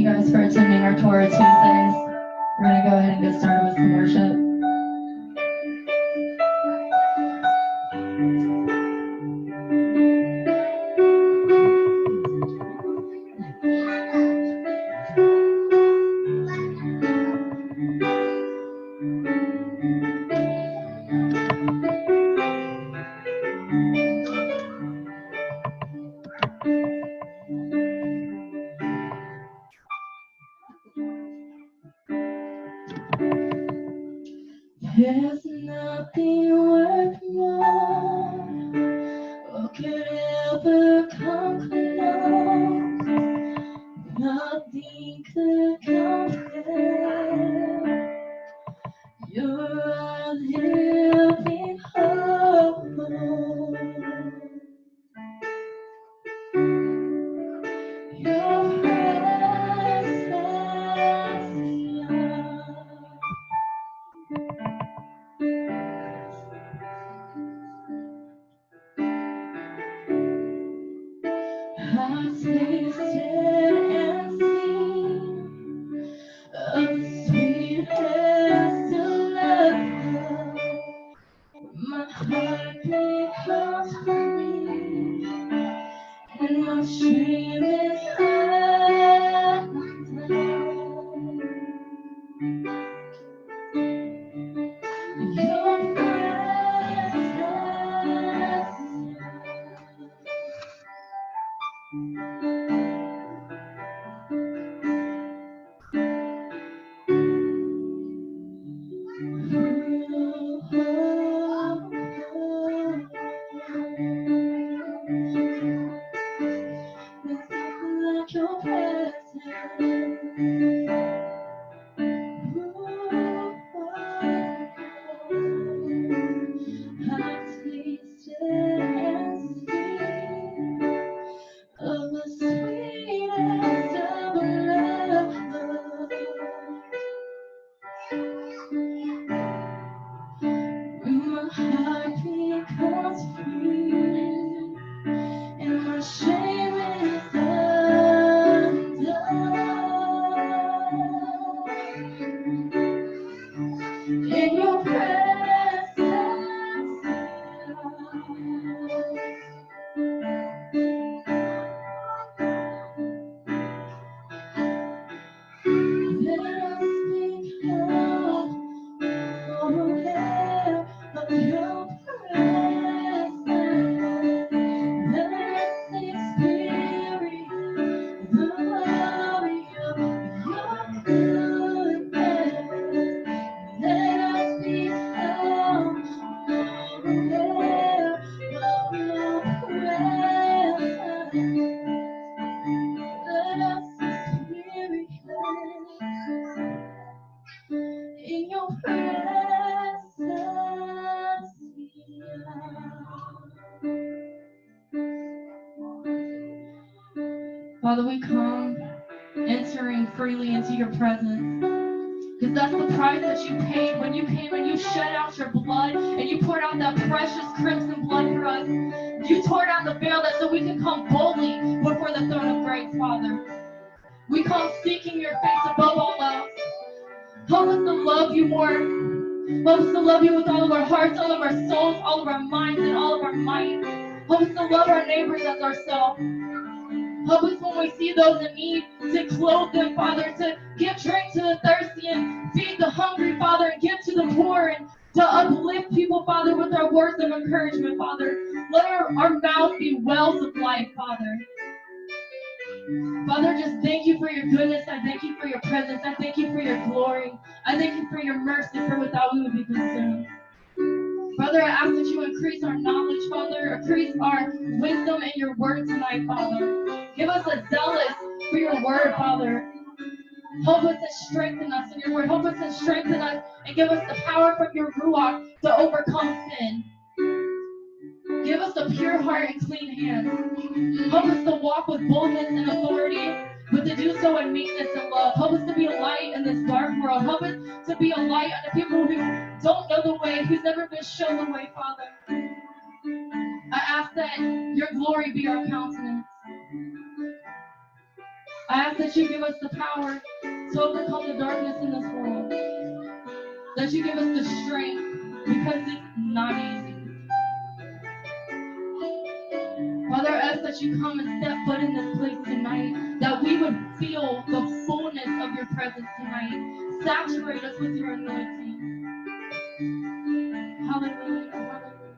guys for attending our Torah Tuesdays. We're going to go ahead and get started with some worship. There's nothing worth more or could ever come close. Nothing could compare. You're our living hope. Your presence, I've tasted and seen of the sweetest of love. My heart becomes free, and my shame is undone. Your presence. Like your presence. I've tasted and seen of the sweetest of love. My heart becomes free, and my shame is undone. In your presence, let us become aware of your presence. Let us experience the glory of your goodness. Let us become aware of your presence. Let us experience in your presence. Father, we come entering freely into your presence, because that's the price that you paid when you came and you shed out your blood and you poured out that precious crimson blood for us. You tore down the veil that so we can come boldly before the throne of grace, Father. We come seeking your face above all else. Help us to love you more. Help us to love you with all of our hearts, all of our souls, all of our minds, and all of our might. Help us to love our neighbors as ourselves. Help us when we see those in need to clothe them, Father, to give drink to the thirsty and feed the hungry, Father, and give to the poor and to uplift people, Father, with our words of encouragement, Father. Let our mouth be wells of life, Father. Father, just thank you for your goodness. I thank you for your presence. I thank you for your glory. I thank you for your mercy, for without we would be consumed. Father, I ask that you increase our knowledge, Father, increase our wisdom in your word tonight, Father. Give us a zealous for your word, Father. Help us and strengthen us in your word. Help us and strengthen us and give us the power from your Ruach to overcome sin. Give us a pure heart and clean hands. Help us to walk with boldness and authority, but to do so in meekness and love. Help us to be a light in this dark world. Help us to be a light unto people who don't know the way, who's never been shown the way, Father. I ask that your glory be our countenance. I ask that you give us the power to overcome the darkness in this world. That you give us the strength, because it's not easy. Father, I ask that you come and step foot in this place tonight, that we would feel the fullness of your presence tonight. Saturate us with your anointing. Hallelujah. Hallelujah.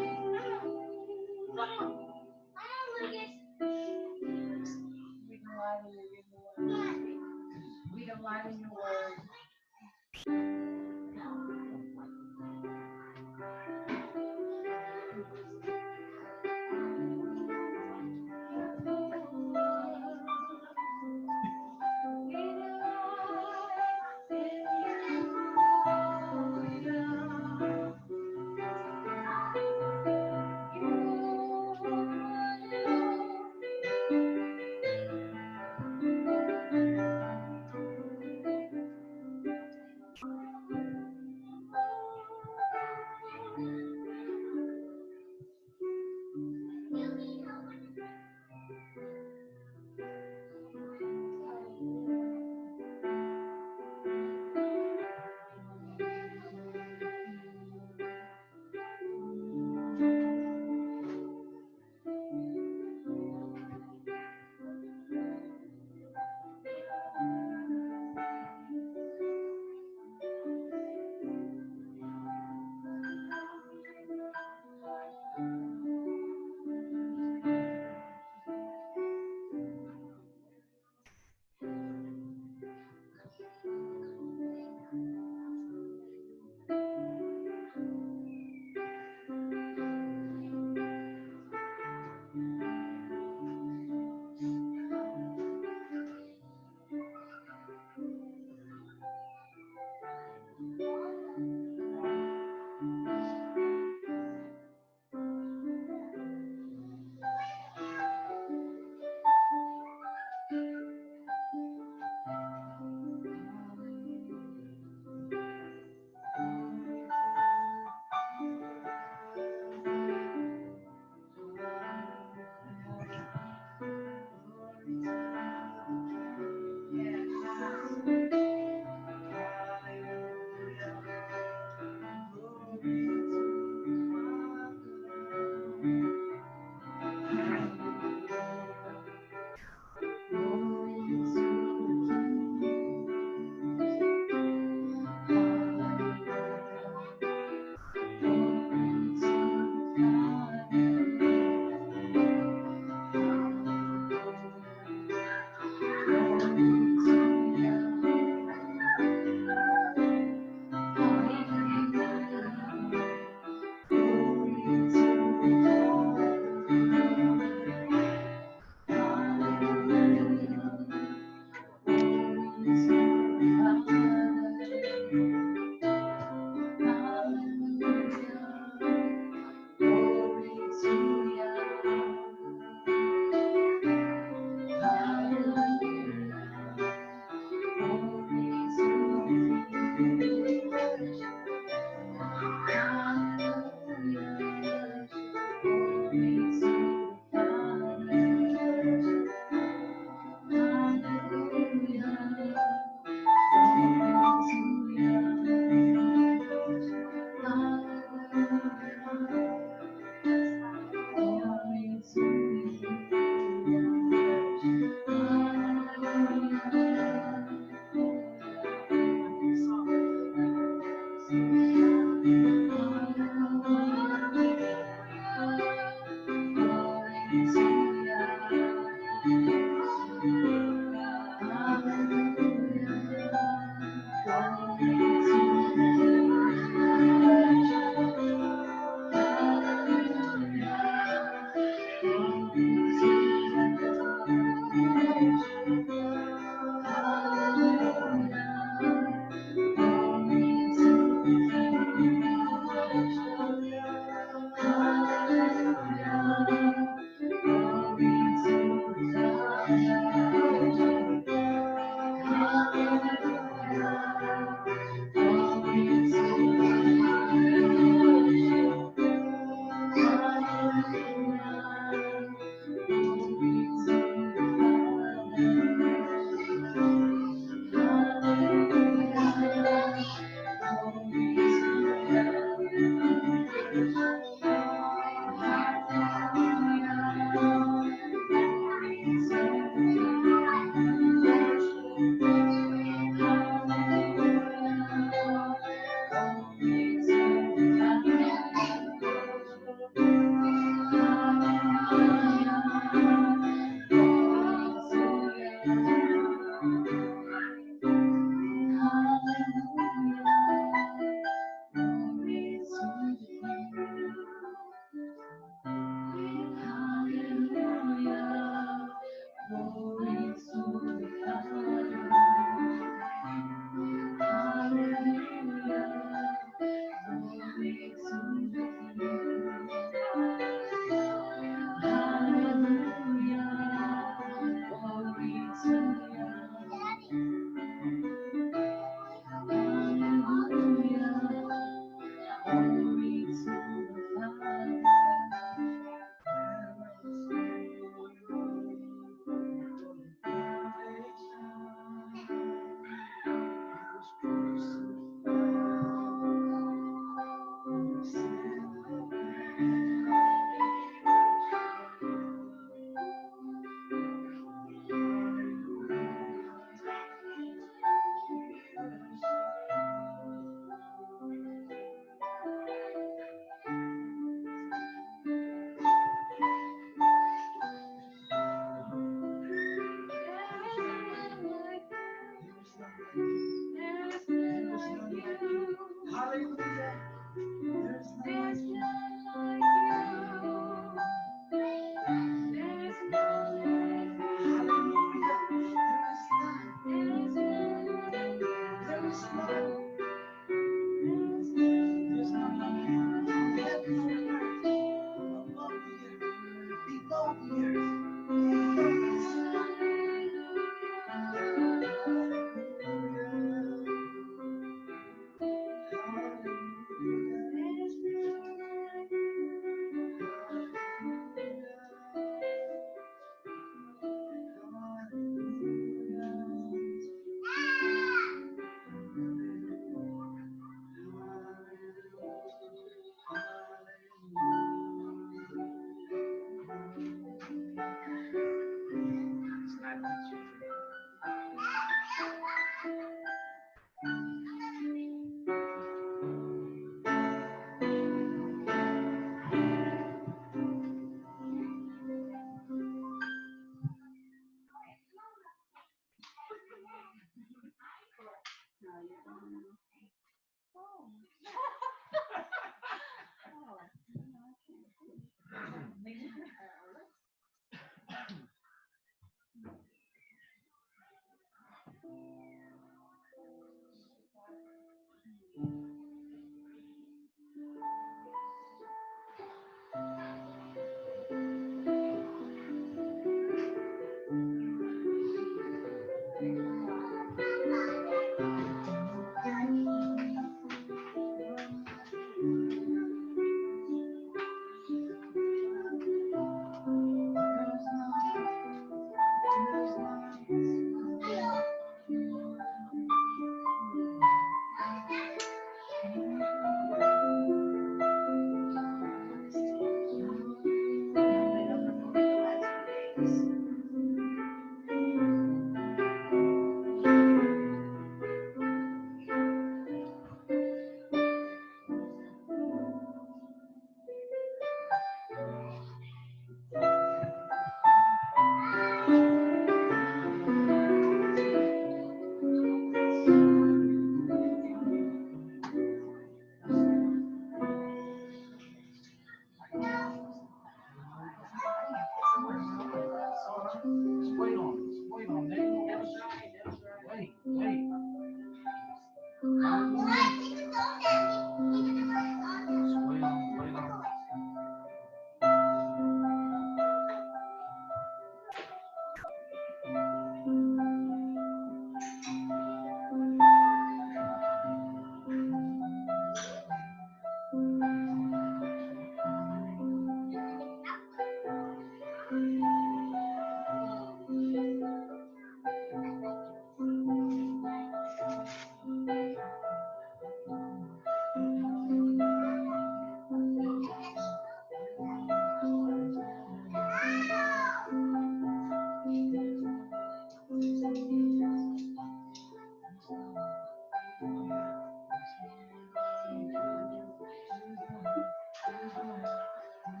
There's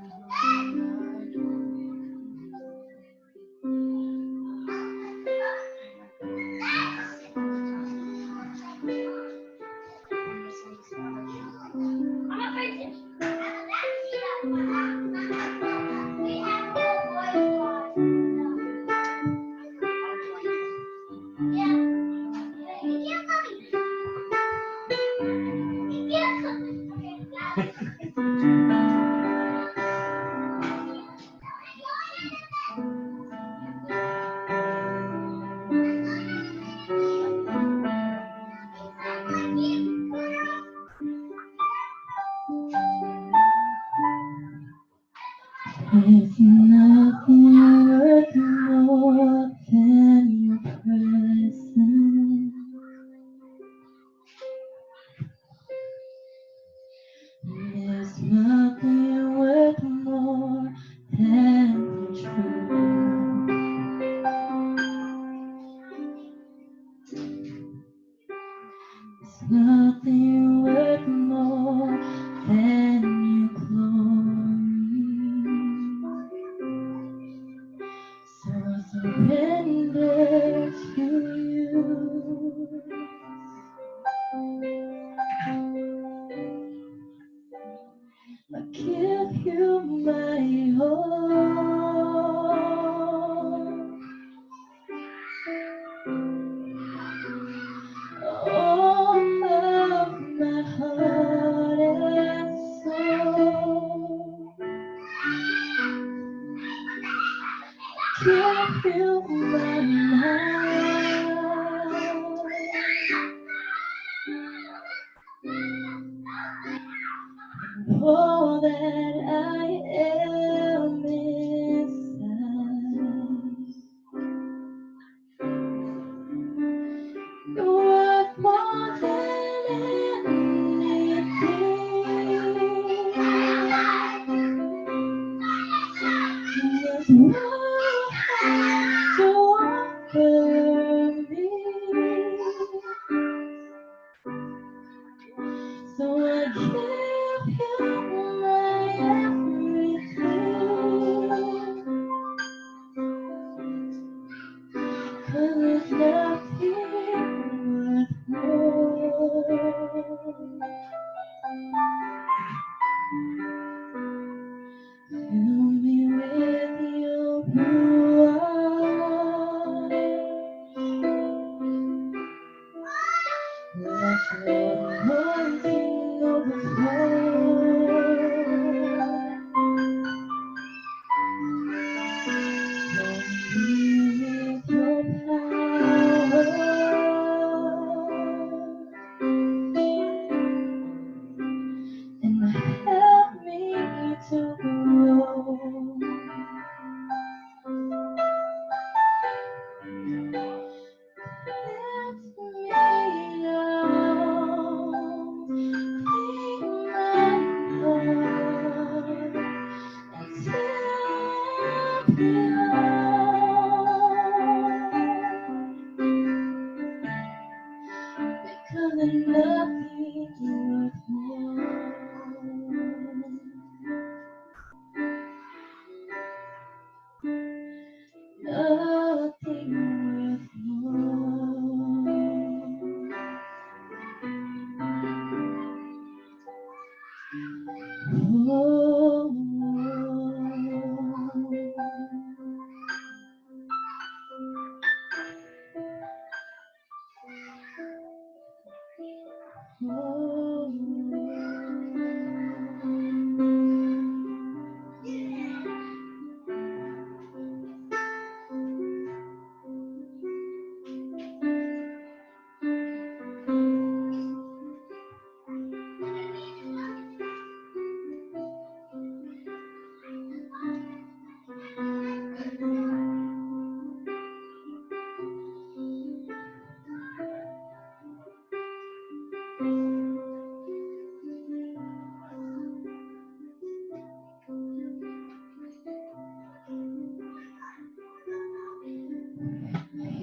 nothing worth more than your presence. There's nothing worth more than the truth. There's nothing worth more than your glory. So I surrender to you. I give you my all. All of my heart and soul. Give you my mind. All that I am inside. You're worth more than anything. There's no one to offer me. So I give you my everything. 'Cause there's nothing worth more. Fill me with your Yahuah. Let your anointing overflow. Fill me with your power. And help me to grow. Let me out, clean my heart, and set me out, because there's nothing worth more. Nothing worth more. Oh,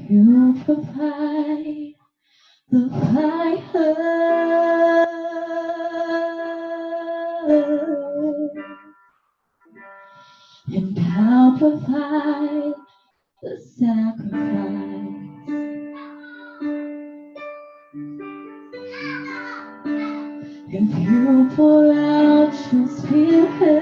you provide the fire. and I'll provide the sacrifice. If you pour out your spirit,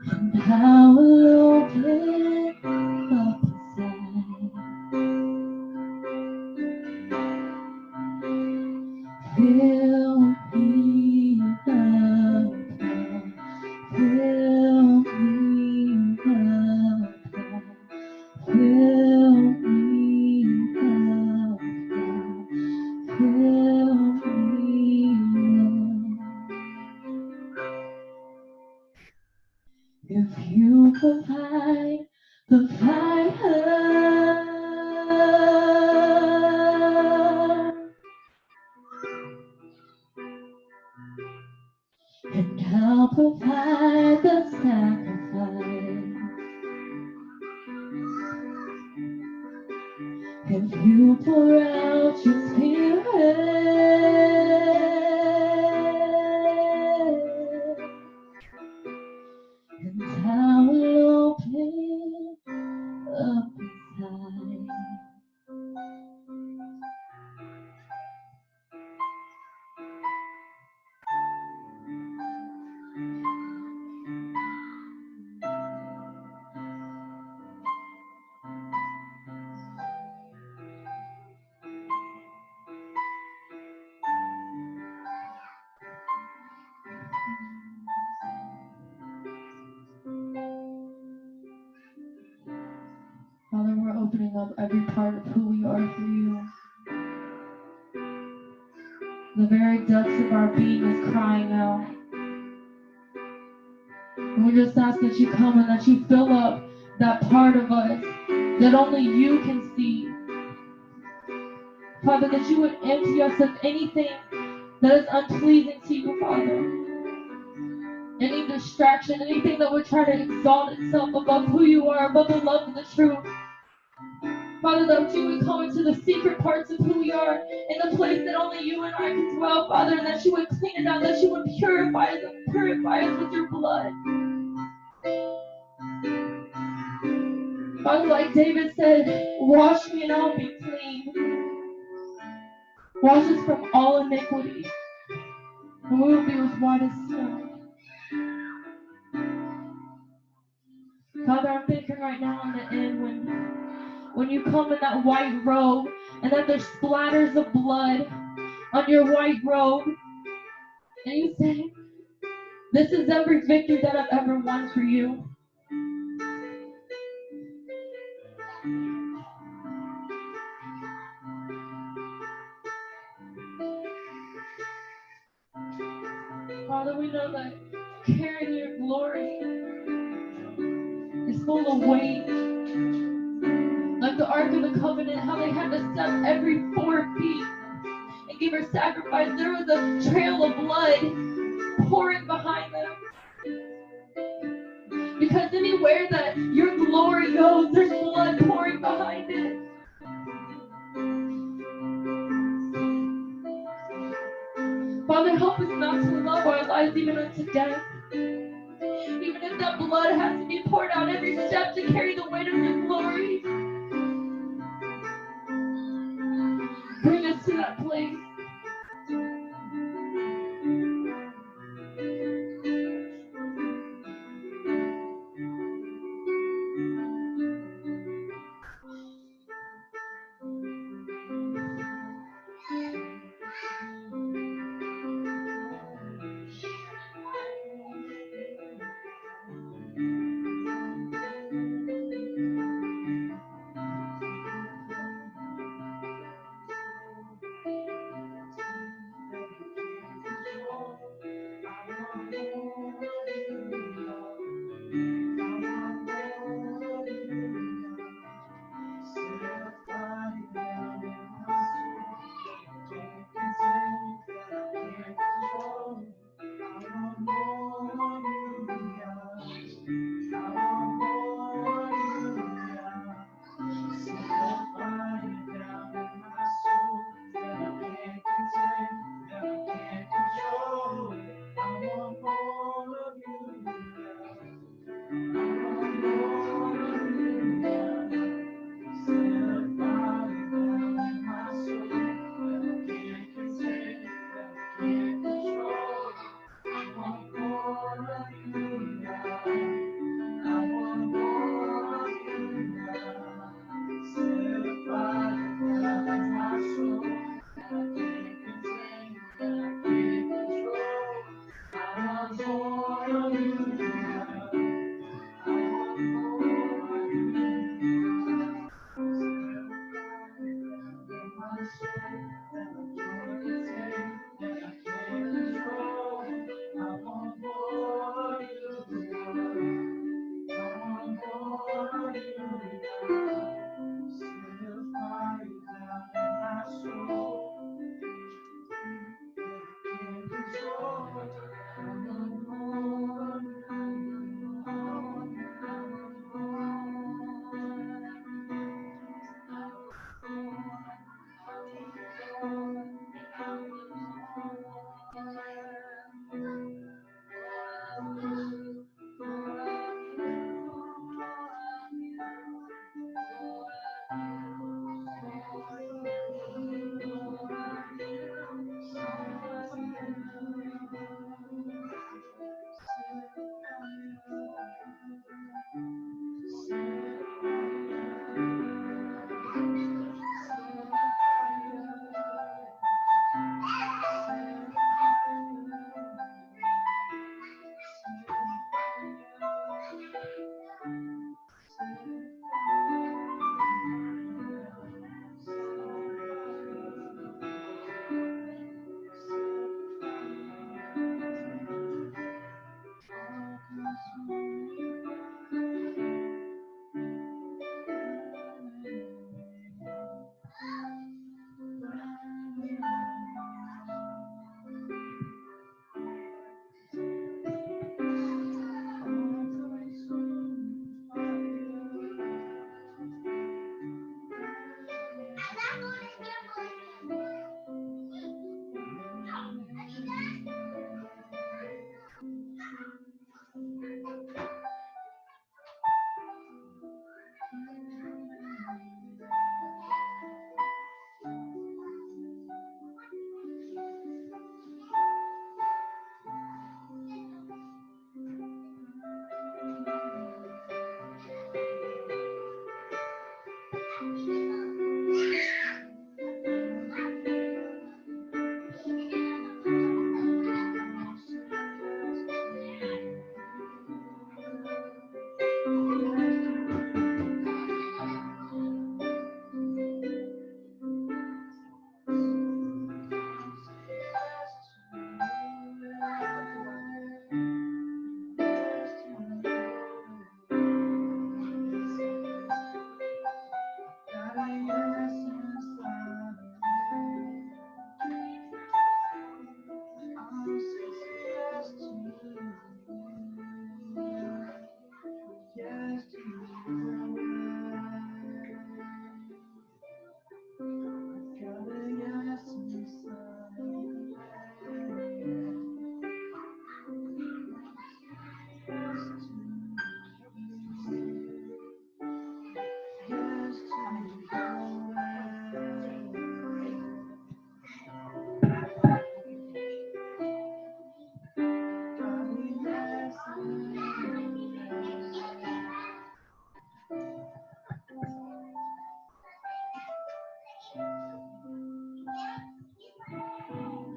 and I will open up inside. Fill me up, God. Fill me up, God. Fill me up, God. Fill me up. If you provide the fire, and I'll provide the sacrifice. If you pour out your spirit, and I will open up inside. Father, we're opening up every part of who we are for you. The very depths of our being is crying out. And we just ask that you come and that you fill up that part of us that only you can see. Father, that you would empty us of anything that is unpleasing to you, Father. Any distraction, anything that would try to exalt itself above who you are, above the love and the truth. Father, that you would come into the secret parts of who we are, in the place that only you and I can dwell, Father, and that you would clean it out, that you would purify us with your blood. Father, like David said, wash me and I'll be clean. Wash us from all iniquity, and we will be as white as snow. Father, I'm thinking right now on the end when you come in that white robe and that there's splatters of blood on your white robe, and you say, this is every victory that I've ever won for you. Father, we know that carrying your glory is full of weight. Like the Ark of the Covenant, how they had to step every 4 feet and give her sacrifice. There was a trail of blood pouring behind them. Because anywhere that your glory goes, there's blood pouring behind it. Father, help us not to love our lives even unto death. Even if that blood has to be poured out every step to carry the weight of your glory. Bring us to that place.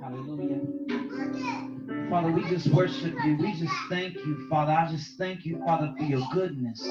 Hallelujah. Father, we just worship you. We just thank you, Father. I just thank you, Father, for your goodness.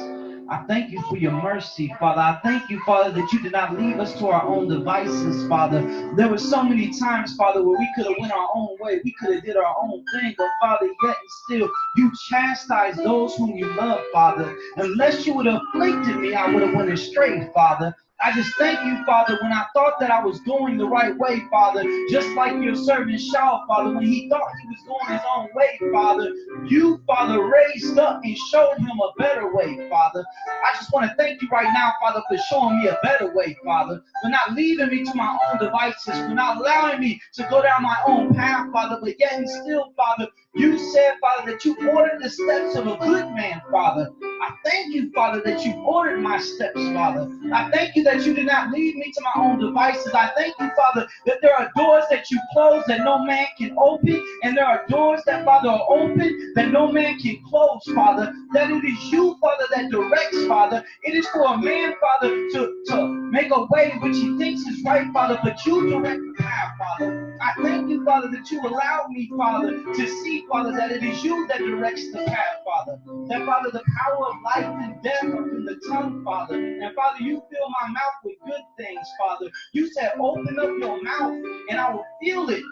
I thank you for your mercy, Father. I thank you, Father, that you did not leave us to our own devices, Father. There were so many times, Father, where we could have went our own way. We could have did our own thing, but Father, yet and still, you chastise those whom you love, Father. Unless you would have afflicted me, I would have went astray, Father. I just thank you, Father, when I thought that I was going the right way, Father, just like your servant Shaul, Father, when he thought he was going his own way, Father, you, Father, raised up and showed him a better way, Father. I just want to thank you right now, Father, for showing me a better way, Father, for not leaving me to my own devices, for not allowing me to go down my own path, Father, but yet and still, Father, you said, Father, that you ordered the steps of a good man, Father. I thank you, Father, that you ordered my steps, Father. I thank you that you did not lead me to my own devices. I thank you, Father, that there are doors that you close that no man can open, and there are doors that, Father, are open that no man can close, Father. That it is you, Father, that directs, Father. It is for a man, Father, to make a way which he thinks is right, Father, but you direct the path, Father. I thank you, Father, that you allowed me, Father, to see, Father, that it is you that directs the path, Father. That, Father, the power of life and death are in the tongue, Father. And, Father, you fill my mouth with good things, Father. You said, open up your mouth and I will fill it.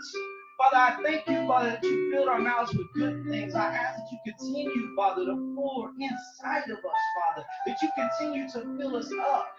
Father, I thank you, Father, that you filled our mouths with good things. I ask that you continue, Father, to pour inside of us, Father, that you continue to fill us up,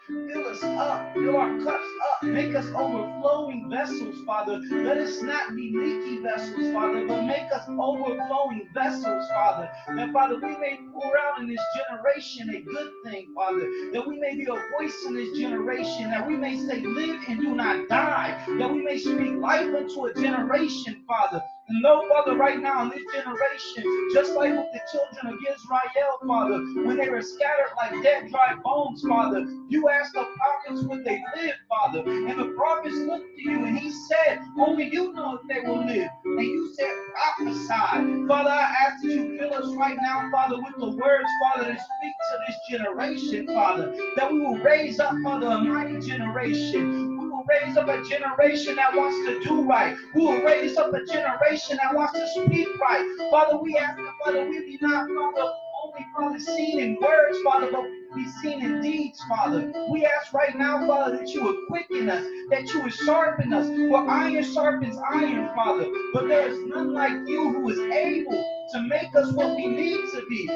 fill our cups up, make us overflowing vessels, Father. Let us not be leaky vessels, Father, but make us overflowing vessels, Father. That, Father, we may pour out in this generation a good thing, Father, that we may be a voice in this generation, that we may say, live and do not die, that we may speak life into a generation, Father. And no, Father, right now in this generation, just like with the children of Israel, Father, when they were scattered like dead, dry bones, Father, you asked the prophets would they live, Father. And the prophets looked to you and he said, only you know if they will live. And you said, prophesy. Father, I ask that you fill us right now, Father, with the words, Father, that speak to this generation, Father, that we will raise up, Father, a mighty generation. We will raise up a generation that wants to do right. We will raise up a generation that wants to speak right. Father, we ask that, Father, we be not, Father, only, Father, seen in words, Father, but be seen in deeds, Father. We ask right now, Father, that you would quicken us, that you would sharpen us. For iron sharpens iron, Father. But there is none like you who is able to make us what we need to be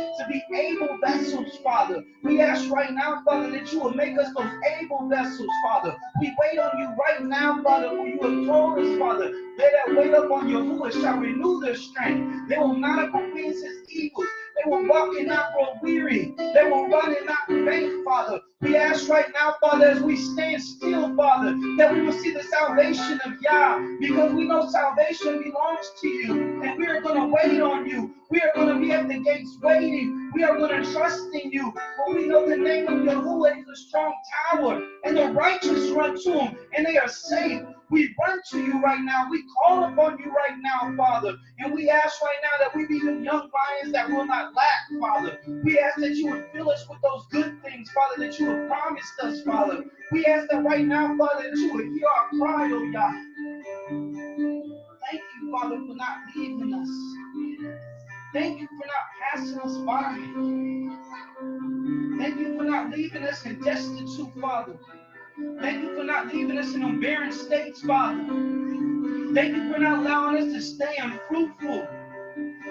able vessels, Father. We ask right now, Father, that you will make us those able vessels, Father. We wait on you right now, Father, for you have told us, Father, they that wait upon Yahuah shall renew their strength. They will mount up on wings as eagles. They will walk and not grow weary. They will run and not faint, Father. We ask right now, Father, as we stand still, Father, that we will see the salvation of Yah, because we know salvation belongs to you, and we are going to wait on you. We are going to be at the gates waiting. We are going to trust in you, for we know the name of Yahuah is a strong tower, and the righteous run to him, and they are safe. We run to you right now. We call upon you right now, Father. And we ask right now that we be the young lions that will not lack, Father. We ask that you would fill us with those good things, Father, that you have promised us, Father. We ask that right now, Father, that you would hear our cry, oh Yah. Thank you, Father, for not leaving us. Thank you for not passing us by. Thank you for not leaving us in destitute, Father. Thank you for not leaving us in barren states, Father. Thank you for not allowing us to stay unfruitful.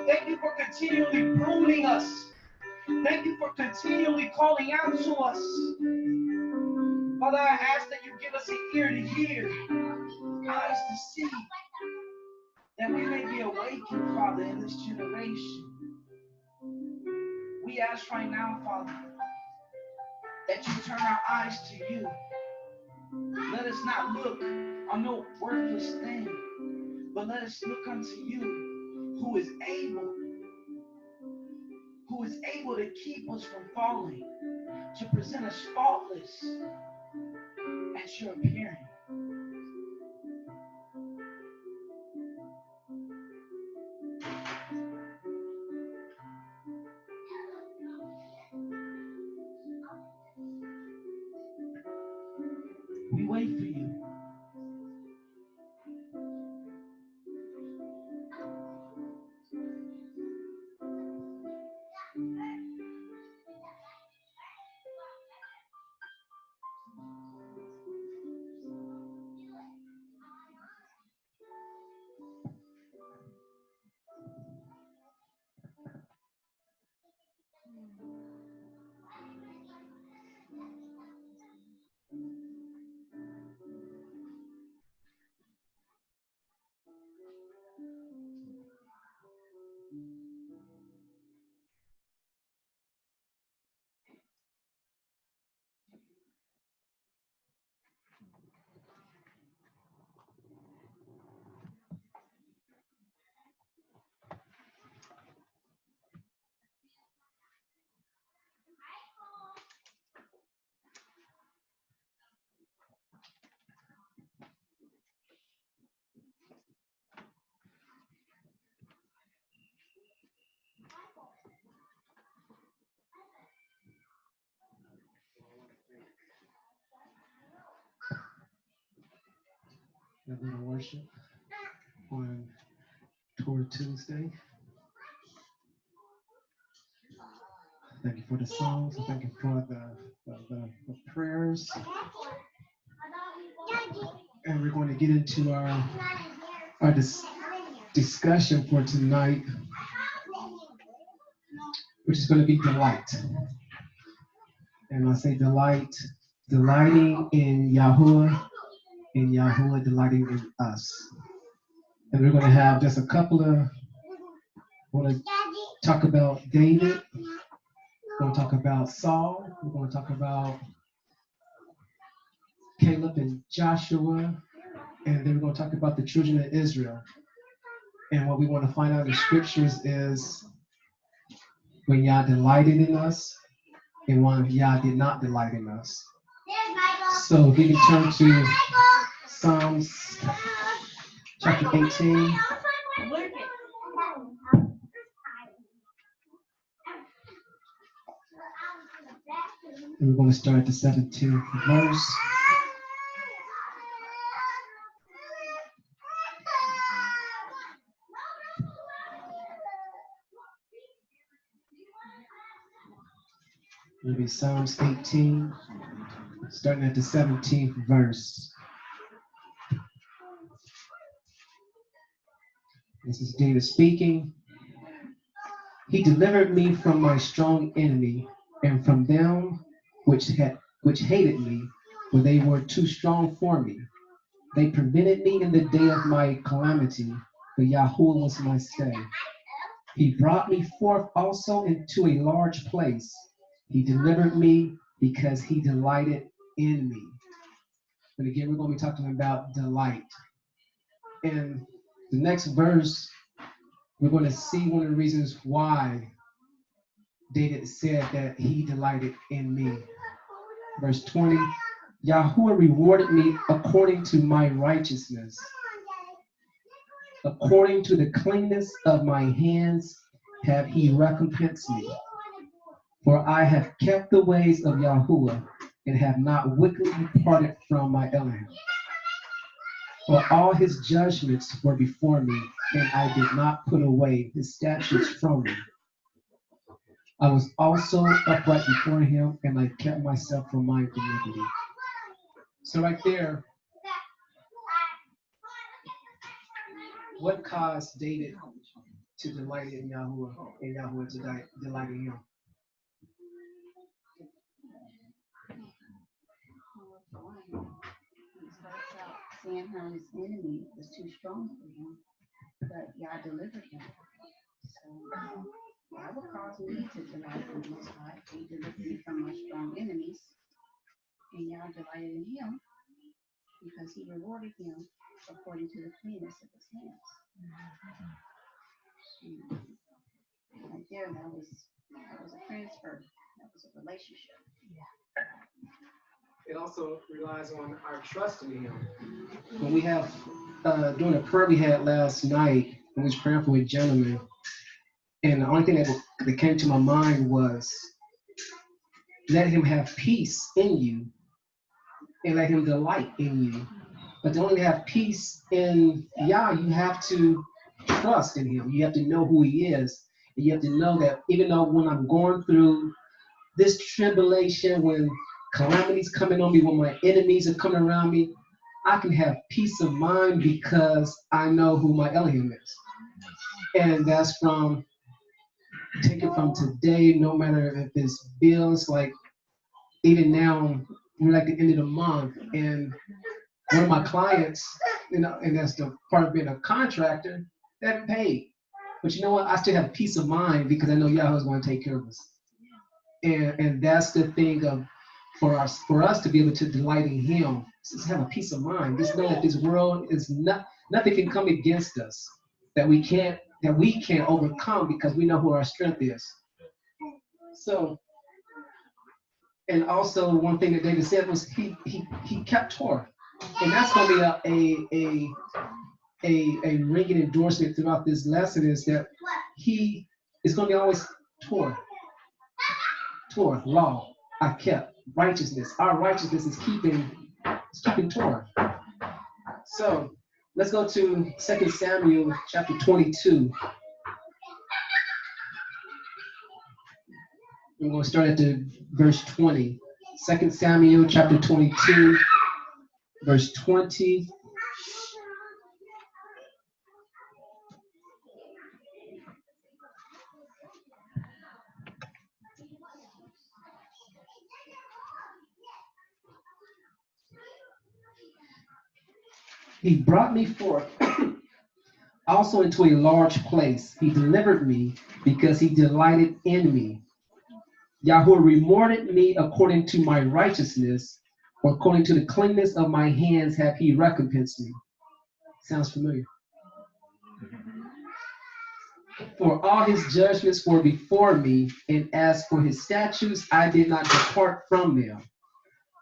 Thank you for continually pruning us. Thank you for continually calling out to us. Father, I ask that you give us an ear to hear, eyes to see, that we may be awakened, Father, in this generation. We ask right now, Father, that you turn our eyes to you. Let us not look on no worthless thing, but let us look unto you, who is able to keep us from falling, to present us faultless at your appearing. We wait for you. A little worship on Torah Tuesday. Thank you for the songs. Thank you for the prayers. And we're going to get into our discussion for tonight, which is going to be delight. And I say delight, delighting in Yahuah, and Yahuah delighting in us. And we're going to have just a couple of, we're going to talk about David, we're going to talk about Saul, we're going to talk about Caleb and Joshua, and then we're going to talk about the children of Israel. And what we want to find out in the scriptures is when Yah delighted in us and when Yah did not delight in us. So if we can turn to Psalms chapter 18. And we're going to start at the 17th verse. It'll be Psalms 18, starting at the 17th verse. This is David speaking. He delivered me from my strong enemy and from them which hated me, for they were too strong for me. They prevented me in the day of my calamity, but Yahuah was my stay. He brought me forth also into a large place. He delivered me because he delighted in me. And again, we're going to be talking about delight. In the next verse, we're going to see one of the reasons why David said that he delighted in me. Verse 20, Yahuah rewarded me according to my righteousness. According to the cleanness of my hands have he recompensed me. For I have kept the ways of Yahuah and have not wickedly departed from my Elohim. For all his judgments were before me, and I did not put away his statutes from me. I was also upright before him, and I kept myself from my iniquity. So right there, what caused David to delight in Yahuah, and Yahuah to delight in him? He starts out saying how his enemy was too strong for him, but Yah delivered him. So that would cause me to delight in the Most High. He delivered me from my strong enemies, and Yah delighted in him because he rewarded him according to the cleanness of his hands. And right there, that was a transfer. That was a relationship. It also relies on our trust in him. When we have, during the prayer we had last night, we was praying for a gentleman, and the only thing that came to my mind was, let him have peace in you, and let him delight in you. But to only have peace in Yah, you have to trust in him. You have to know who he is. And you have to know that even though when I'm going through this tribulation, when calamities coming on me, when my enemies are coming around me, I can have peace of mind because I know who my Elohim is. And that's take it from today, no matter if it's bills, like even now, we're like the end of the month, and one of my clients, and that's the part of being a contractor, they haven't paid. But you know what? I still have peace of mind because I know Yahuah is going to take care of us. And that's the thing of for us to be able to delight in him, just have a peace of mind. Just know that this world is nothing can come against us that we can't overcome because we know who our strength is. So, and also one thing that David said was he kept Torah, and that's going to be a ringing endorsement throughout this lesson is that he is going to be always Torah, law. I kept righteousness. Our righteousness is keeping Torah. So let's go to 2 Samuel chapter 22. We're going to start at the verse 20. 2 Samuel chapter 22, verse 20. He brought me forth also into a large place. He delivered me because he delighted in me. Yahuah rewarded me according to my righteousness, or according to the cleanness of my hands have he recompensed me. Sounds familiar. For all his judgments were before me, and as for his statutes, I did not depart from them.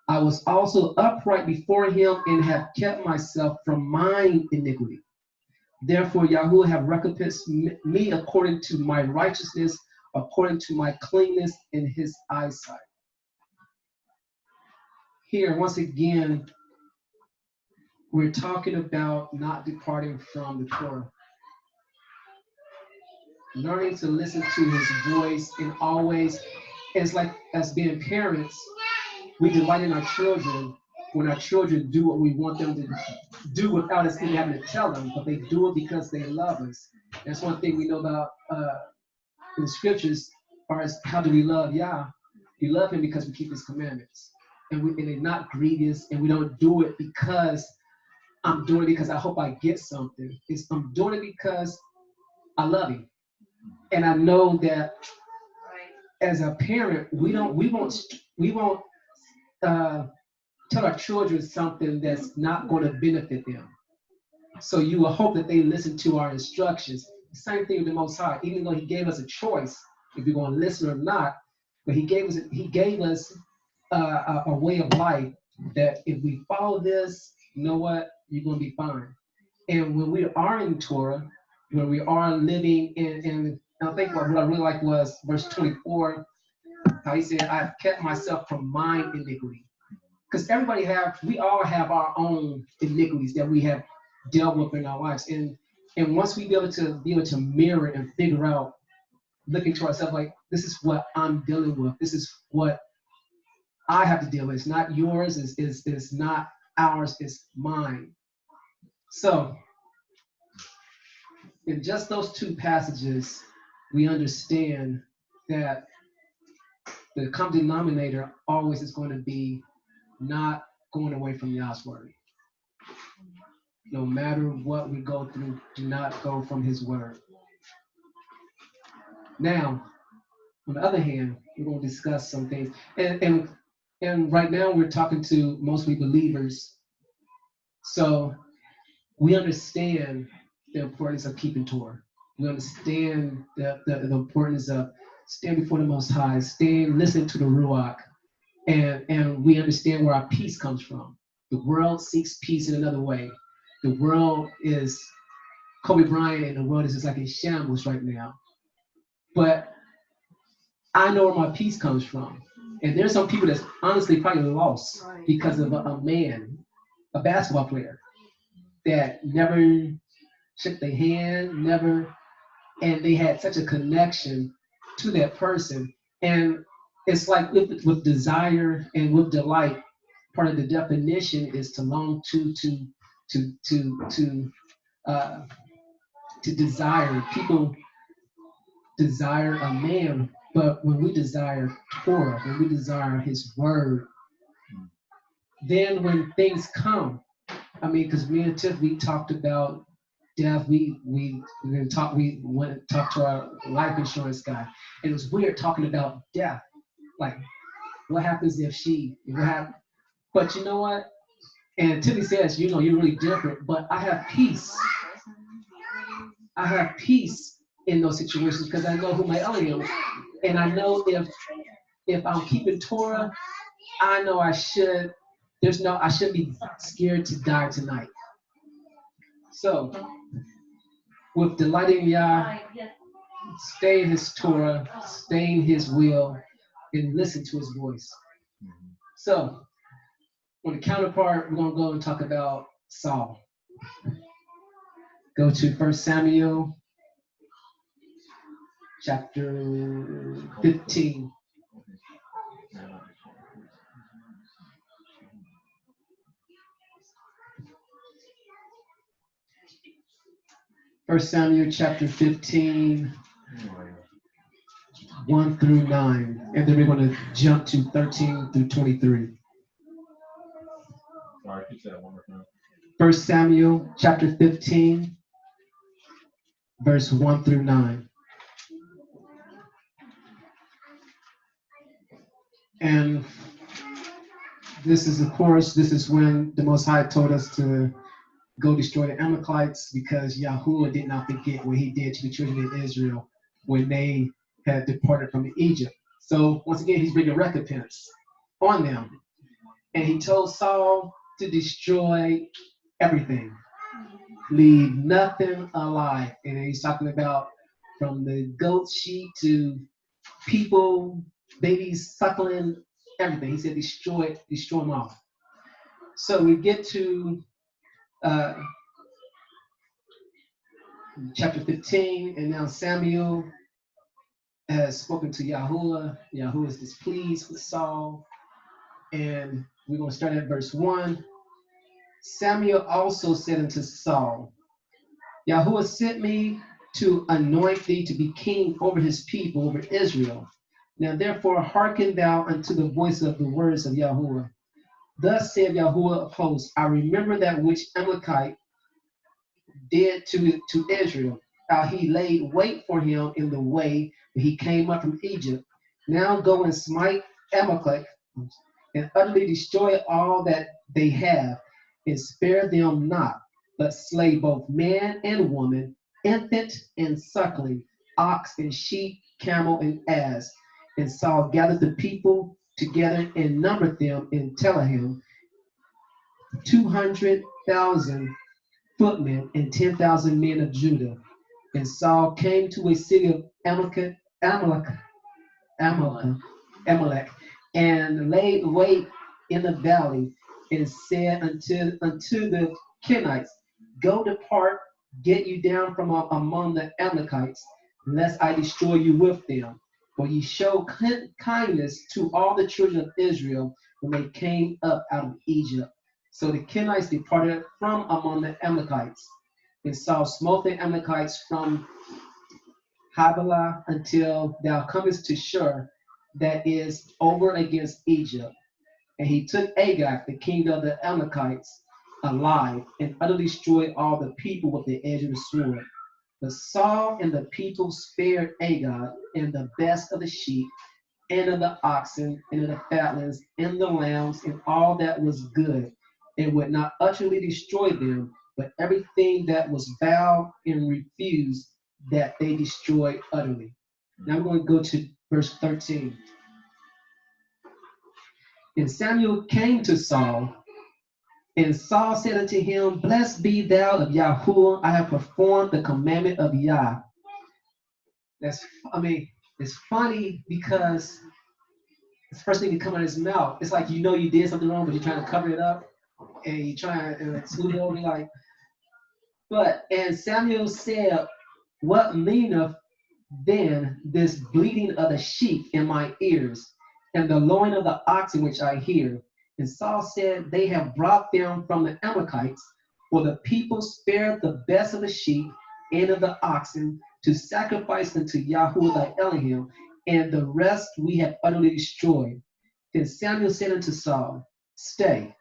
I was also upright before him and have kept myself from mine iniquity. Therefore, Yahuah have recompensed me according to my righteousness, according to my cleanness in his eyesight. Here, once again, we're talking about not departing from the Torah. Learning to listen to his voice, and always, it's like as being parents, we delight in our children when our children do what we want them to do without us even having to tell them, but they do it because they love us. That's one thing we know about in the scriptures, as far as how do we love Yah? We love him because we keep his commandments. And they're not grievous, and we don't do it because I'm doing it because I hope I get something. I'm doing it because I love him. And I know that as a parent, we won't tell our children something that's not going to benefit them. So you will hope that they listen to our instructions. Same thing with the Most High. Even though he gave us a choice if we're going to listen or not, but he gave us a way of life that if we follow this, you know what, you're going to be fine. And when we are in Torah, when we are living in I think what I really liked was verse 24, how he said, I've kept myself from mine iniquity. Because we all have our own iniquities that we have dealt with in our lives. And once we be able to mirror and figure out, looking to ourselves like, this is what I'm dealing with. This is what I have to deal with. It's not yours, it's not ours, it's mine. So in just those two passages, we understand that the common denominator always is going to be not going away from Yah's word. No matter what we go through, do not go from his word. Now, on the other hand, we're going to discuss some things. And right now we're talking to mostly believers. So we understand the importance of keeping Torah. We understand the importance of staying before the Most High, listening to the Ruach, and we understand where our peace comes from. The world seeks peace in another way. The world is Kobe Bryant, and the world is just like in shambles right now. But I know where my peace comes from. And there's some people that's honestly probably lost because of a man, a basketball player, that never shook their hand, and they had such a connection to that person. And it's like with desire and with delight, part of the definition is to long to desire. People desire a man, but when we desire Torah, when we desire his word, then when things come, I mean, because me and Tiff, we talked about death. We went and talked to our life insurance guy, and it was weird talking about death. Like, what happens if what happens? But you know what? And Tiffany says, you're really different, but I have peace. I have peace in those situations because I know who my Ellie is. And I know if I'm keeping Torah, I know I shouldn't be scared to die tonight. So, with delighting Yah, stay in his Torah, stay in his will, and listen to his voice. So, on the counterpart, we're going to go and talk about Saul. Go to 1 Samuel chapter 15. First Samuel chapter 15, 1 through 9. And then we're going to jump to 13 through 23. Sorry, keep that one more time. 1 Samuel chapter 15, verse 1 through 9. And this is, of course, this is when the Most High told us to go destroy the Amalekites, because Yahuah did not forget what he did to the children of Israel when they had departed from Egypt. So once again, he's bringing recompense on them. And he told Saul to destroy everything, leave nothing alive. And he's talking about from the goat, sheep to people, babies suckling, everything. He said destroy them all. So we get to chapter 15, and now Samuel has spoken to Yahuah. Yahuah is displeased with Saul, and we're going to start at verse 1. Samuel also said unto Saul, Yahuah sent me to anoint thee to be king over his people, over Israel. Now therefore hearken thou unto the voice of the words of Yahuah. Thus said Yahuah of hosts, I remember that which Amalekite did to Israel, how he laid wait for him in the way when he came up from Egypt. Now go and smite Amalek and utterly destroy all that they have, and spare them not, but slay both man and woman, infant and suckling, ox and sheep, camel and ass. And Saul gathered the people together and numbered them in Telahim, 200,000 footmen and 10,000 men of Judah. And Saul came to a city of Amalek, and laid wait in the valley, and said unto the Kenites, Go depart, get you down from among the Amalekites, lest I destroy you with them. For ye show kindness to all the children of Israel when they came up out of Egypt. So the Kenites departed from among the Amalekites, and Saul smote the Amalekites from Havilah until thou comest to Shur, that is over against Egypt. And he took Agag, the king of the Amalekites, alive, and utterly destroyed all the people with the edge of the sword. But Saul and the people spared Agag and the best of the sheep, and of the oxen, and of the fatlings, and the lambs, and all that was good, and would not utterly destroy them, but everything that was vowed and refused, that they destroyed utterly. Now I'm going to go to verse 13. And Samuel came to Saul, and Saul said unto him, Blessed be thou of Yahuah, I have performed the commandment of Yah. It's funny because it's the first thing to come out of his mouth. It's like you know you did something wrong, but you're trying to cover it up, and you try and smooth it over. And Samuel said, What meaneth then this bleating of the sheep in my ears, and the lowing of the oxen which I hear? And Saul said, They have brought them from the Amalekites, for the people spared the best of the sheep and of the oxen to sacrifice unto Yahuah thy Elohim, and the rest we have utterly destroyed. Then Samuel said unto Saul, Stay,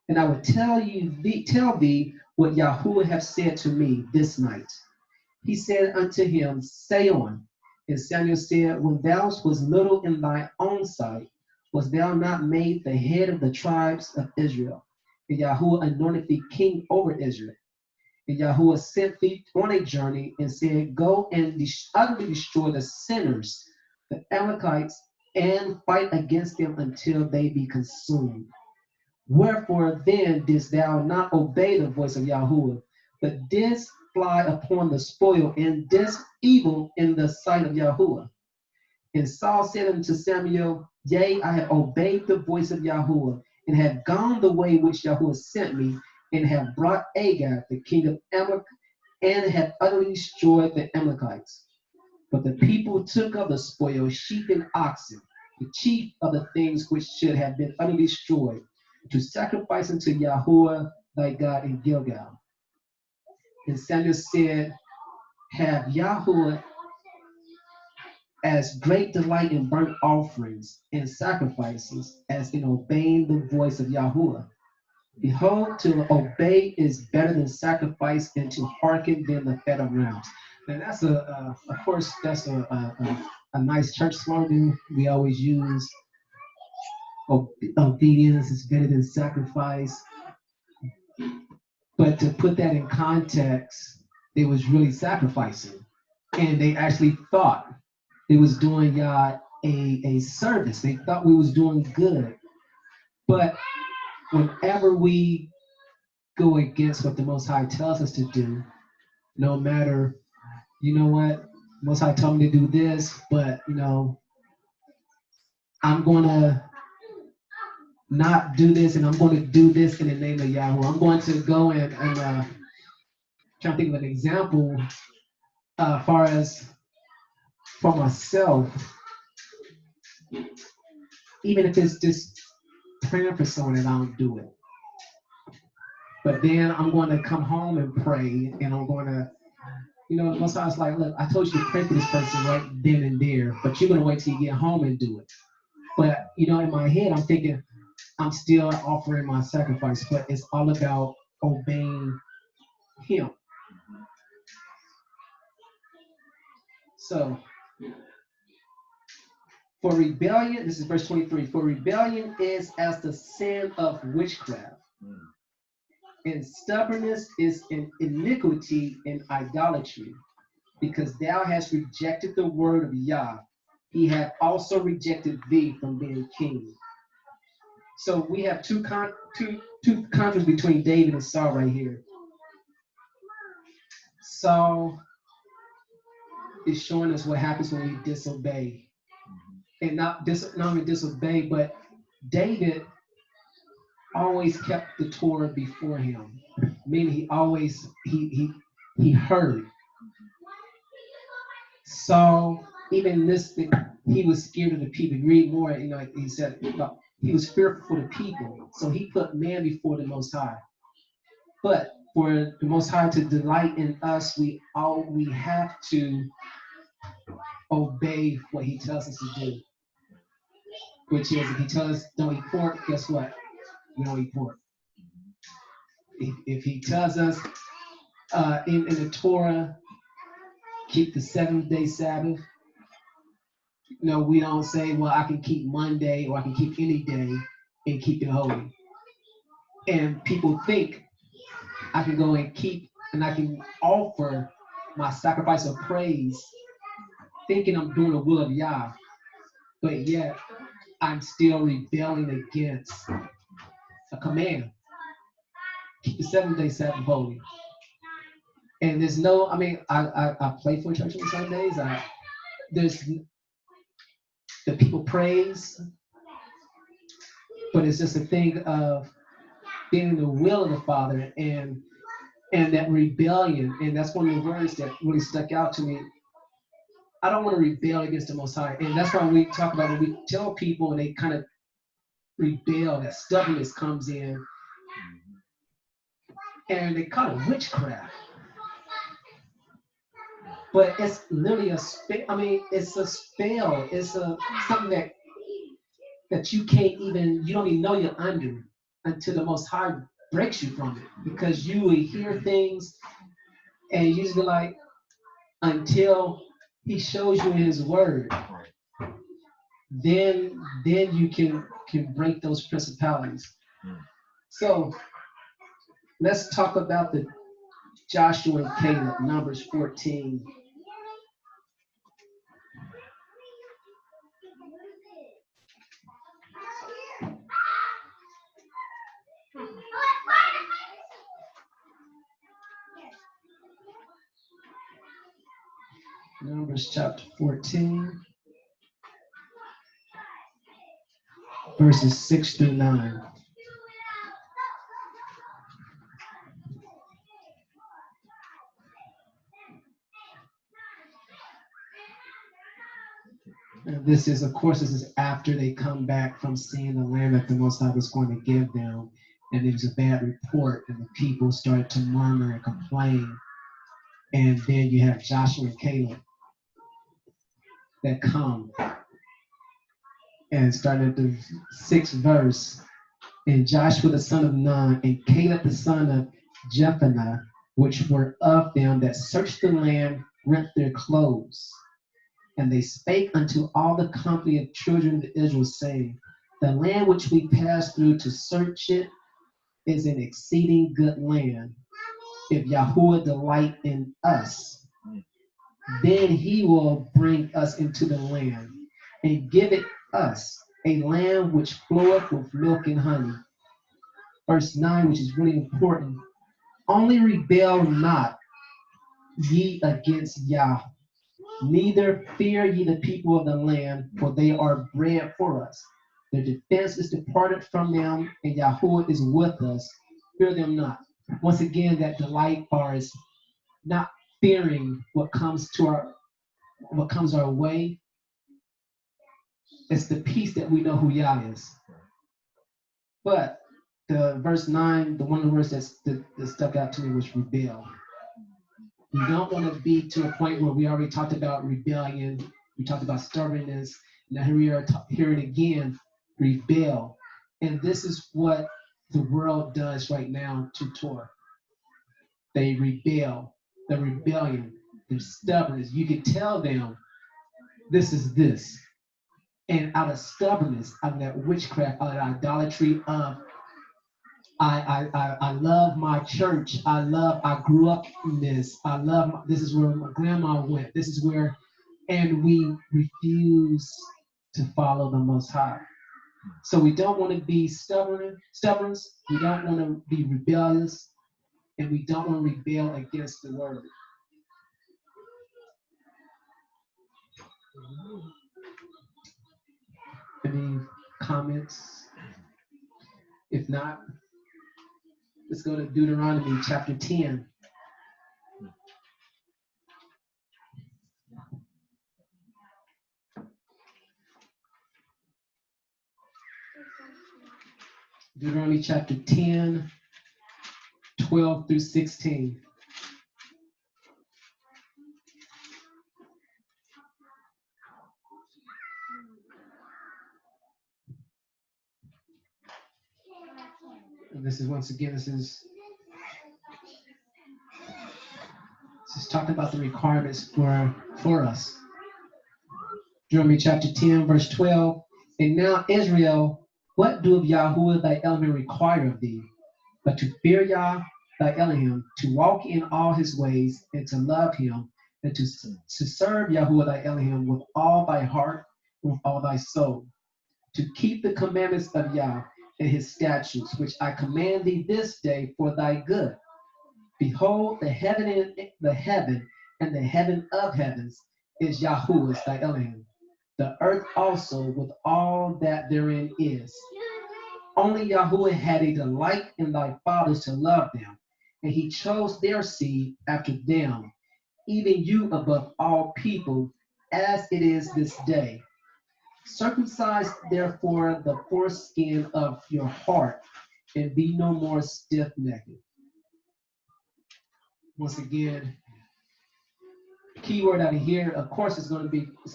and I will tell thee what Yahuah hath said to me this night. He said unto him, Say on. And Samuel said, When thou wast little in thy own sight, was thou not made the head of the tribes of Israel? And Yahuah anointed thee king over Israel. And Yahuah sent thee on a journey and said, Go and utterly destroy the sinners, the Amalekites, and fight against them until they be consumed. Wherefore then didst thou not obey the voice of Yahuah, but didst fly upon the spoil, and didst evil in the sight of Yahuah? And Saul said unto Samuel, Yea, I have obeyed the voice of Yahuah, and have gone the way which Yahuah sent me, and have brought Agag, the king of Amalek, and have utterly destroyed the Amalekites. But the people took of the spoil sheep and oxen, the chief of the things which should have been utterly destroyed, to sacrifice unto Yahuah thy God in Gilgal. And Samuel said, Have Yahuah as great delight in burnt offerings and sacrifices as in obeying the voice of Yahuah? Behold, to obey is better than sacrifice, and to hearken than the fat of rams. And that's of course, that's a nice church slogan we always use. Obedience is better than sacrifice. But to put that in context, they was really sacrificing. And they actually thought they was doing God a service. They thought we was doing good. But whenever we go against what the Most High tells us to do, no matter, you know what, Most High told me to do this, but, you know, I'm going to not do this, and I'm going to do this in the name of Yahuah. I'm going to go and trying to think of an example as far as for myself, even if it's just praying for someone and I don't do it. But then I'm going to come home and pray, and I'm going to, you know, most times like, look, I told you to pray for this person right then and there, but you're going to wait till you get home and do it. But, you know, in my head, I'm thinking I'm still offering my sacrifice, but it's all about obeying Him. So, for rebellion, this is verse 23, for rebellion is as the sin of witchcraft, and stubbornness is an iniquity and idolatry, because thou hast rejected the word of Yah. He hath also rejected thee from being king. So we have two contrasts between David and Saul right here. Saul is showing us what happens when we disobey. And not only disobey, but David always kept the Torah before him. Meaning he always, he heard. Saul, even this thing, he was scared of the people. You read more, you know, he said, he was fearful for the people. So he put man before the Most High. But for the Most High to delight in us, we have to obey what he tells us to do. Which is, if he tells us don't eat pork, guess what? We don't eat pork. If he tells us in the Torah, keep the 7th-day Sabbath, no, we don't say, well, I can keep Monday or I can keep any day and keep it holy. And people think I can go and keep, and I can offer my sacrifice of praise thinking I'm doing the will of Yah, but yet I'm still rebelling against a command. Keep the 7th-day Sabbath holy. And there's no, I mean, I play for church on Sundays. There's the people praise, but it's just a thing of being in the will of the Father and that rebellion. And that's one of the words that really stuck out to me. I don't want to rebel against the Most High. And that's why we talk about when we tell people and they kind of rebel, that stubbornness comes in. And they call it witchcraft. But it's literally a spell. I mean, it's a spell. It's something that you don't even know you're under until the Most High breaks you from it. Because you will hear things and you just be like, until He shows you in His word, then you can break those principalities. So let's talk about the Joshua and Caleb, Numbers 14. Numbers chapter 14, verses 6 through 9. And this is after they come back from seeing the land that the Most High was going to give them. And it was a bad report, and the people started to murmur and complain. And then you have Joshua and Caleb that come. And starting at the 6th verse, and Joshua the son of Nun, and Caleb the son of Jephunneh, which were of them that searched the land, rent their clothes. And they spake unto all the company of children of Israel, saying, the land which we passed through to search it is an exceeding good land. If Yahuah delight in us, then he will bring us into the land and give it us, a land which floweth with milk and honey. Verse 9, which is really important. Only rebel not ye against Yah, neither fear ye the people of the land, for they are bread for us. Their defense is departed from them, and Yahuah is with us. Fear them not. Once again, that delight part is not fearing what comes our way. It's the peace that we know who Yah is. But the verse 9, the one of the words that stuck out to me was rebel. We don't want to be to a point where we already talked about rebellion. We talked about stubbornness. Now here we are hearing again, rebel. And this is what the world does right now to Torah. They rebel. The rebellion. They're stubbornness. You can tell them this is this. And out of stubbornness, out of that witchcraft, out of idolatry of I love my church. I grew up in this. This is where my grandma went. This is where, and we refuse to follow the Most High. So we don't want to be stubborn. We don't want to be rebellious, and we don't want to rebel against the word. Any comments? If not, let's go to Deuteronomy chapter 10. Deuteronomy chapter 10, 12 through 16. And this is talking about the requirements for us. Deuteronomy chapter 10, verse 12. And now, Israel, what doeth Yahuah thy Elohim require of thee, but to fear Yah thy Elohim, to walk in all his ways, and to love him, and to serve Yahuah thy Elohim with all thy heart, with all thy soul, to keep the commandments of Yah and his statutes, which I command thee this day for thy good. Behold, the heaven and the heaven of heavens is Yahuah's thy Elohim. The earth also with all that therein is. Only Yahuah had a delight in thy fathers to love them, and he chose their seed after them, even you above all people, as it is this day. Circumcise therefore the foreskin of your heart, and be no more stiff-necked. Once again, key word out of here, of course, it's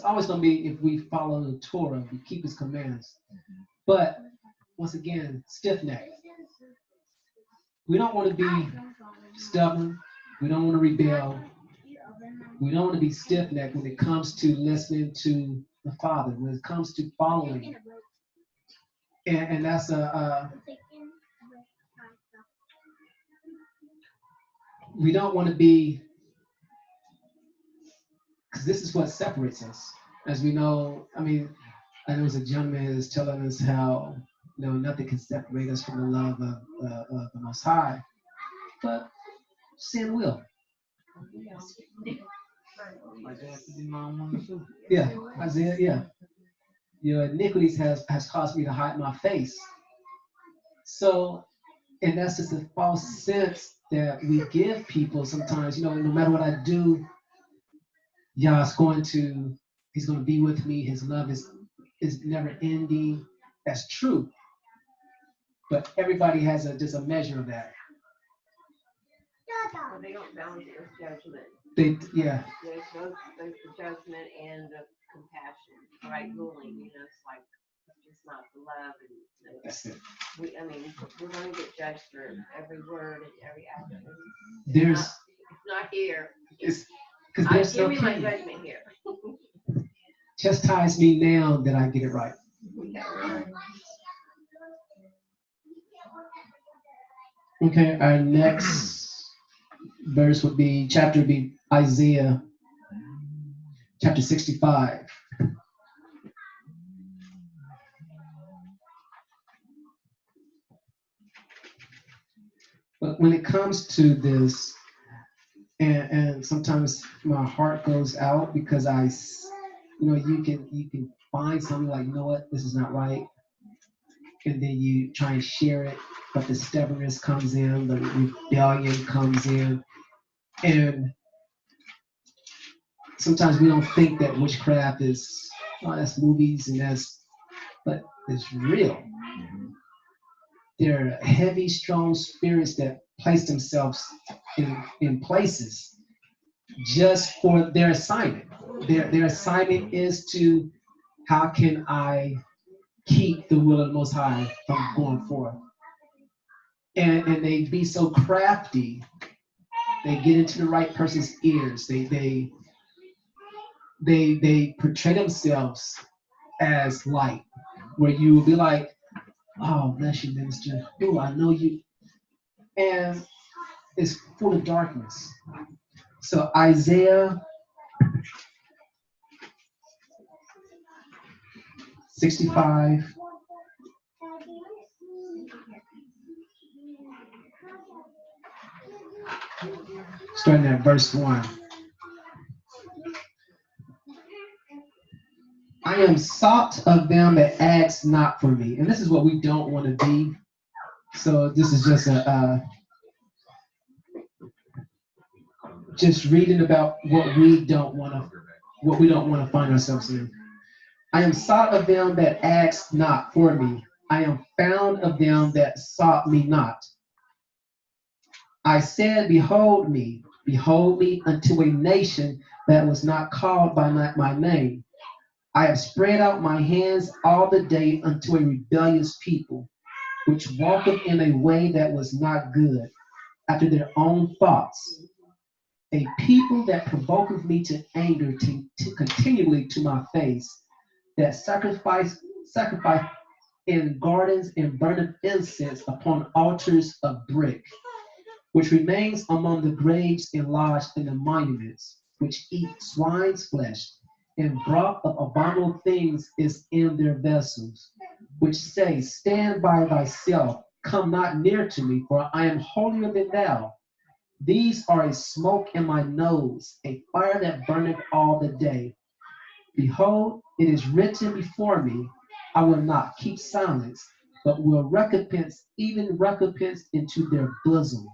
always going to be if we follow the Torah, we keep his commands. But once again, stiff-necked. We don't want to be stubborn. We don't want to rebel. We don't want to be stiff-necked when it comes to listening to the Father, when it comes to following. And that's we don't want to be, because this is what separates us. As we know, I know as a gentleman is telling us how nothing can separate us from the love of the Most High, but sin will. Yeah, Isaiah, yeah. Your iniquities has caused me to hide my face. So, and that's just a false sense that we give people sometimes. No matter what I do, Yah's he's going to be with me. His love is never ending. That's true. But everybody has just a measure of that. Well, they don't balance it with judgment. Yeah. There's the judgment and the compassion, right ruling. It's like It's not the love and That's it. we're going to get judged for every word and every action. There's It's not here. it's because there's Give no me my key. judgment here. Chastise me now that I get it right. Okay, our next verse would be Isaiah chapter 65. But when it comes to this, and sometimes my heart goes out because you can find something like, you know what, this is not right, and then you try and share it, but the stubbornness comes in, the rebellion comes in, and sometimes we don't think that witchcraft is, that's movies but it's real. There are heavy, strong spirits that place themselves in places just for their assignment. Their assignment is to, how can I keep the will of the Most High from going forth? And they be so crafty, they get into the right person's ears. They portray themselves as light, where you will be like, oh, bless you, minister. Oh, I know you. And it's full of darkness. So Isaiah 65. Starting at verse 1. I am sought of them that ask not for me. And this is what we don't want to be. So this is just reading about what we don't want to find ourselves in. I am sought of them that ask not for me. I am found of them that sought me not. I said, behold me unto a nation that was not called by my name. I have spread out my hands all the day unto a rebellious people, which walketh in a way that was not good, after their own thoughts. A people that provoketh me to anger to continually to my face, that sacrifice in gardens and burneth incense upon altars of brick, which remains among the graves and lodged in the monuments, which eat swine's flesh, and broth of abominable things is in their vessels, which say, stand by thyself, come not near to me, for I am holier than thou. These are a smoke in my nose, a fire that burneth all the day. Behold, it is written before me, I will not keep silence, but will recompense into their bosom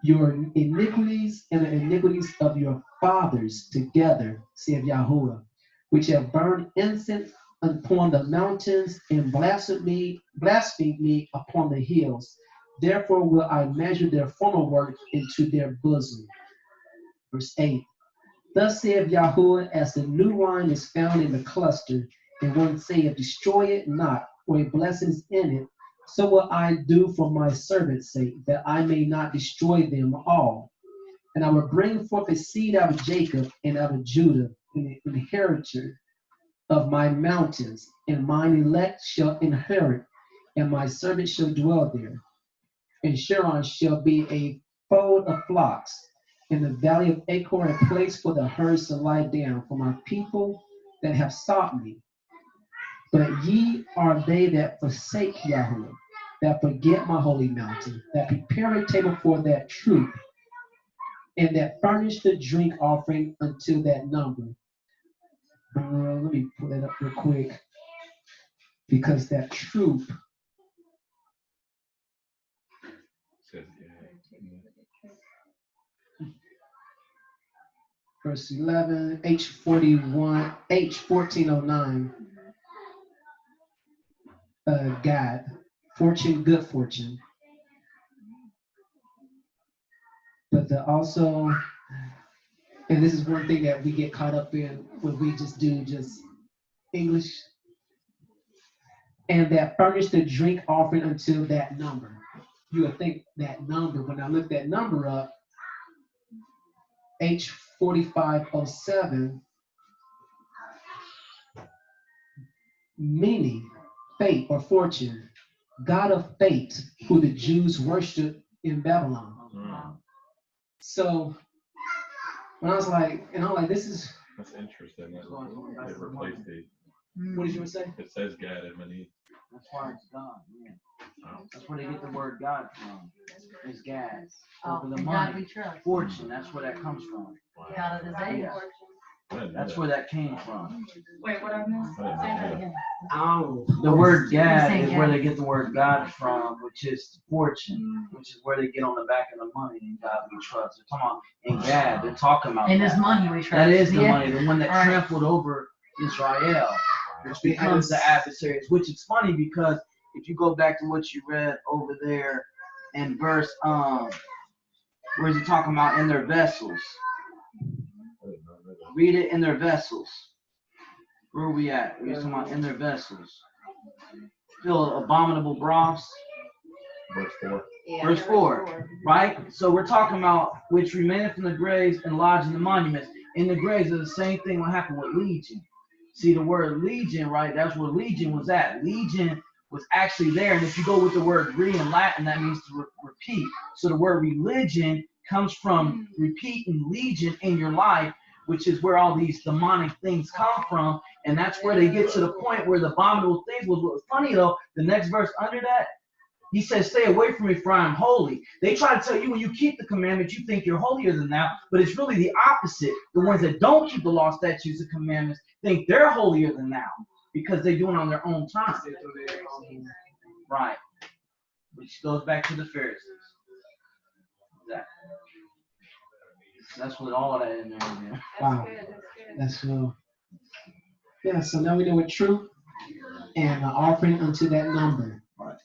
your iniquities and the iniquities of your fathers together, saith Yahuah, which have burned incense upon the mountains and blasphemed me upon the hills. Therefore will I measure their former work into their bosom. Verse 8. Thus saith Yahuah, as the new wine is found in the cluster, and one saith, destroy it not, for a blessing is in it, so will I do for my servant's sake, that I may not destroy them all. And I will bring forth a seed out of Jacob and out of Judah, an inheritor of my mountains, and mine elect shall inherit, and my servant shall dwell there. And Sharon shall be a fold of flocks, in the valley of Achor a place for the herds to lie down, for my people that have sought me. But ye are they that forsake Yahuah, that forget my holy mountain, that prepare a table for that troop, and that furnish the drink offering unto that number. Let me pull that up real quick, because that troop. Verse 11, H41, H1409. God, fortune, good fortune. But also, and this is one thing that we get caught up in when we just do English. and that furnished the drink offering until that number. You would think that number, when I looked that number up, H4507, meaning fate or fortune, God of fate, who the Jews worshipped in Babylon. So when I was like, this is. That's interesting. That it replaced the. What did you say? It says God in many. That's why it's God. Yeah. That's where they get the word God from. It's Gad. Over the money. Fortune. That's where that comes from. God of the day. Yeah. That's where that came from. Wait, what I missed? Say that again. Oh. The word Gad is where they get the word God from, which is fortune, which is where they get on the back of the money. In God we trust. They're talking about in Gad. They're talking about. And this money we trust. That is the money, the one that trampled over Israel, which becomes the adversaries. Which is funny because if you go back to what you read over there in verse, where is he talking about in their vessels? Read it in their vessels. Where are we at? We're talking about in their vessels. Still abominable broths. Verse 4. Yeah, Verse 4, right? So we're talking about which remaineth in the graves and lodged in the monuments. In the graves is the same thing what happened with legion. See the word legion, right? That's where legion was at. Legion was actually there. And if you go with the word re in Latin, that means to repeat. So the word religion comes from repeating legion in your life, which is where all these demonic things come from. And that's where they get to the point where the abominable things was. What was funny though, the next verse under that, he says, stay away from me for I am holy. They try to tell you when you keep the commandments, you think you're holier than thou, but it's really the opposite. The ones that don't keep the law, statutes, and commandments think they're holier than thou because they're doing it on their own time. Right. Which goes back to the Pharisees. Exactly. That's what all of that in there is. Wow. That's so. Yeah, so now we know what truth and offering unto that number. Right.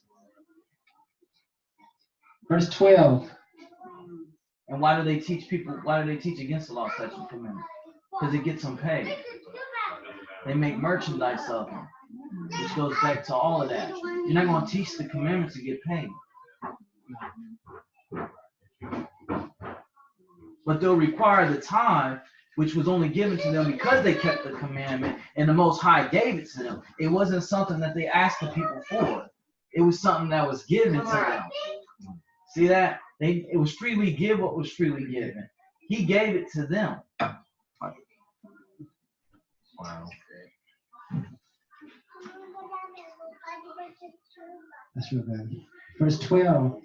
Verse 12. And why do they teach people? Why do they teach against the law, statutes, and commandments? Because it gets them paid. They make merchandise of them, which goes back to all of that. You're not going to teach the commandments to get paid. But they'll require the tithe, which was only given to them because they kept the commandment, and the Most High gave it to them. It wasn't something that they asked the people for. It was something that was given to them. See that? It was freely give what was freely given. He gave it to them. Wow. That's real good. Verse 12.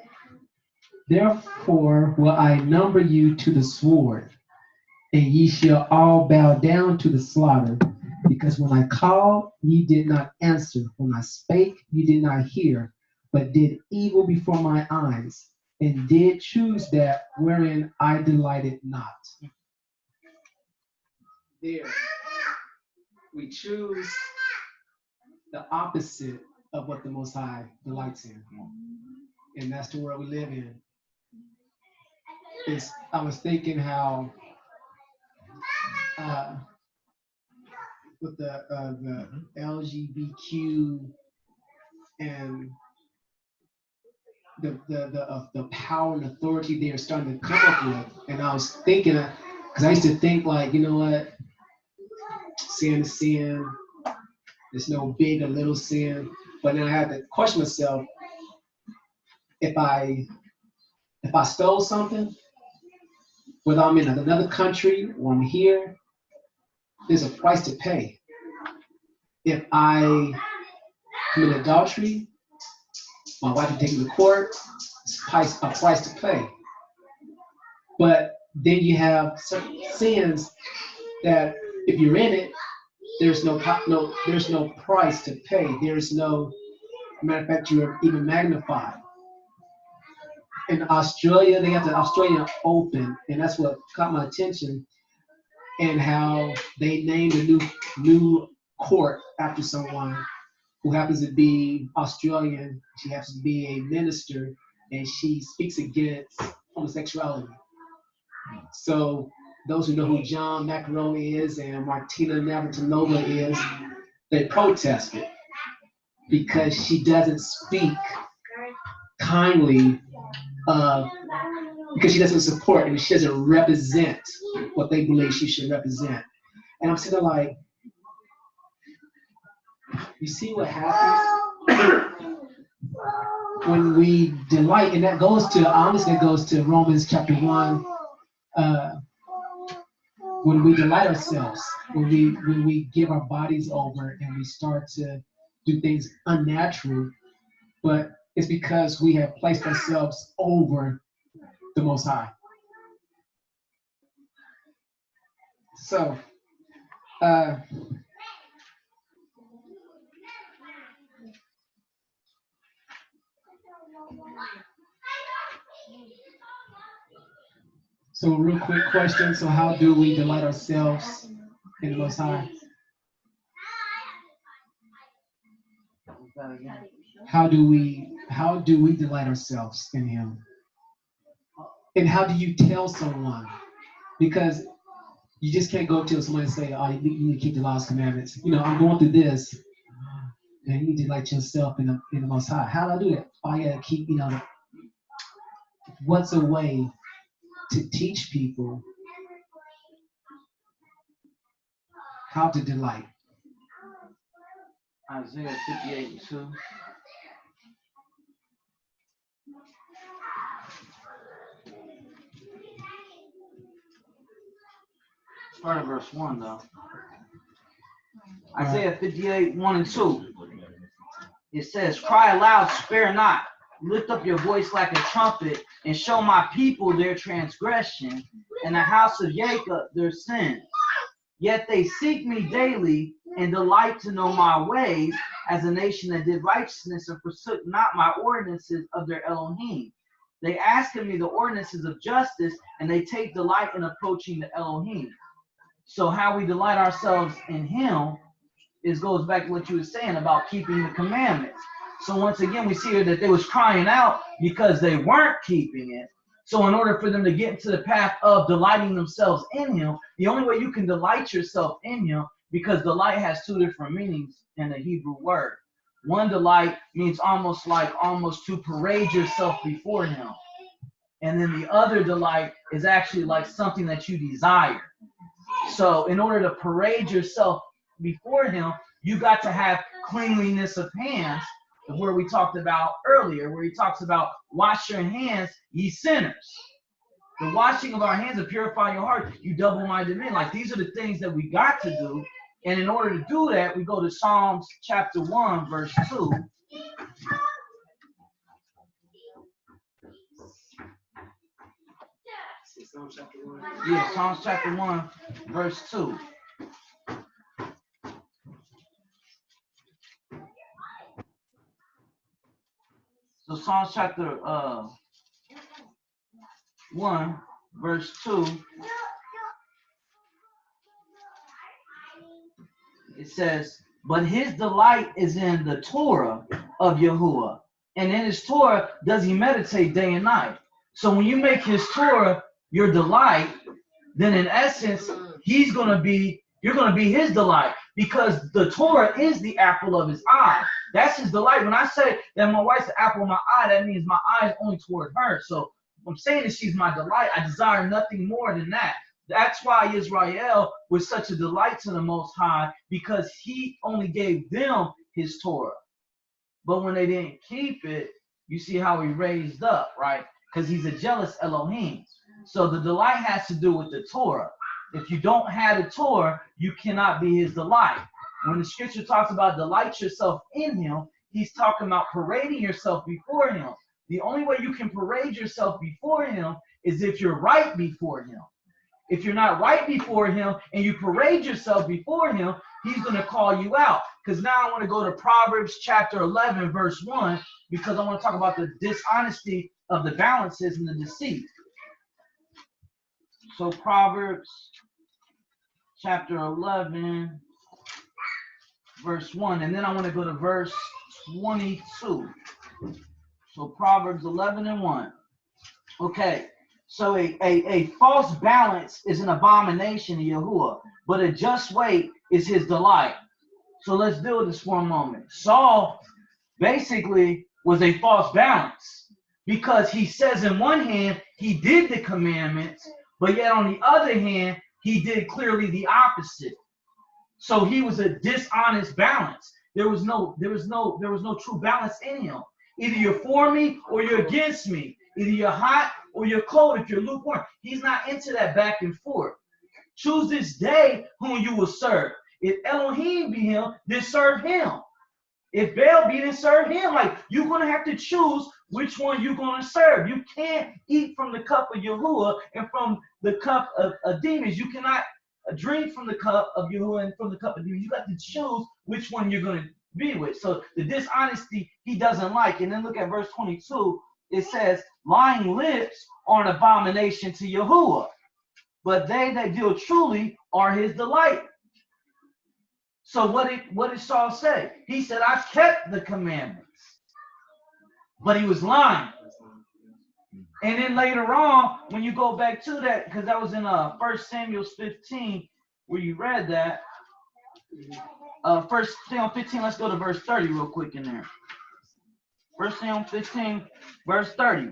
Therefore will I number you to the sword, and ye shall all bow down to the slaughter. Because when I called, ye did not answer. When I spake, ye did not hear, but did evil before my eyes, and did choose that wherein I delighted not. There, we choose the opposite of what the Most High delights in. And that's the world we live in. I was thinking how with the LGBTQ and the power and authority they are starting to come up with, and I was thinking, because I used to think like, you know what, sin is sin. There's no big or little sin. But then I had to question myself, if I stole something, whether I'm in another country or I'm here, there's a price to pay. If I commit adultery, my wife can take me to court, it's a price to pay. But then you have certain sins that if you're in it, there's no price to pay. There's no, matter of fact, you're even magnified. In Australia, they have the Australian Open, and that's what caught my attention, and how they named a new court after someone who happens to be Australian. She happens to be a minister, and she speaks against homosexuality. So those who know who John McEnroe is and Martina Navratilova is, they protested. because she doesn't speak kindly, because she doesn't support and she doesn't represent what they believe she should represent. And I'm sitting there like, you see what happens when we delight, and that goes to, honestly, it goes to Romans chapter 1. When we delight ourselves, when we give our bodies over and we start to do things unnatural, but it's because we have placed ourselves over the Most High. So, so real quick question. So how do we delight ourselves in the Most High? How do we delight ourselves in Him? And how do you tell someone? Because you just can't go to someone and say, oh, you need to keep the laws, commandments. You know, I'm going through this. And you need to delight yourself in the Most High. How do I do that? Oh, you gotta keep, what's a way to teach people how to delight? Isaiah 58:2. Start at verse 1 though. Isaiah 58:1-2. It says, cry aloud, spare not. Lift up your voice like a trumpet and show my people their transgression and the house of Jacob their sin. Yet they seek me daily and delight to know my ways, as a nation that did righteousness and forsook not my ordinances of their Elohim. They ask of me the ordinances of justice, and they take delight in approaching the Elohim. So how we delight ourselves in Him goes back to what you were saying about keeping the commandments. So once again, we see here that they was crying out because they weren't keeping it. So in order for them to get into the path of delighting themselves in Him, the only way you can delight yourself in Him, because delight has two different meanings in the Hebrew word. One, delight, means almost to parade yourself before Him. And then the other delight is actually like something that you desire. So in order to parade yourself before Him, you got to have cleanliness of hands, where we talked about earlier, where He talks about wash your hands, ye sinners. The washing of our hands to purify your heart, you double-minded men. Like, these are the things that we got to do. And in order to do that, we go to Psalms chapter 1, verse 2. Yeah, Psalms chapter 1, verse 2. So Psalms chapter 1, verse 2. It says, but his delight is in the Torah of Yahuah, and in his Torah does he meditate day and night. So when you make his Torah your delight, then in essence, you're going to be his delight, because the Torah is the apple of his eye. That's his delight. When I say that my wife's the apple of my eye, that means my eye is only toward her. So I'm saying that she's my delight. I desire nothing more than that. That's why Israel was such a delight to the Most High, because he only gave them his Torah. But when they didn't keep it, you see how he raised up, right? Because he's a jealous Elohim. So the delight has to do with the Torah. If you don't have the Torah, you cannot be his delight. When the scripture talks about delight yourself in him, he's talking about parading yourself before him. The only way you can parade yourself before him is if you're right before him. If you're not right before him and you parade yourself before him, he's going to call you out. Because now I want to go to Proverbs chapter 11, verse 1, because I want to talk about the dishonesty of the balances and the deceit. So Proverbs chapter 11, verse 1, and then I want to go to verse 22. So Proverbs 11 and 1. Okay. So a false balance is an abomination to Yahuah, but a just weight is his delight. So let's deal with this for a moment. Saul basically was a false balance, because he says in one hand he did the commandments, but yet on the other hand he did clearly the opposite. So he was a dishonest balance. There was no true balance in him. Either you're for me or you're against me. Either you're hot or you're cold. If you're lukewarm, he's not into that back and forth. Choose this day whom you will serve. If Elohim be him, then serve him. If Baal be, then serve him. Like, you're going to have to choose which one you're going to serve. You can't eat from the cup of Yahuah and from the cup of demons. You cannot drink from the cup of Yahuah and from the cup of demons. You got to choose which one you're going to be with. So the dishonesty he doesn't like. And then look at verse 22. It says, lying lips are an abomination to Yahuah, but they that deal truly are his delight. So what did Saul say? He said, I kept the commandments. But he was lying. And then later on, when you go back to that, because that was in 1 Samuel 15, where you read that. 1 Samuel 15, let's go to verse 30 real quick in there. 1 Samuel 15, verse 30.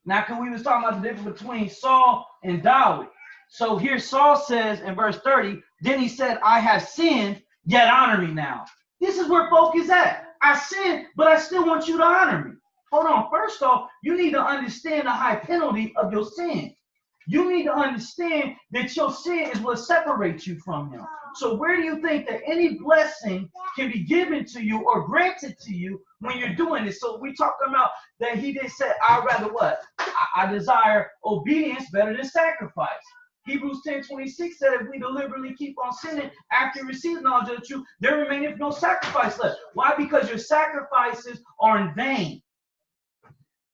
Now, we was talking about the difference between Saul and David. So here Saul says in verse 30, then he said, I have sinned, yet honor me now. This is where folk is at. I sinned, but I still want you to honor me. Hold on. First off, you need to understand the high penalty of your sin. You need to understand that your sin is what separates you from him. So where do you think that any blessing can be given to you or granted to you when you're doing this? So we talking about that he did say, I'd rather what? I desire obedience better than sacrifice. Hebrews 10:26 said, if we deliberately keep on sinning after receiving knowledge of the truth, there remaineth no sacrifice left. Why? Because your sacrifices are in vain.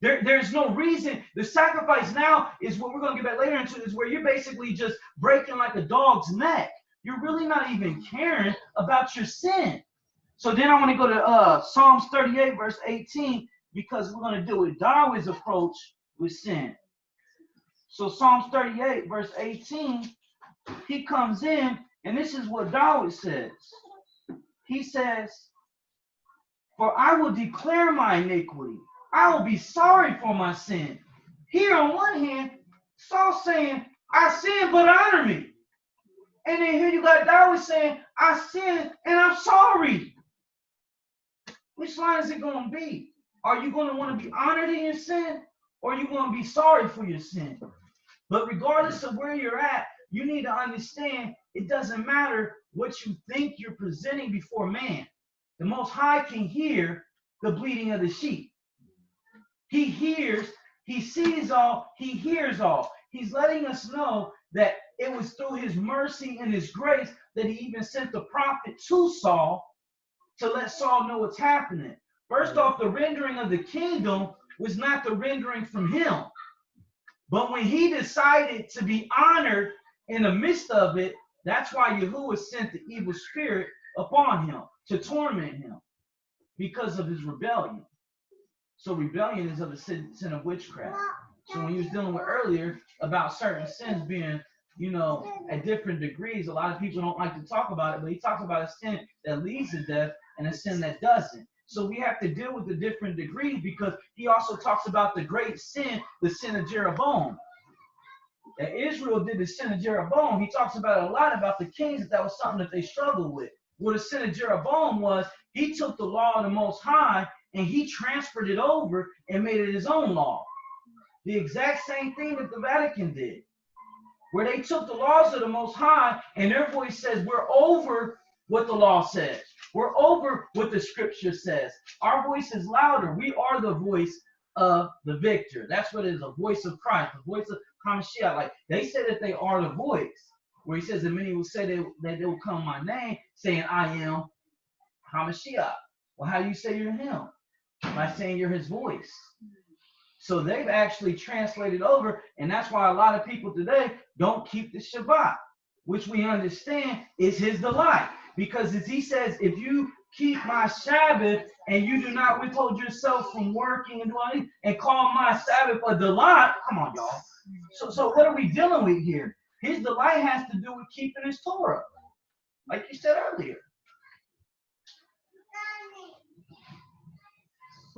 There's no reason. The sacrifice now is what we're going to get back later into, is where you're basically just breaking like a dog's neck. You're really not even caring about your sin. So then I want to go to Psalms 38, verse 18, because we're going to deal with David's approach with sin. So Psalms 38, verse 18, he comes in, and this is what David says. He says, for I will declare my iniquity. I will be sorry for my sin. Here on one hand, Saul saying, I sin, but honor me. And then here you got David saying, I sin, and I'm sorry. Which line is it going to be? Are you going to want to be honored in your sin, or are you going to be sorry for your sin? But regardless of where you're at, you need to understand it doesn't matter what you think you're presenting before man. The Most High can hear the bleating of the sheep. He hears, he sees all, he hears all. He's letting us know that it was through his mercy and his grace that he even sent the prophet to Saul to let Saul know what's happening. First off, the rendering of the kingdom was not the rendering from him. But when he decided to be honored in the midst of it, that's why Yahuah sent the evil spirit upon him to torment him because of his rebellion. So rebellion is of the sin of witchcraft. So when he was dealing with earlier about certain sins being, at different degrees, a lot of people don't like to talk about it, but he talks about a sin that leads to death and a sin that doesn't. So we have to deal with the different degrees, because he also talks about the great sin, the sin of Jeroboam. That Israel did the sin of Jeroboam. He talks about a lot about the kings, that was something that they struggled with. What the sin of Jeroboam was, he took the law of the Most High and he transferred it over and made it his own law. The exact same thing that the Vatican did, where they took the laws of the Most High and their voice says, we're over what the law says. We're over what the scripture says. Our voice is louder. We are the voice of the victor. That's what it is, a voice of Christ, the voice of Hamashiach. Like they say that they are the voice, where he says that many will say that they will come in my name, saying, I am Hamashiach. Well, how do you say you're him? By saying you're his voice. So they've actually translated over, and that's why a lot of people today don't keep the Shabbat, which we understand is his delight. Because as he says, if you keep my Sabbath and you do not withhold yourself from working and doing and call my Sabbath a delight, come on, y'all. So what are we dealing with here? His delight has to do with keeping his Torah, like you said earlier.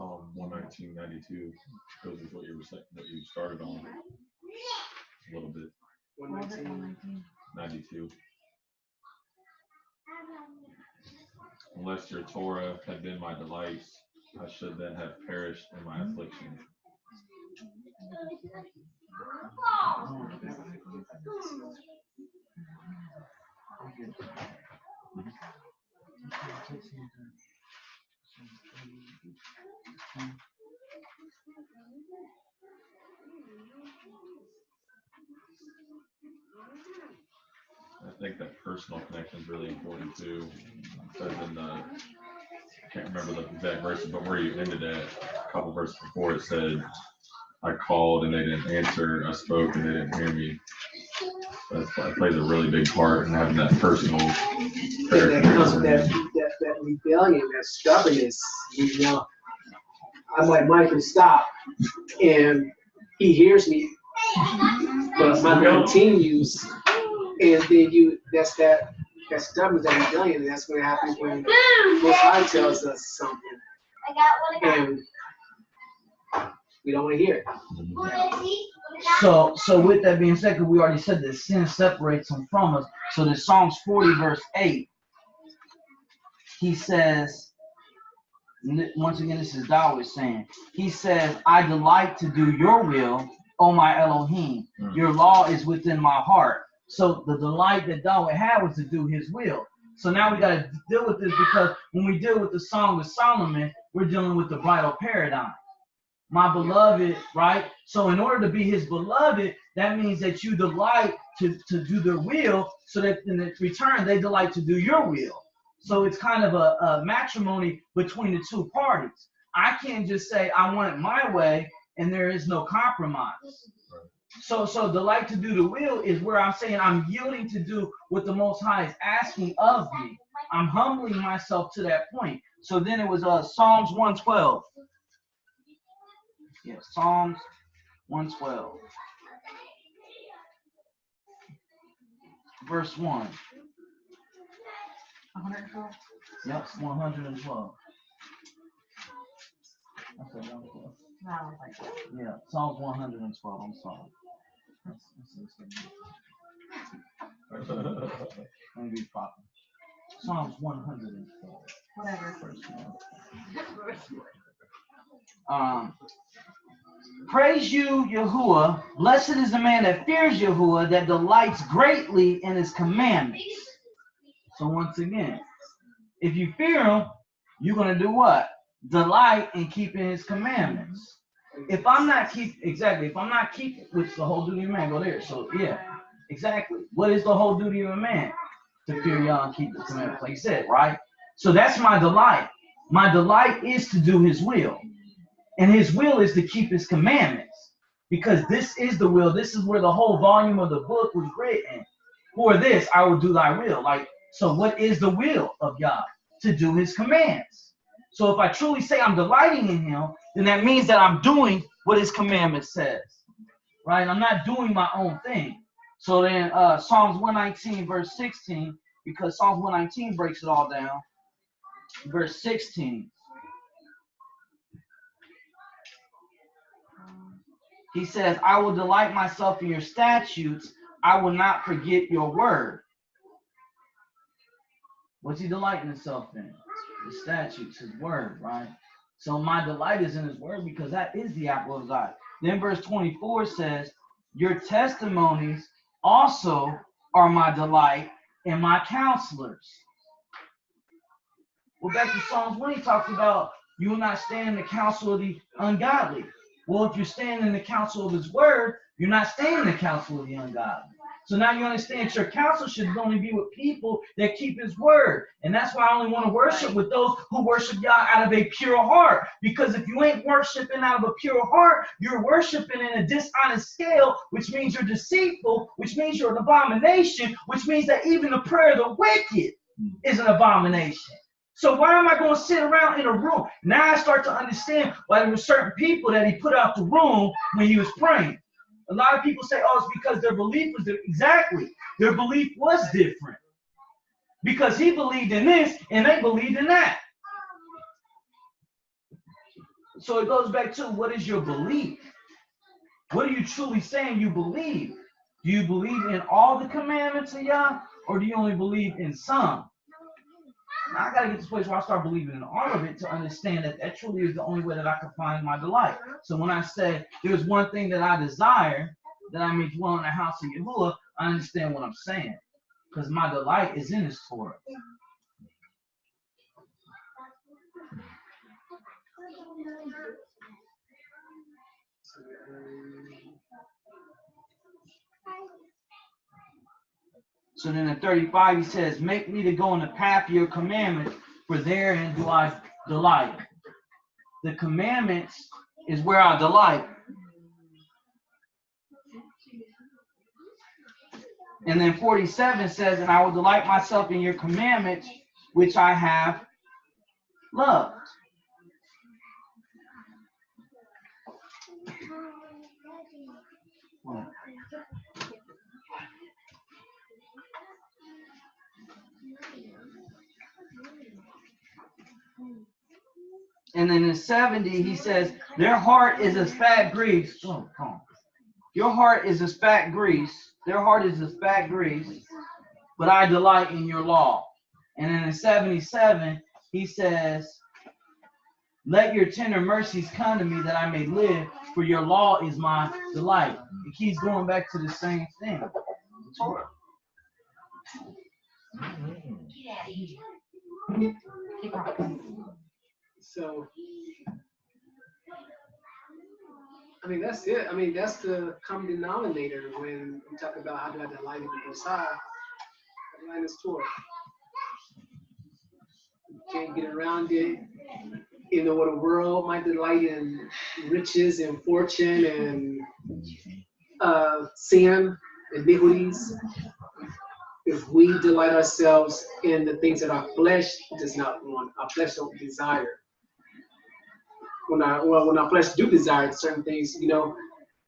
Psalm 119:92 goes with what you were saying, what you started on a little bit. 92. Unless your Torah had been my delights, I should then have perished in my affliction. I think that personal connection is really important too. It says in the, I can't remember the exact verse, but where you ended at, a couple verses before, it said, I called and they didn't answer, I spoke and they didn't hear me. That plays a really big part in having that personal prayer. And that comes with that rebellion, that stubbornness. You know, I'm like, Michael, stop. And he hears me, but my continues. And then that's that stubbornness, that rebellion, and that's what happens when Most High tells us something. And we don't want to hear it. So with that being said, because we already said that sin separates him from us. So in Psalms 40 verse 8, he says, once again, this is Yahweh saying, he says, I delight to do your will, O my Elohim. Your law is within my heart. So the delight that Yahweh had was to do his will. So now we got to deal with this, because when we deal with the Song of Solomon, we're dealing with the bridal paradigm. My beloved, right? So in order to be his beloved, that means that you delight to do their will, so that in return they delight to do your will. So it's kind of a matrimony between the two parties. I can't just say I want it my way and there is no compromise. So delight to do the will is where I'm saying I'm yielding to do what the Most High is asking of me. I'm humbling myself to that point. So then it was Psalms 112. Yeah, Psalms 112. Verse 1. 112. Yep, 112. I said 112. No, I was like, Yeah, Psalms 112. I'm sorry. Let me be proper. Psalms 112. whatever. Verse 1. Praise you, Yahuah. Blessed is the man that fears Yahuah, that delights greatly in his commandments. So once again, if you fear him, you're going to do what? Delight in keeping his commandments. If I'm not keeping, which is the whole duty of man, go there. So yeah, exactly. What is the whole duty of a man? To fear Yah and keep the commandments, like you said, right? So that's my delight. My delight is to do his will. And his will is to keep his commandments. Because this is the will. This is where the whole volume of the book was written. For this, I will do thy will. Like, so what is the will of Yah? To do his commands. So if I truly say I'm delighting in him, then that means that I'm doing what his commandment says. Right? I'm not doing my own thing. So then Psalms 119 verse 16, because Psalms 119 breaks it all down. Verse 16. He says, I will delight myself in your statutes. I will not forget your word. What's he delighting himself in? The statutes, his word, right? So my delight is in his word, because that is the apple of his eye. Then verse 24 says, your testimonies also are my delight and my counselors. Well, back to Psalms 1, he talks about you will not stand in the counsel of the ungodly. Well, if you're standing in the counsel of his word, you're not staying in the counsel of the ungodly. So now you understand your counsel should only be with people that keep his word. And that's why I only want to worship with those who worship Yah out of a pure heart. Because if you ain't worshiping out of a pure heart, you're worshiping in a dishonest scale, which means you're deceitful, which means you're an abomination, which means that even the prayer of the wicked is an abomination. So why am I going to sit around in a room? Now I start to understand why there were certain people that he put out the room when he was praying. A lot of people say, oh, it's because their belief was different. Exactly. Their belief was different. Because he believed in this and they believed in that. So it goes back to, what is your belief? What are you truly saying you believe? Do you believe in all the commandments of Yah, or do you only believe in some? Now, I got to get to this place where I start believing in all of it to understand that that truly is the only way that I can find my delight. So when I say there's one thing that I desire, that I may dwell in the house of Yahuah, I understand what I'm saying. Because my delight is in his Torah. So then in 35 he says, make me to go in the path of your commandments, for therein do I delight. The commandments is where I delight. And then 47 says, and I will delight myself in your commandments, which I have loved. And then in 70, he says, their heart is as fat grease. Oh, come on. Your heart is as fat grease. Their heart is as fat grease, but I delight in your law. And then in 77, he says, let your tender mercies come to me that I may live, for your law is my delight. It keeps going back to the same thing. Torah. So, I mean, that's it. I mean, that's the common denominator when we talk about how do I delight in the Most High. Delight is Torah. You can't get around it. You know, what the world might delight in riches and fortune and sin, iniquities. If we delight ourselves in the things that our flesh does not want, our flesh don't desire. When our flesh do desire certain things, you know,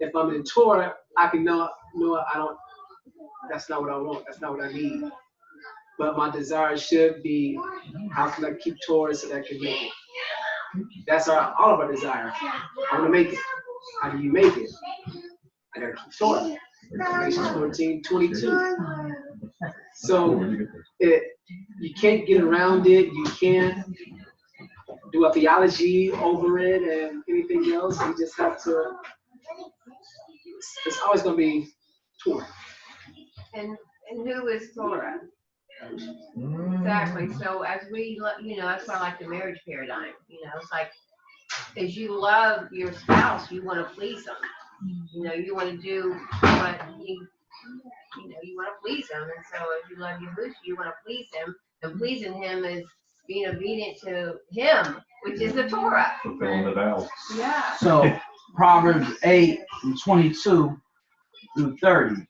if I'm in Torah, I can know I don't. That's not what I want. That's not what I need. But my desire should be, how can I keep Torah so that I can make it? That's all of our desire. I want to make it. How do you make it? I gotta keep Torah. Galatians 14:22. So you can't get around it. You can't do a theology over it and anything else. You just have to. It's always going to be Torah. And who is Torah? Exactly. So as we, that's why I like the marriage paradigm. It's like, as you love your spouse, you want to please them. You want to do what you want to please him. And so if you love Yahuah, you want to please him. And pleasing him is being obedient to him, which is the Torah. Fulfilling the vows. Yeah. So Proverbs 8:22 through 30.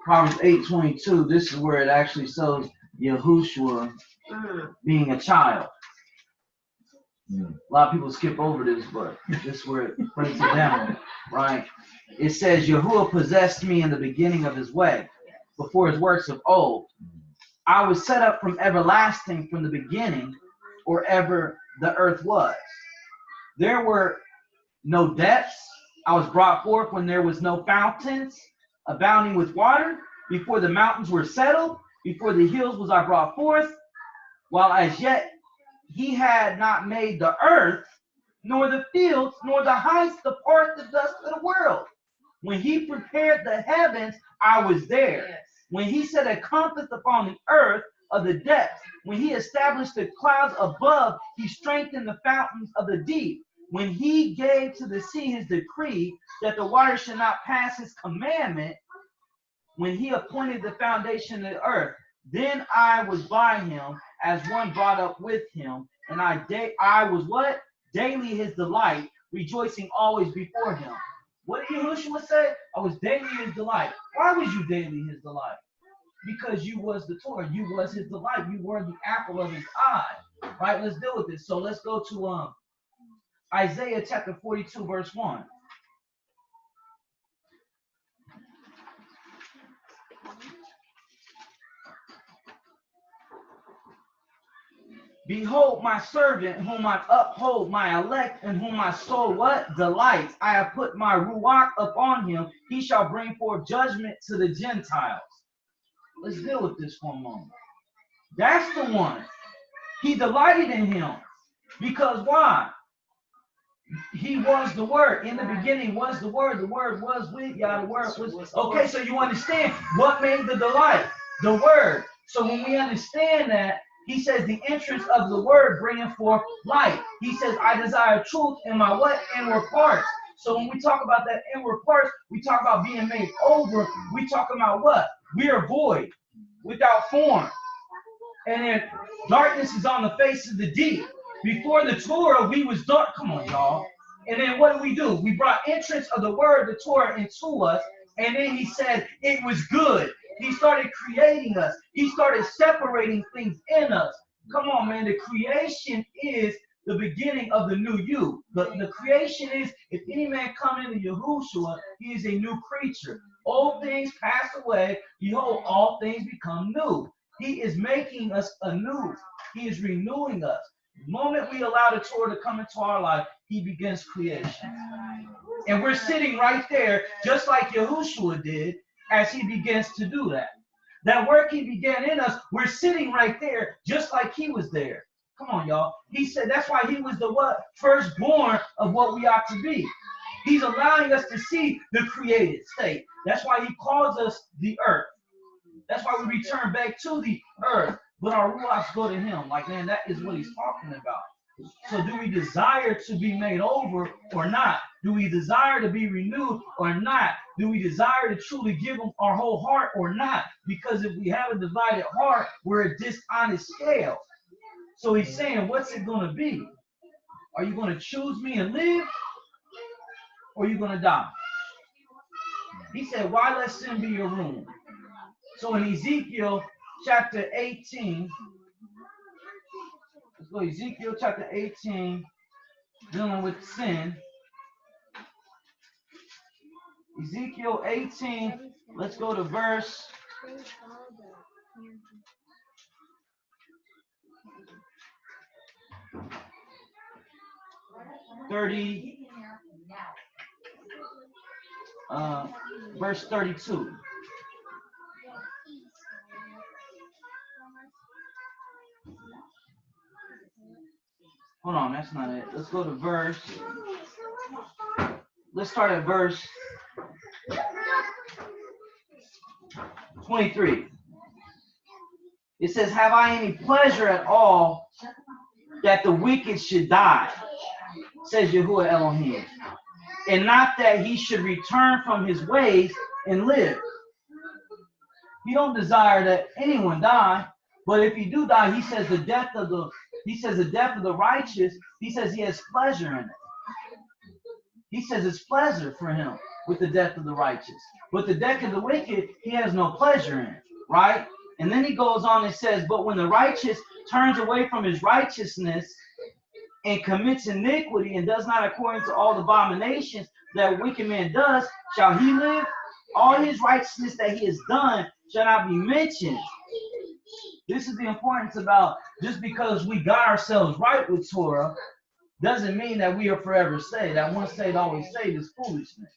Proverbs 8:22, this is where it actually shows Yahushua being a child. A lot of people skip over this, but this is where it breaks it down, right? It says, Yahuah possessed me in the beginning of his way, before his works of old. I was set up from everlasting, from the beginning, or ever the earth was. There were no depths. I was brought forth when there was no fountains, abounding with water. Before the mountains were settled, before the hills was I brought forth, while as yet he had not made the earth, nor the fields, nor the heights, the part, the dust of the world. When he prepared the heavens, I was there. Yes. When he set a compass upon the earth of the depths, when he established the clouds above, he strengthened the fountains of the deep. When he gave to the sea his decree that the water should not pass his commandment, when he appointed the foundation of the earth, then I was by him as one brought up with him, and I was what? Daily his delight, rejoicing always before him. What did Yahushua say? I was daily his delight. Why was you daily his delight? Because you was the Torah. You was his delight. You were the apple of his eye. Right? Let's deal with this. So let's go to Isaiah chapter 42, verse 1. Behold my servant whom I uphold, my elect, in whom my soul what? Delights. I have put my ruach upon him. He shall bring forth judgment to the Gentiles. Let's deal with this for a moment. That's the one. He delighted in him. Because why? He was the Word. In the beginning was the Word. The Word was with Yah. The Word was. Okay, so you understand what made the delight? The Word. So when we understand that, he says the entrance of the Word bringing forth light. He says, I desire truth in my what? Inward parts. So when we talk about that inward parts, we talk about being made over. We talk about what? We are void, without form. And then darkness is on the face of the deep. Before the Torah, we was dark. Come on, y'all. And then what do? We brought entrance of the Word, the Torah, into us. And then he said it was good. He started creating us. He started separating things in us. Come on, man. The creation is the beginning of the new you. The creation is, if any man come into Yahushua, he is a new creature. Old things pass away. Behold, all things become new. He is making us anew. He is renewing us. The moment we allow the Torah to come into our life, he begins creation. And we're sitting right there, just like Yahushua did, as he begins to do that. That work he began in us, we're sitting right there, just like he was there. Come on, y'all. He said that's why he was the what? Firstborn of what we ought to be. He's allowing us to see the created state. That's why he calls us the earth. That's why we return back to the earth. But our ruachs go to him. Like, man, that is what he's talking about. So do we desire to be made over or not? Do we desire to be renewed or not? Do we desire to truly give him our whole heart or not? Because if we have a divided heart, we're a dishonest scale. So he's saying, what's it going to be? Are you going to choose me and live? Or are you going to die? He said, why let sin be your ruin? So in Ezekiel chapter 18, let's go Ezekiel chapter 18, dealing with sin. Ezekiel 18, let's go to verse 30, verse 32. Hold on, that's not it. Let's go to verse. Let's start at verse 23. It says, have I any pleasure at all that the wicked should die, says Yahuah Elohim, and not that he should return from his ways and live. He don't desire that anyone die, but if he do die, he says the death of the righteous, he says he has pleasure in it. He says it's pleasure for him with the death of the righteous. But the death of the wicked, he has no pleasure in, right? And then he goes on and says, but when the righteous turns away from his righteousness and commits iniquity and does not according to all the abominations that wicked man does, shall he live? All his righteousness that he has done shall not be mentioned. This is the importance about just because we got ourselves right with Torah doesn't mean that we are forever saved. That once saved, always saved is foolishness.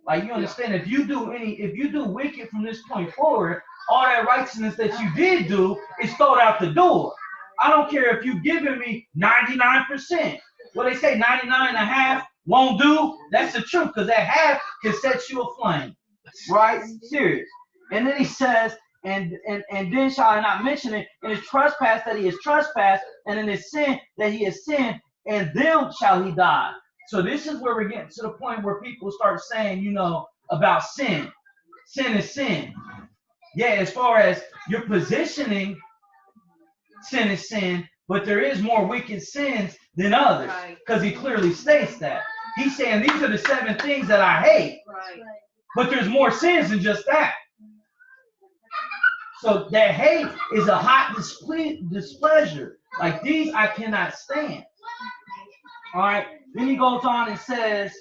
Like, you understand, if you do wicked from this point forward, all that righteousness that you did do is thrown out the door. I don't care if you've given me 99%. What they say, 99.5 won't do. That's the truth, because that half can set you aflame. Right? Serious. And then he says, and then shall I not mention it in his trespass that he has trespassed, and in his sin that he has sinned, and then shall he die. So this is where we're getting to the point where people start saying, you know, about sin. Sin is sin. Yeah, as far as your positioning, sin is sin, but there is more wicked sins than others, because he clearly states that. He's saying these are the 7 things that I hate, but there's more sins than just that. So that hate is a hot displeasure. Like, these I cannot stand. All right. Then he goes on and says,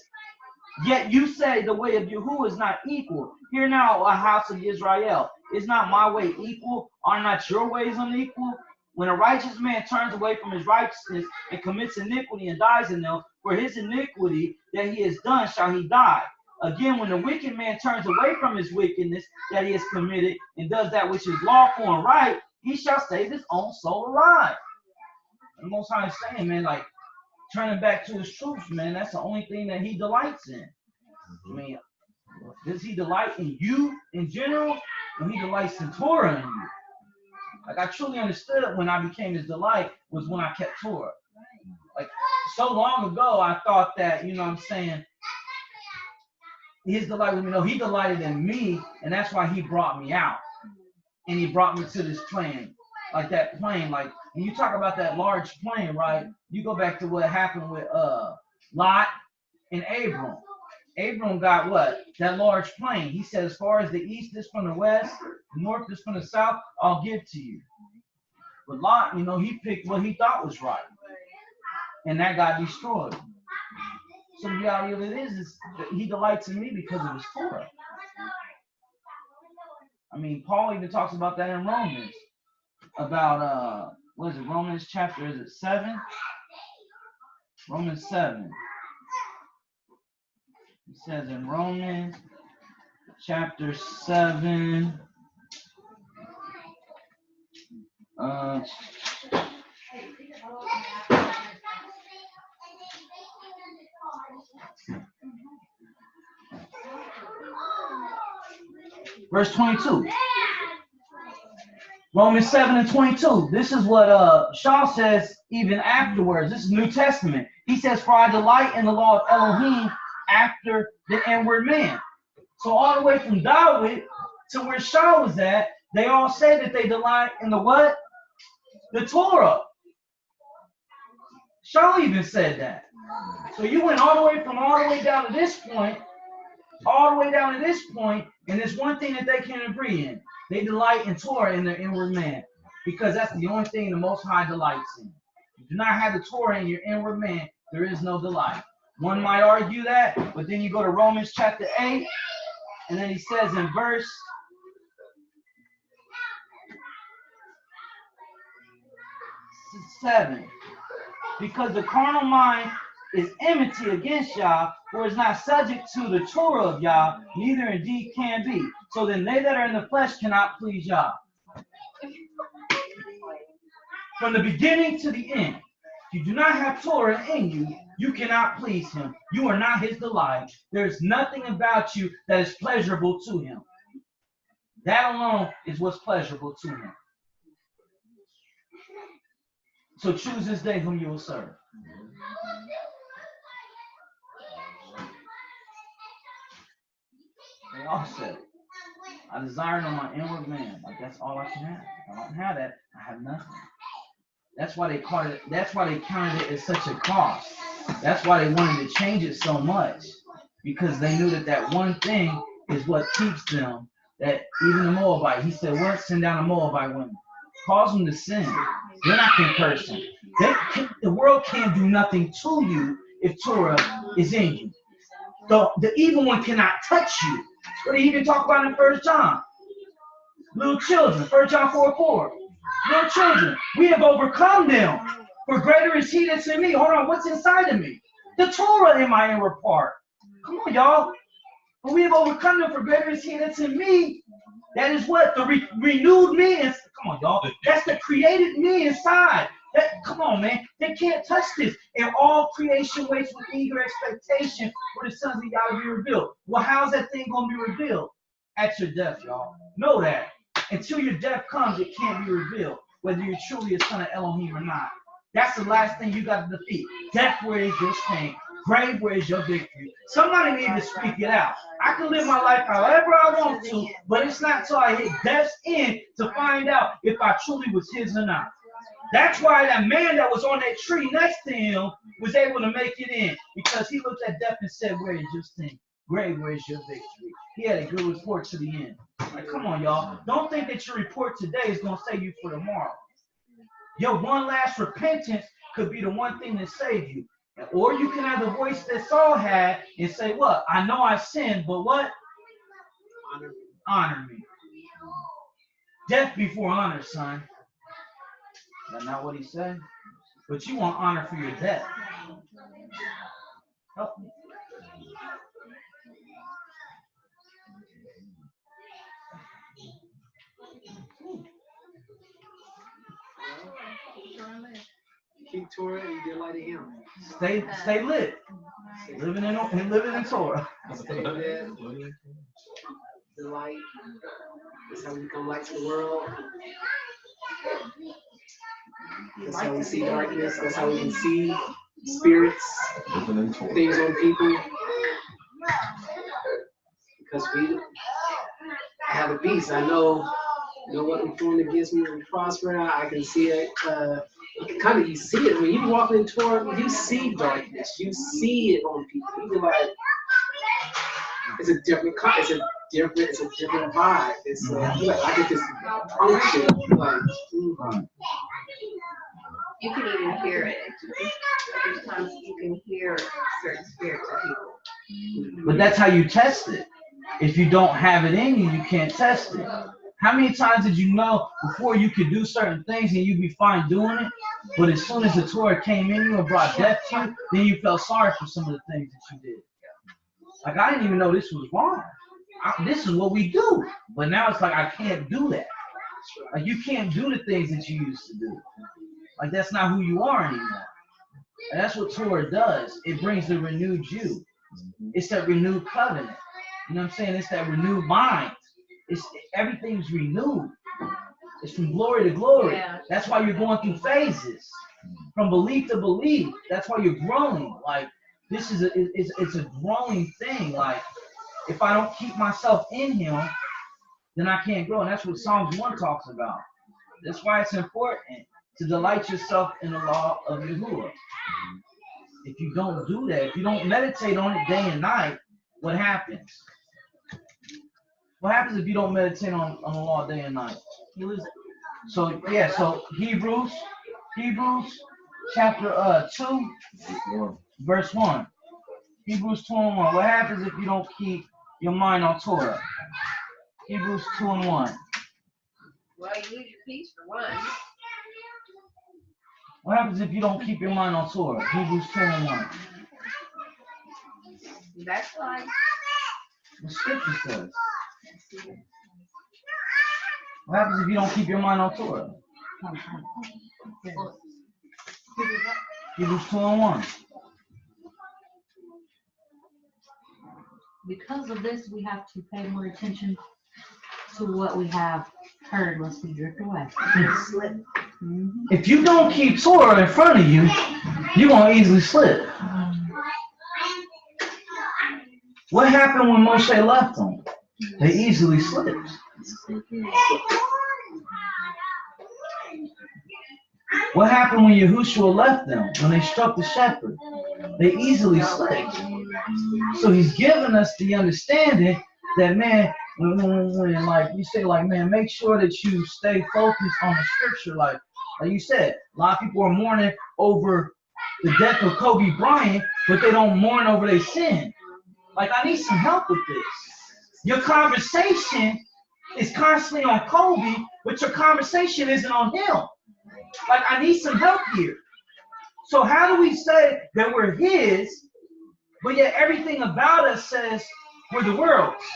yet you say the way of Yahuah is not equal. Hear now, a house of Israel. Is not my way equal? Are not your ways unequal? When a righteous man turns away from his righteousness and commits iniquity and dies in them, for his iniquity that he has done shall he die. Again, when the wicked man turns away from his wickedness that he has committed and does that which is lawful and right, he shall save his own soul alive. The Most High is saying, man, like, turning back to his truth, man, that's the only thing that he delights in. I mean, does he delight in you in general? Or he delights in Torah in you? Like, I truly understood when I became his delight was when I kept Torah. Like, so long ago, I thought that, you know what I'm saying, his delight was, you know, he delighted in me, and that's why he brought me out. And he brought me to this plane. Like that plane, like, when you talk about that large plane, right, you go back to what happened with Lot and Abram. Abram got what? That large plane. He said, as far as the east is from the west, the north is from the south, I'll give to you. But Lot, you know, he picked what he thought was right. And that got destroyed. So the reality of it is that he delights in me because of his Torah. I mean, Paul even talks about that in Romans. About, what is it, Romans chapter, is it 7? Romans 7. It says in Romans chapter 7, verse 22. Romans 7 and 22. This is what Shaw says even afterwards. This is New Testament. He says, for I delight in the law of Elohim after the inward man. So all the way from David to where Shaw was at, they all say that they delight in the what? The Torah. Shaw even said that. So you went all the way down to this point, and there's one thing that they can agree in. They delight in Torah in their inward man, because that's the only thing the Most High delights in. If you do not have the Torah in your inward man, there is no delight. One might argue that, but then you go to Romans chapter 8, and then he says in verse 7, because the carnal mind is enmity against Yah, for is not subject to the Torah of Yah, neither indeed can be. So then they that are in the flesh cannot please Yah. From the beginning to the end, if you do not have Torah in you, you cannot please him. You are not his delight. There is nothing about you that is pleasurable to him. That alone is what's pleasurable to him. So choose this day whom you will serve. They all said, I desire on my inward man. Like, that's all I can have. If I don't have that, I have nothing. That's why they called it, that's why they counted it as such a cost. That's why they wanted to change it so much. Because they knew that that one thing is what keeps them. That even the Moabite, he said, what? Send down a Moabite woman. Cause them to sin. They're not going to curse them. The world can't do nothing to you if Torah is in you. The evil one cannot touch you. What he even talk about in 1 John? Little children, 1 John 4:4. Little children, we have overcome them. For greater is he that's in me. Hold on, what's inside of me? The Torah in my inward part. Come on, y'all. But we have overcome them, for greater is he that's in me. That is what? The renewed me. Come on, y'all. That's the created me inside. Come on, man. They can't touch this. And all creation waits with eager expectation for the sons of God to be revealed. Well, how's that thing going to be revealed? At your death, y'all. Know that. Until your death comes, it can't be revealed, whether you're truly a son of Elohim or not. That's the last thing you got to defeat. Death, where is your sting? Grave, where is your victory? Somebody need to speak it out. I can live my life however I want to, but it's not until I hit death's end to find out if I truly was his or not. That's why that man that was on that tree next to him was able to make it in, because he looked at death and said, where is your sting? Grave, where is your victory? He had a good report to the end. Like, come on, y'all. Don't think that your report today is going to save you for tomorrow. Your one last repentance could be the one thing that saved you. Or you can have the voice that Saul had and say, what? I know I sinned, but what? Honor me. Death before honor, son. That's not what he said. But you want honor for your death. Help me. Keep Torah and delight in Him. Stay lit. Living in Torah. Stay lit. Delight. That's how we become light to the world. That's how we see darkness. That's how we can see spirits, things on people. Because we have a peace. I know what I'm doing against me will prosper. I can see it. You see it when you walk in Torah. You see darkness. You see it on people. You're like, it's a different vibe. It's like I get this unction. Like, You can even hear it. There's times you can hear certain spirits of people. But that's how you test it. If you don't have it in you, you can't test it. How many times did you know before you could do certain things and you'd be fine doing it, but as soon as the Torah came in you and brought death to you, then you felt sorry for some of the things that you did? Like, I didn't even know this was wrong. This is what we do. But now it's like, I can't do that. Like, you can't do the things that you used to do. Like, that's not who you are anymore. And that's what Torah does. It brings the renewed you. It's that renewed covenant. You know what I'm saying? It's that renewed mind. Everything's renewed. It's from glory to glory. Yeah. That's why you're going through phases. From belief to belief. That's why you're growing. Like, this is it's a growing thing. Like, if I don't keep myself in Him, then I can't grow. And that's what Psalms 1 talks about. That's why it's important to delight yourself in the law of Yahuah. If you don't do that, if you don't meditate on it day and night, what happens? What happens if you don't meditate on the law day and night? You lose it. So yeah, so Hebrews chapter 2, verse 1. Hebrews 2:1. What happens if you don't keep your mind on Torah? Hebrews 2:1. Well, you lose your peace for one. What happens if you don't keep your mind on Torah? Hebrews 2:1. That's like The scripture says. What happens if you don't keep your mind on Torah? Hebrews 2:1. Because of this, we have to pay more attention to what we have heard, lest we drift away. Slip. If you don't keep Torah in front of you, you're going to easily slip. What happened when Moshe left them? They easily slipped. What happened when Yahushua left them? When they struck the shepherd? They easily slipped. So he's given us the understanding that, man, when like you say, like, man, make sure that you stay focused on the scripture. Like you said, a lot of people are mourning over the death of Kobe Bryant, but they don't mourn over their sin. Like, I need some help with this. Your conversation is constantly on Kobe, but your conversation isn't on him. Like, I need some help here. So how do we say that we're his, but yet everything about us says we're the world's?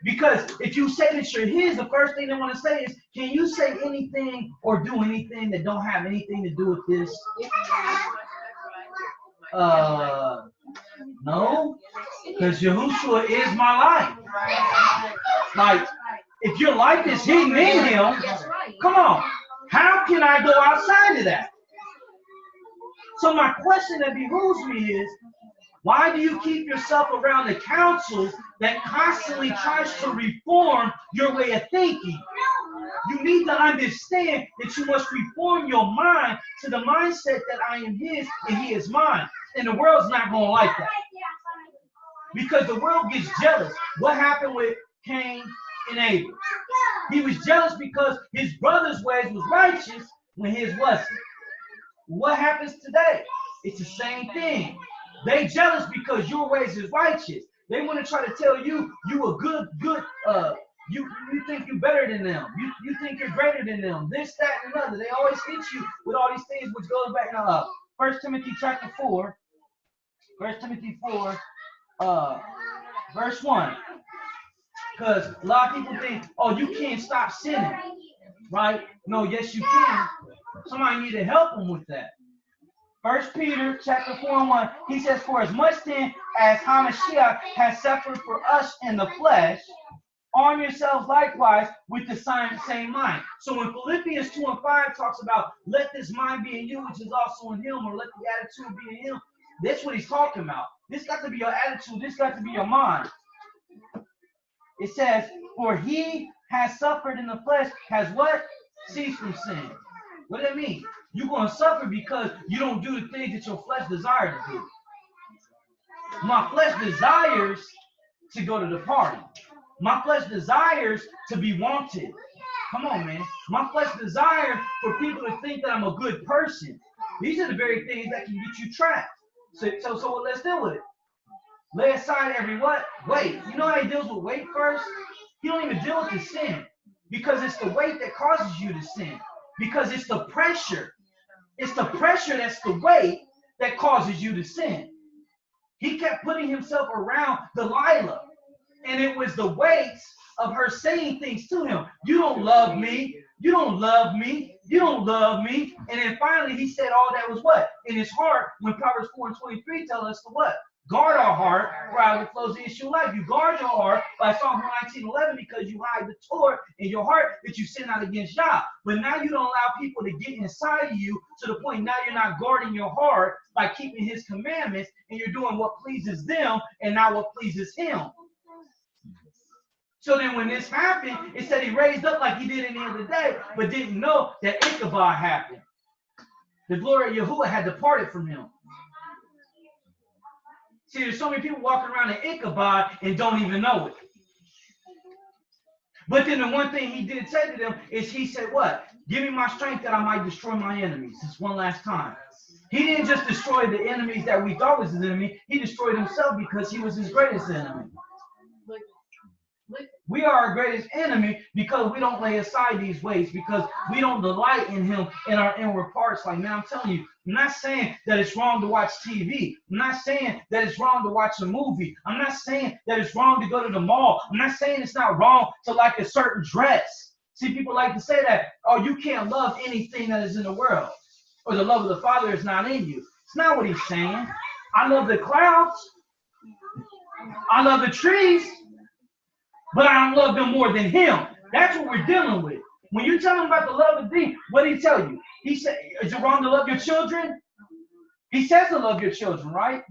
Because if you say that you're his, the first thing they want to say is, can you say anything or do anything that don't have anything to do with this? No, because Yahushua is my life. Like, if your life is hidden in him, come on, how can I go outside of that? So my question that behooves me is, why do you keep yourself around the council that constantly tries to reform your way of thinking? You need to understand that you must reform your mind to the mindset that I am his and he is mine. And the world's not going to like that. Because the world gets jealous. What happened with Cain and Abel? He was jealous because his brother's ways was righteous when his wasn't. What happens today? It's the same thing. They jealous because your ways is righteous. They want to try to tell you a good You think you're better than them. You think you're greater than them. This, that, and another. They always hit you with all these things, which goes back now. 1 Timothy chapter 4. 1 Timothy 4, verse 1. Because a lot of people think, oh, you can't stop sinning, right? No, yes, you can. Somebody need to help them with that. 1 Peter chapter 4 and 1, he says, for as much then as Hamashiach has suffered for us in the flesh, arm yourselves likewise with the same mind. So when Philippians 2 and 5 talks about let this mind be in you, which is also in him, or let the attitude be in him, that's what he's talking about. This got to be your attitude. This got to be your mind. It says, for he has suffered in the flesh, has what? Ceased from sin. What does that mean? You're going to suffer because you don't do the things that your flesh desires to do. My flesh desires to go to the party. My flesh desires to be wanted. Come on, man. My flesh desires for people to think that I'm a good person. These are the very things that can get you trapped. So let's deal with it. Lay aside every what? Weight. You know how he deals with weight first? He don't even deal with the sin. Because it's the weight that causes you to sin. Because it's the pressure. It's the pressure that's the weight that causes you to sin. He kept putting himself around Delilah. And it was the weight of her saying things to him. You don't love me. You don't love me. You don't love me. And then finally he said all that was what? In his heart, when Proverbs 4 and 23 tell us to what? Guard our heart, for out of it flows the issue of life. You guard your heart by Psalm 19:11 because you hide the Torah in your heart that you sin not against Yah. But now you don't allow people to get inside of you to the point now you're not guarding your heart by keeping his commandments and you're doing what pleases them and not what pleases him. So then when this happened, it said he raised up like he did any other day, but didn't know that Ichabod happened. The glory of Yahuah had departed from him. See, there's so many people walking around in Ichabod and don't even know it. But then the one thing he did say to them is he said, what? Give me my strength that I might destroy my enemies. This one last time. He didn't just destroy the enemies that we thought was his enemy. He destroyed himself because he was his greatest enemy. We are our greatest enemy because we don't lay aside these ways, because we don't delight in him in our inward parts. Like, man, I'm telling you, I'm not saying that it's wrong to watch TV. I'm not saying that it's wrong to watch a movie. I'm not saying that it's wrong to go to the mall. I'm not saying it's not wrong to like a certain dress. See, people like to say that, oh, you can't love anything that is in the world, or the love of the Father is not in you. It's not what he's saying. I love the clouds. I love the trees. But I don't love them more than him. That's what we're dealing with. When you tell him about the love of thee, what did he tell you? He said, is it wrong to love your children? He says to love your children, right?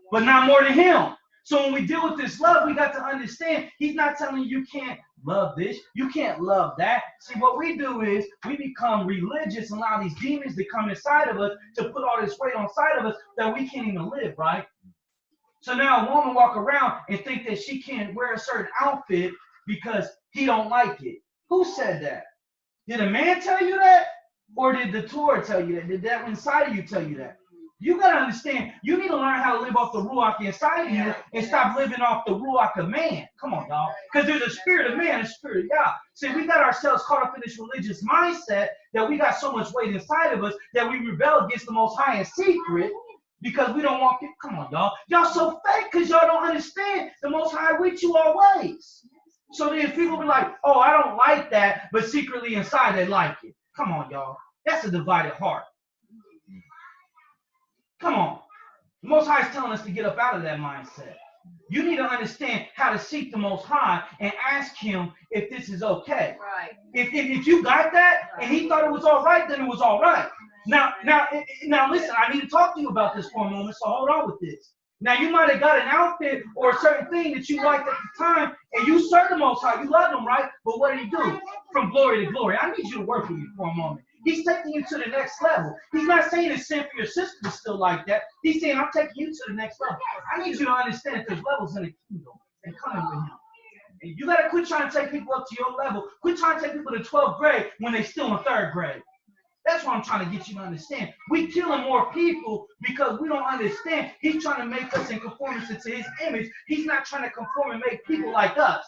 But not more than him. So when we deal with this love, we got to understand he's not telling you can't love this. You can't love that. See, what we do is we become religious and allow these demons to come inside of us to put all this weight on side of us that we can't even live, right? So now a woman walk around and think that she can't wear a certain outfit because he don't like it. Who said that? Did a man tell you that? Or did the Torah tell you that? Did that inside of you tell you that? You got to understand, you need to learn how to live off the Ruach inside of you and stop living off the Ruach of man. Come on, y'all. Because there's a spirit of man and a spirit of God. See, we got ourselves caught up in this religious mindset that we got so much weight inside of us that we rebel against the Most High in secret. Because we don't want people. Come on, y'all. Y'all so fake because y'all don't understand the Most High with you always. So then people be like, oh, I don't like that, but secretly inside they like it. Come on, y'all. That's a divided heart. Come on. The Most High is telling us to get up out of that mindset. You need to understand how to seek the Most High and ask him if this is okay. Right. If you got that and he thought it was all right, then it was all right. Now, listen, I need to talk to you about this for a moment, so hold on with this. Now, you might have got an outfit or a certain thing that you liked at the time, and you serve the Most High. You love him, right? But what did he do? From glory to glory. I need you to work with me for a moment. He's taking you to the next level. He's not saying it's sin for your sister to still like that. He's saying, I'm taking you to the next level. I need you to understand that there's levels in the kingdom and coming with him. And you got to quit trying to take people up to your level. Quit trying to take people to 12th grade when they're still in 3rd grade. That's what I'm trying to get you to understand. We're killing more people because we don't understand. He's trying to make us in conformance to his image. He's not trying to conform and make people like us.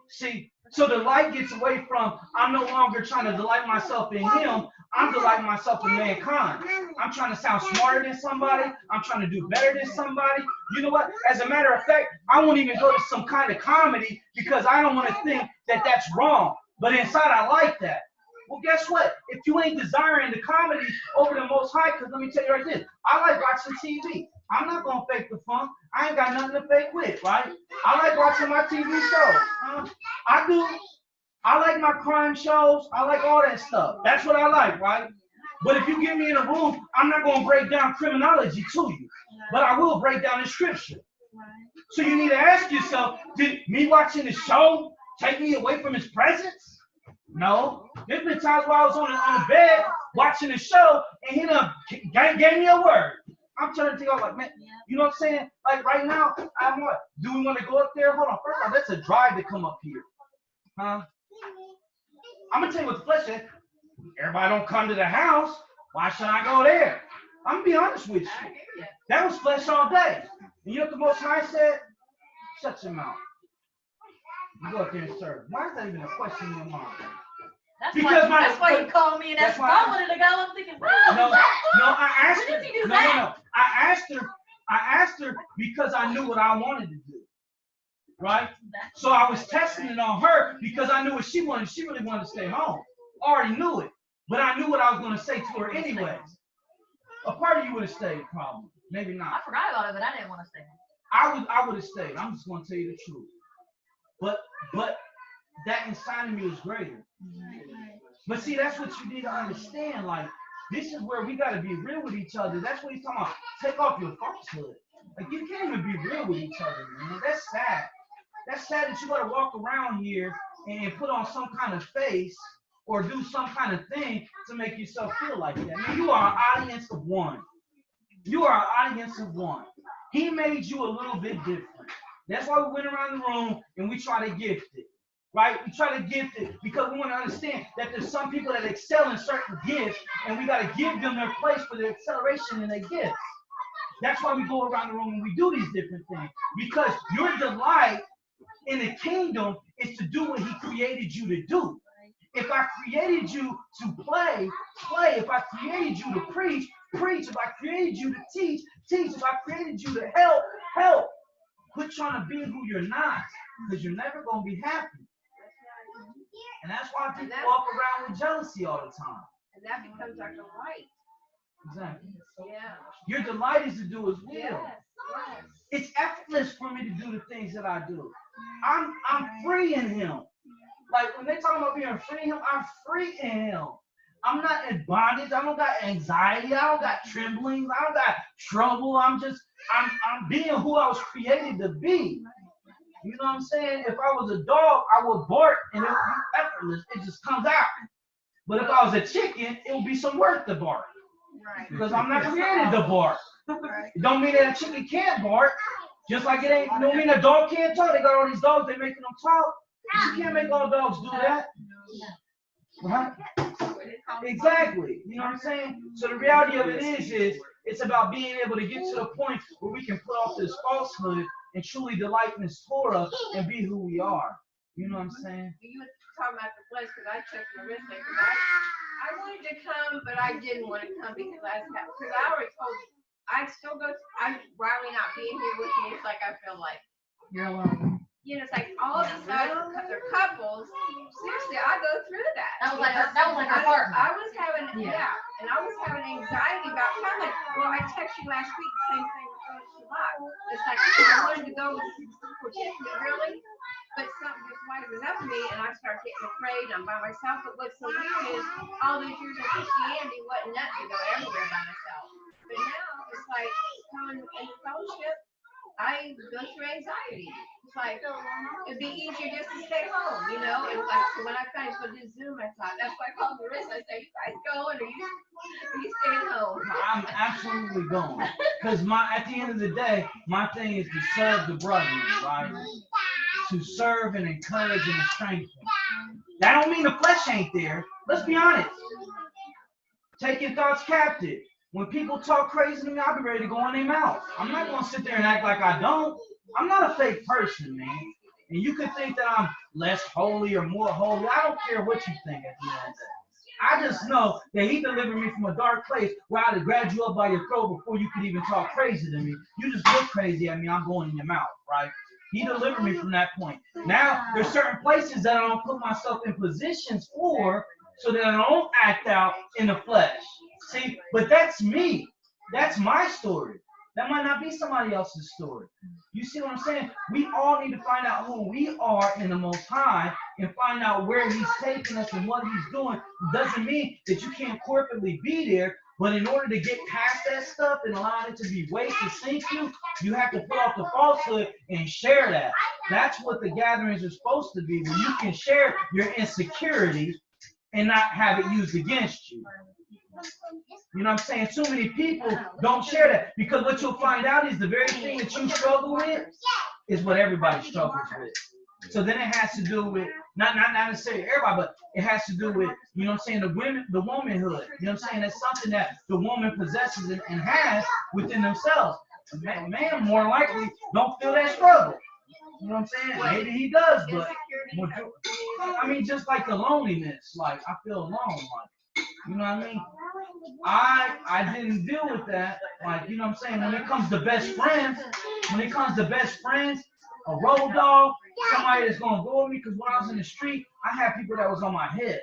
See, so the light gets away from, I'm no longer trying to delight myself in him. I'm delighting myself in mankind. I'm trying to sound smarter than somebody. I'm trying to do better than somebody. You know what? As a matter of fact, I won't even go to some kind of comedy because I don't want to think that that's wrong. But inside, I like that. Well, guess what? If you ain't desiring the comedy over the Most High, because let me tell you right this, I like watching TV. I'm not going to fake the funk. I ain't got nothing to fake with, right? I like watching my TV shows. I do. I like my crime shows. I like all that stuff. That's what I like, right? But if you get me in a room, I'm not going to break down criminology to you. But I will break down the scripture. So you need to ask yourself, did me watching the show take me away from his presence? No. There's been times where I was on the bed watching the show and he done gave me a word. I'm trying to think, I'm like, man, you know what I'm saying? Like right now, I'm what? Do we want to go up there? Hold on. First off, that's a drive to come up here. Huh? I'm going to tell you what the flesh said. Everybody don't come to the house. Why should I go there? I'm going to be honest with you. That was flesh all day. And you know what the Most High said? Shut your mouth. You go up there and serve. Why is that even a question in your mind? That's why you called me and asked if I wanted to go. I'm thinking, no, I asked her. When did you do that? I asked her because I knew what I wanted to do. Right? So I was testing it on her because I knew what she wanted. She really wanted to stay home. I already knew it. But I knew what I was going to say to her anyways. A part of you would have stayed, probably. Maybe not. I forgot about it, but I didn't want to stay. I would have stayed. I'm just going to tell you the truth. But that inside of me was greater. But see, that's what you need to understand. Like, this is where we got to be real with each other. That's what he's talking about. Take off your falsehood. Like, you can't even be real with each other, man. That's sad. That's sad that you got to walk around here and put on some kind of face or do some kind of thing to make yourself feel like that. Man, you are an audience of one. You are an audience of one. He made you a little bit different. That's why we went around the room and we try to gift it. Right? We try to gift it because we want to understand that there's some people that excel in certain gifts and we got to give them their place for their acceleration in their gifts. That's why we go around the room and we do these different things. Because your delight in the kingdom is to do what he created you to do. If I created you to play, play. If I created you to preach, preach. If I created you to teach, teach. If I created you to help, help. Quit trying to be who you're not, because you're never going to be happy. And that's why people walk around with jealousy all the time. And that becomes our delight. Exactly. Yeah. Your delight is to do his will. Yes. Yes. It's effortless for me to do the things that I do. I'm free in him. Like when they talk about being free in him, I'm free in him. I'm not in bondage. I don't got anxiety. I don't got tremblings. I don't got trouble. I'm being who I was created to be. You know what I'm saying? If I was a dog, I would bark and it would be effortless. It just comes out. But if I was a chicken, it would be some work to bark. Right. Because I'm not created to bark. It don't mean that a chicken can't bark. Just like it don't mean a dog can't talk. They got all these dogs, they're making them talk. You can't make all dogs do that. Right? Exactly. You know what I'm saying? So the reality of it is it's about being able to get to the point where we can put off this falsehood and truly delight in this Torah and be who we are. You know what I'm saying? You were talking about the flesh because I checked my wrist because I wanted to come, but I didn't want to come because I already told you. I'd still go. Riley not being here with me. It's like I feel like You're alone. you know. It's like all these guys, they're couples. Seriously, I go through that. That was like her partner. I was having and I was having anxiety about coming. Well, I texted you last week. Same thing with Shabbat. It's like I wanted to go for Tiffany, really. But something just wisens up me, and I start getting afraid. I'm by myself. But what's so weird is all those years of Christianity wasn't nuts to go everywhere by myself. But now it's like coming in fellowship, I go through anxiety. It's like it'd be easier just to stay home, you know. And like so when I finished with this Zoom, I thought that's why I called Marissa. I said, "You guys going, or you staying home?" I'm absolutely going, because at the end of the day, my thing is to serve the brethren, right? To serve and encourage and strengthen. That don't mean the flesh ain't there. Let's be honest. Taking thoughts captive. When people talk crazy to me, I'll be ready to go in their mouth. I'm not going to sit there and act like I don't. I'm not a fake person, man. And you could think that I'm less holy or more holy. I don't care what you think at the end of the day. I just know that he delivered me from a dark place where I'd have grabbed you up by your throat before you could even talk crazy to me. You just look crazy at me, I'm going in your mouth, right? He delivered me from that point. Now, there's certain places that I don't put myself in positions for so that I don't act out in the flesh. See, but that's me. That's my story. That might not be somebody else's story. You see what I'm saying? We all need to find out who we are in the Most High and find out where he's taking us and what he's doing. Doesn't mean that you can't corporately be there, but in order to get past that stuff and allow it to be weight to sink you, you have to put off the falsehood and share that. That's what the gatherings are supposed to be, where you can share your insecurity and not have it used against you. You know what I'm saying? Too many people don't share that, because what you'll find out is the very thing that you struggle with is what everybody struggles with. So then it has to do with, not necessarily everybody, but it has to do with, you know what I'm saying, the womanhood. You know what I'm saying? That's something that the woman possesses and has within themselves. Man more likely don't feel that struggle. You know what I'm saying? Maybe he does, but I mean, just like the loneliness, like I feel alone, like, you know what I mean? I didn't deal with that. Like, you know what I'm saying? When it comes to best friends, a road dog, somebody that's gonna go with me, because when I was in the street, I had people that was on my head.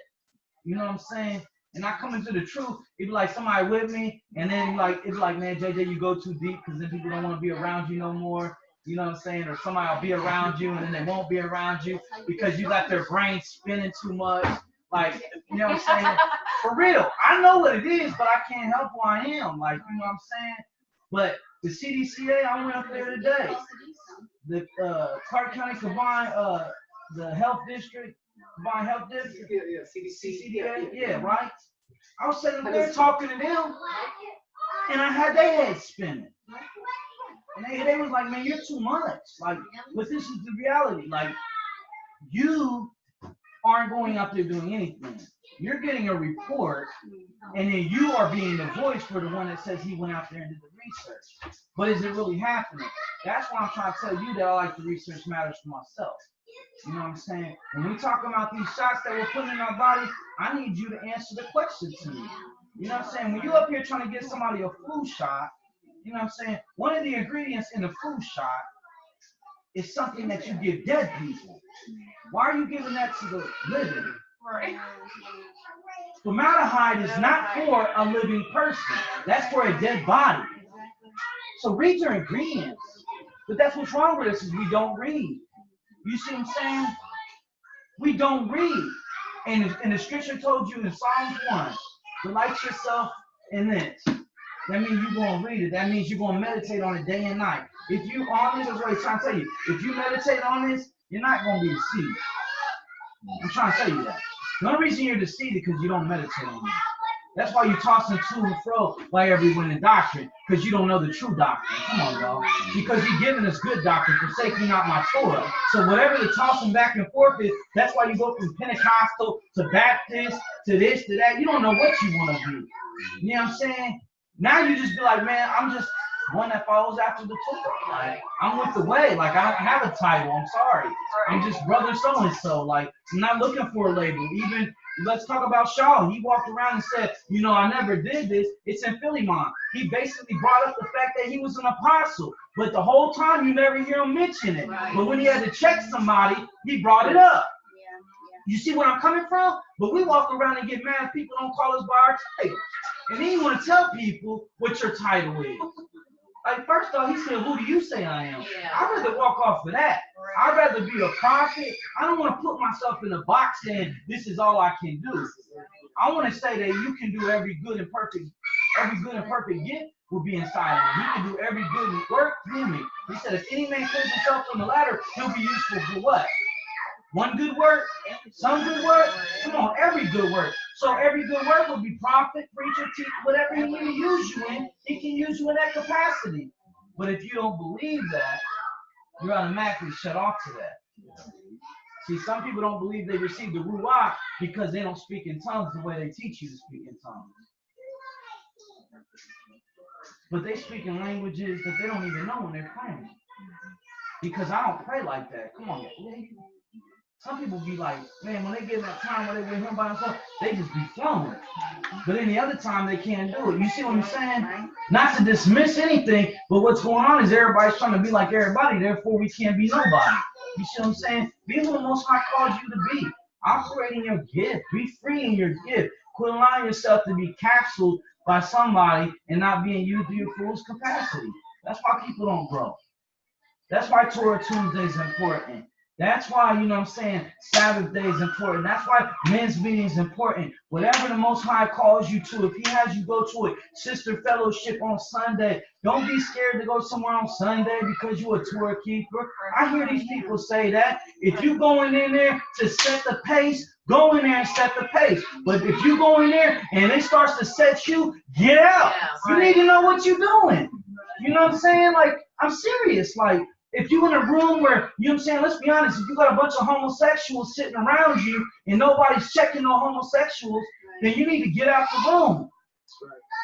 You know what I'm saying? And I come into the truth, it'd be like somebody with me, and then it's like, man, JJ, you go too deep, because then people don't want to be around you no more. You know what I'm saying? Or somebody will be around you, and then they won't be around you because you got their brain spinning too much. Like, you know what I'm saying? For real. I know what it is, but I can't help who I am. Like, you know what I'm saying? But the CDCA, I went up there today. The Clark County Combined, the Health District, Combined Health District. Yeah, CDCA. Yeah, right? I was sitting there talking to them, and I had their heads spinning. And they was like, man, you're too much. Like, but this is the reality. Like, you aren't going out there doing anything. You're getting a report, and then you are being the voice for the one that says he went out there and did the research. But is it really happening? That's why I'm trying to tell you that I like the research matters for myself. You know what I'm saying? When we talk about these shots that we're putting in our body, I need you to answer the question to me. You know what I'm saying? When you're up here trying to get somebody a flu shot, you know what I'm saying? One of the ingredients in the flu shot is something that you give dead people. Why are you giving that to the living? Right. Formaldehyde is not for a living person. That's for a dead body. So read your ingredients. But that's what's wrong with us, is we don't read. You see what I'm saying? We don't read. And the scripture told you in Psalms 1, delight yourself in this. That means you're going to read it. That means you're going to meditate on it day and night. If you on this, that's what he's trying to tell you. If you meditate on this, you're not going to be deceived. I'm trying to tell you that. The only reason you're deceived is because you don't meditate on it. That's why you're tossing to and fro by every winning doctrine, because you don't know the true doctrine. Come on, y'all. Because he's giving us good doctrine, forsaking not my Torah. So whatever the tossing back and forth is, that's why you go from Pentecostal to Baptist to this to that. You don't know what you want to be. You know what I'm saying? Now you just be like, man, I'm just one that follows after the Torah. Like, I'm with the way. Like, I have a title. I'm sorry. I'm just brother so-and-so. Like, I'm not looking for a label. Even, let's talk about Shaw. He walked around and said, you know, I never did this. It's in Philemon. He basically brought up the fact that he was an apostle. But the whole time, you never hear him mention it. But when he had to check somebody, he brought it up. You see where I'm coming from? But we walk around and get mad if people don't call us by our title. And then you want to tell people what your title is. Like, first off, he said, who do you say I am? Yeah. I'd rather walk off of that. Right. I'd rather be a prophet. I don't want to put myself in a box saying this is all I can do. I want to say that you can do every good and perfect gift will be inside of me. He can do every good work through me. He said, if any man cleanse himself from the ladder, he'll be useful for what? One good work? Some good work? Come on, every good work. So every good work will be prophet, preacher, teacher, whatever he can use you in, he can use you in that capacity. But if you don't believe that, you're automatically shut off to that. See, some people don't believe they received the Ruach because they don't speak in tongues the way they teach you to speak in tongues. But they speak in languages that they don't even know when they're praying. because I don't pray like that. Come on, man. Some people be like, man, when they get in that time where they with him by themselves, they just be flowing. But any other time, they can't do it. You see what I'm saying? Not to dismiss anything, but what's going on is everybody's trying to be like everybody, therefore we can't be nobody. You see what I'm saying? Be who the Most High calls you to be. Operate in your gift. Be free in your gift. Quit allowing yourself to be capsuled by somebody and not being used to your fullest capacity. That's why people don't grow. That's why Torah Tuesday is important. That's why, you know what I'm saying, Sabbath day is important. That's why men's meeting is important. Whatever the Most High calls you to, if he has you go to it, sister fellowship on Sunday, don't be scared to go somewhere on Sunday because you're a Torah keeper. I hear these people say that. If you going in there to set the pace, go in there and set the pace. But if you go in there and it starts to set you, get out. You need to know what you're doing. You know what I'm saying? Like, I'm serious. Like, if you're in a room where, you know what I'm saying, let's be honest, if you got a bunch of homosexuals sitting around you and nobody's checking no homosexuals, then you need to get out the room.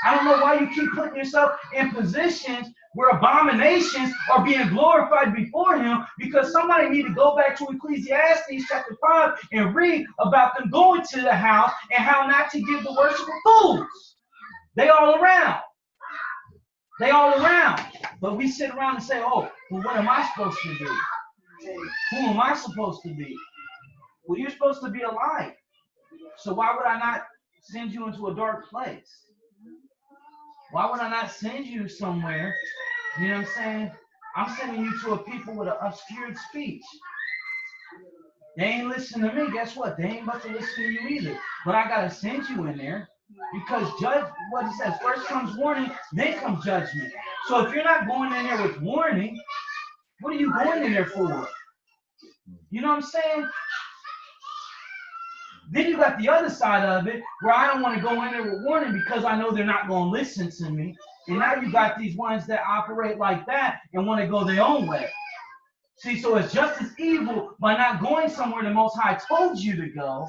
I don't know why you keep putting yourself in positions where abominations are being glorified before him, because somebody need to go back to Ecclesiastes chapter 5 and read about them going to the house and how not to give the worship of fools. They all around. They all around. But we sit around and say, oh, well, what am I supposed to do? Who am I supposed to be? Well, you're supposed to be a light. So why would I not send you into a dark place? Why would I not send you somewhere? You know what I'm saying? I'm sending you to a people with an obscured speech. They ain't listening to me. Guess what? They ain't about to listen to you either. But I got to send you in there. Because judge, what he says, first comes warning, then comes judgment. So if you're not going in there with warning, what are you going in there for? You know what I'm saying? Then you got the other side of it, where I don't want to go in there with warning because I know they're not going to listen to me. And now you got these ones that operate like that and want to go their own way. See, so it's just as evil by not going somewhere the Most High told you to go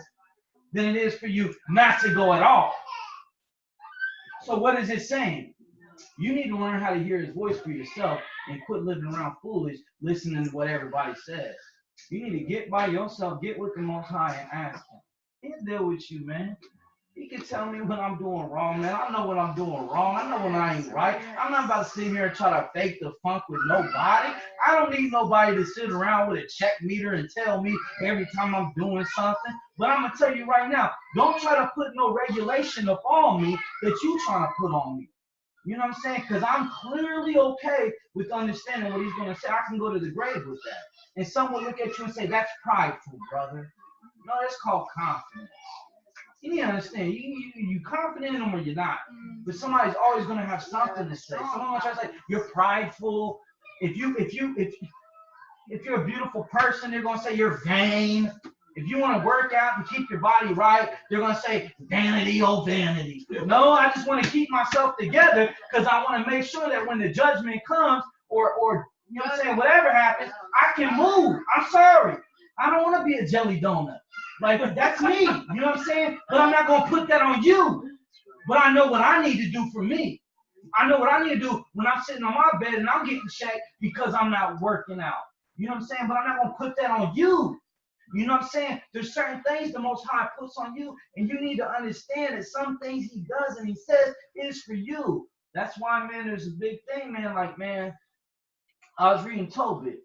than it is for you not to go at all. So what is it saying? You need to learn how to hear his voice for yourself and quit living around foolish, listening to what everybody says. You need to get by yourself, get with the Most High and ask him. He'll deal with you, man. He can tell me when I'm doing wrong, man. I know when I'm doing wrong. I know when I ain't right. I'm not about to sit here and try to fake the funk with nobody. I don't need nobody to sit around with a check meter and tell me every time I'm doing something. But I'm going to tell you right now, don't try to put no regulation up on me that you trying to put on me. You know what I'm saying? Because I'm clearly okay with understanding what he's going to say. I can go to the grave with that. And some will look at you and say, that's prideful, brother. No, that's called confidence. You need to understand, you confident in them or you're not. But somebody's always going to have something to say. Someone will try to say, you're prideful. If you're a beautiful person, they're going to say you're vain. If you want to work out and keep your body right, they're going to say, vanity, oh vanity. No, I just want to keep myself together because I want to make sure that when the judgment comes or you know what I'm saying, whatever happens, I can move. I'm sorry. I don't want to be a jelly donut. Like, that's me. You know what I'm saying? But I'm not going to put that on you. But I know what I need to do for me. I know what I need to do when I'm sitting on my bed and I'm getting checked because I'm not working out. You know what I'm saying? But I'm not going to put that on you. You know what I'm saying? There's certain things the Most High puts on you, and you need to understand that some things he does and he says is for you. That's why, man, there's a big thing, man. Like, man, I was reading Tobit.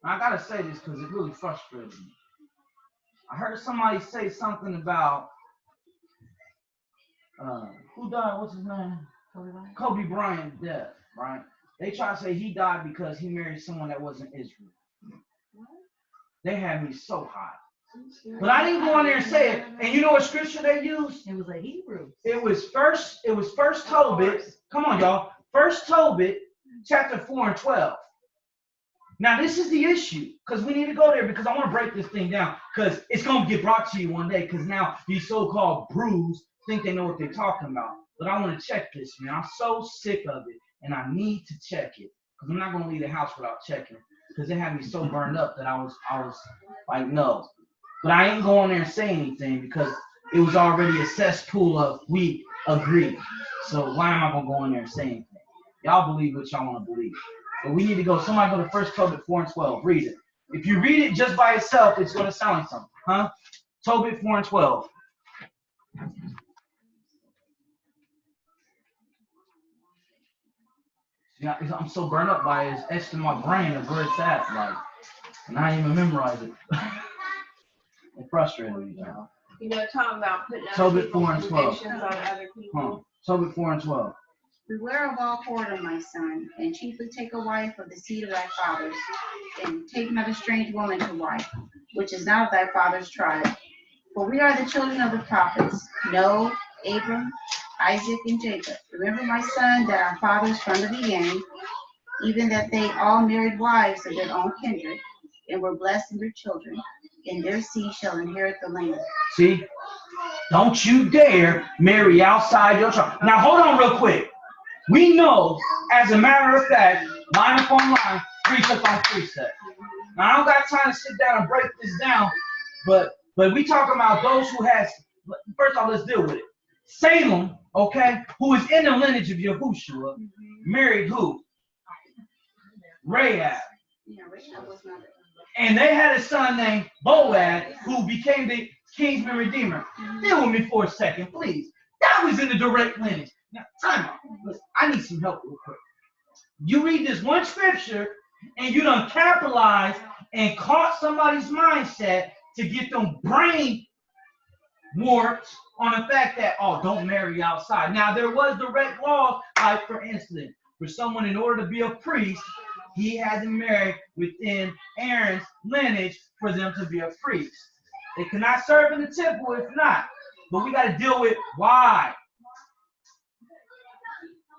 I got to say this because it really frustrated me. I heard somebody say something about, who died? What's his name? Kobe Bryant's death, right? They try to say he died because he married someone that wasn't Israel. They had me so hot. But I didn't go on there and say it. And you know what scripture they used? It was a Hebrew. It was first Tobit. Come on, y'all. First Tobit, chapter 4 and 12. Now, this is the issue, because we need to go there, because I want to break this thing down, because it's going to get brought to you one day, because now these so-called brews think they know what they're talking about. But I want to check this, man. I'm so sick of it, and I need to check it, because I'm not going to leave the house without checking it, because it had me so burned up that I was like, no. But I ain't going there and say anything, because it was already a cesspool of we agree. So why am I going to go in there and say anything? Y'all believe what y'all want to believe. But we need to go. Somebody go to 1 Tobit 4 and 12. Read it. If you read it just by itself, it's going to sound like something. Huh? Tobit 4 and 12. Yeah, I'm so burned up by it. It's etched in my brain of where it's at. Like, and I didn't even memorize it. It frustrated me. You know, talking about putting Tobit 4 and 12. convictions on other people. Tobit 4 and 12. Beware of all whoredom, my son, and chiefly take a wife of the seed of thy fathers, and take not a strange woman to wife, which is not of thy father's tribe. For we are the children of the prophets, Noah, Abram, Isaac, and Jacob. Remember, my son, that our fathers from the beginning, even that they all married wives of their own kindred, and were blessed in their children, and their seed shall inherit the land. See? Don't you dare marry outside your tribe. Now, hold on real quick. We know, as a matter of fact, line upon line, precept on precept. Now, I don't got time to sit down and break this down, but we talking about those who has, first of all, let's deal with it. Salem, okay, who is in the lineage of Yahushua, married who? Rahab. Yeah, Rahab was not. And they had a son named Boaz, who became the kinsman redeemer. Deal with me for a second, please. That was in the direct lineage. Now, time out. Listen, I need some help real quick. You read this one scripture, and you done capitalized and caught somebody's mindset to get them brain warped on the fact that, oh, don't marry outside. Now, there was direct law, like, for instance, for someone, in order to be a priest, he had to marry within Aaron's lineage for them to be a priest. They cannot serve in the temple if not. But we got to deal with why.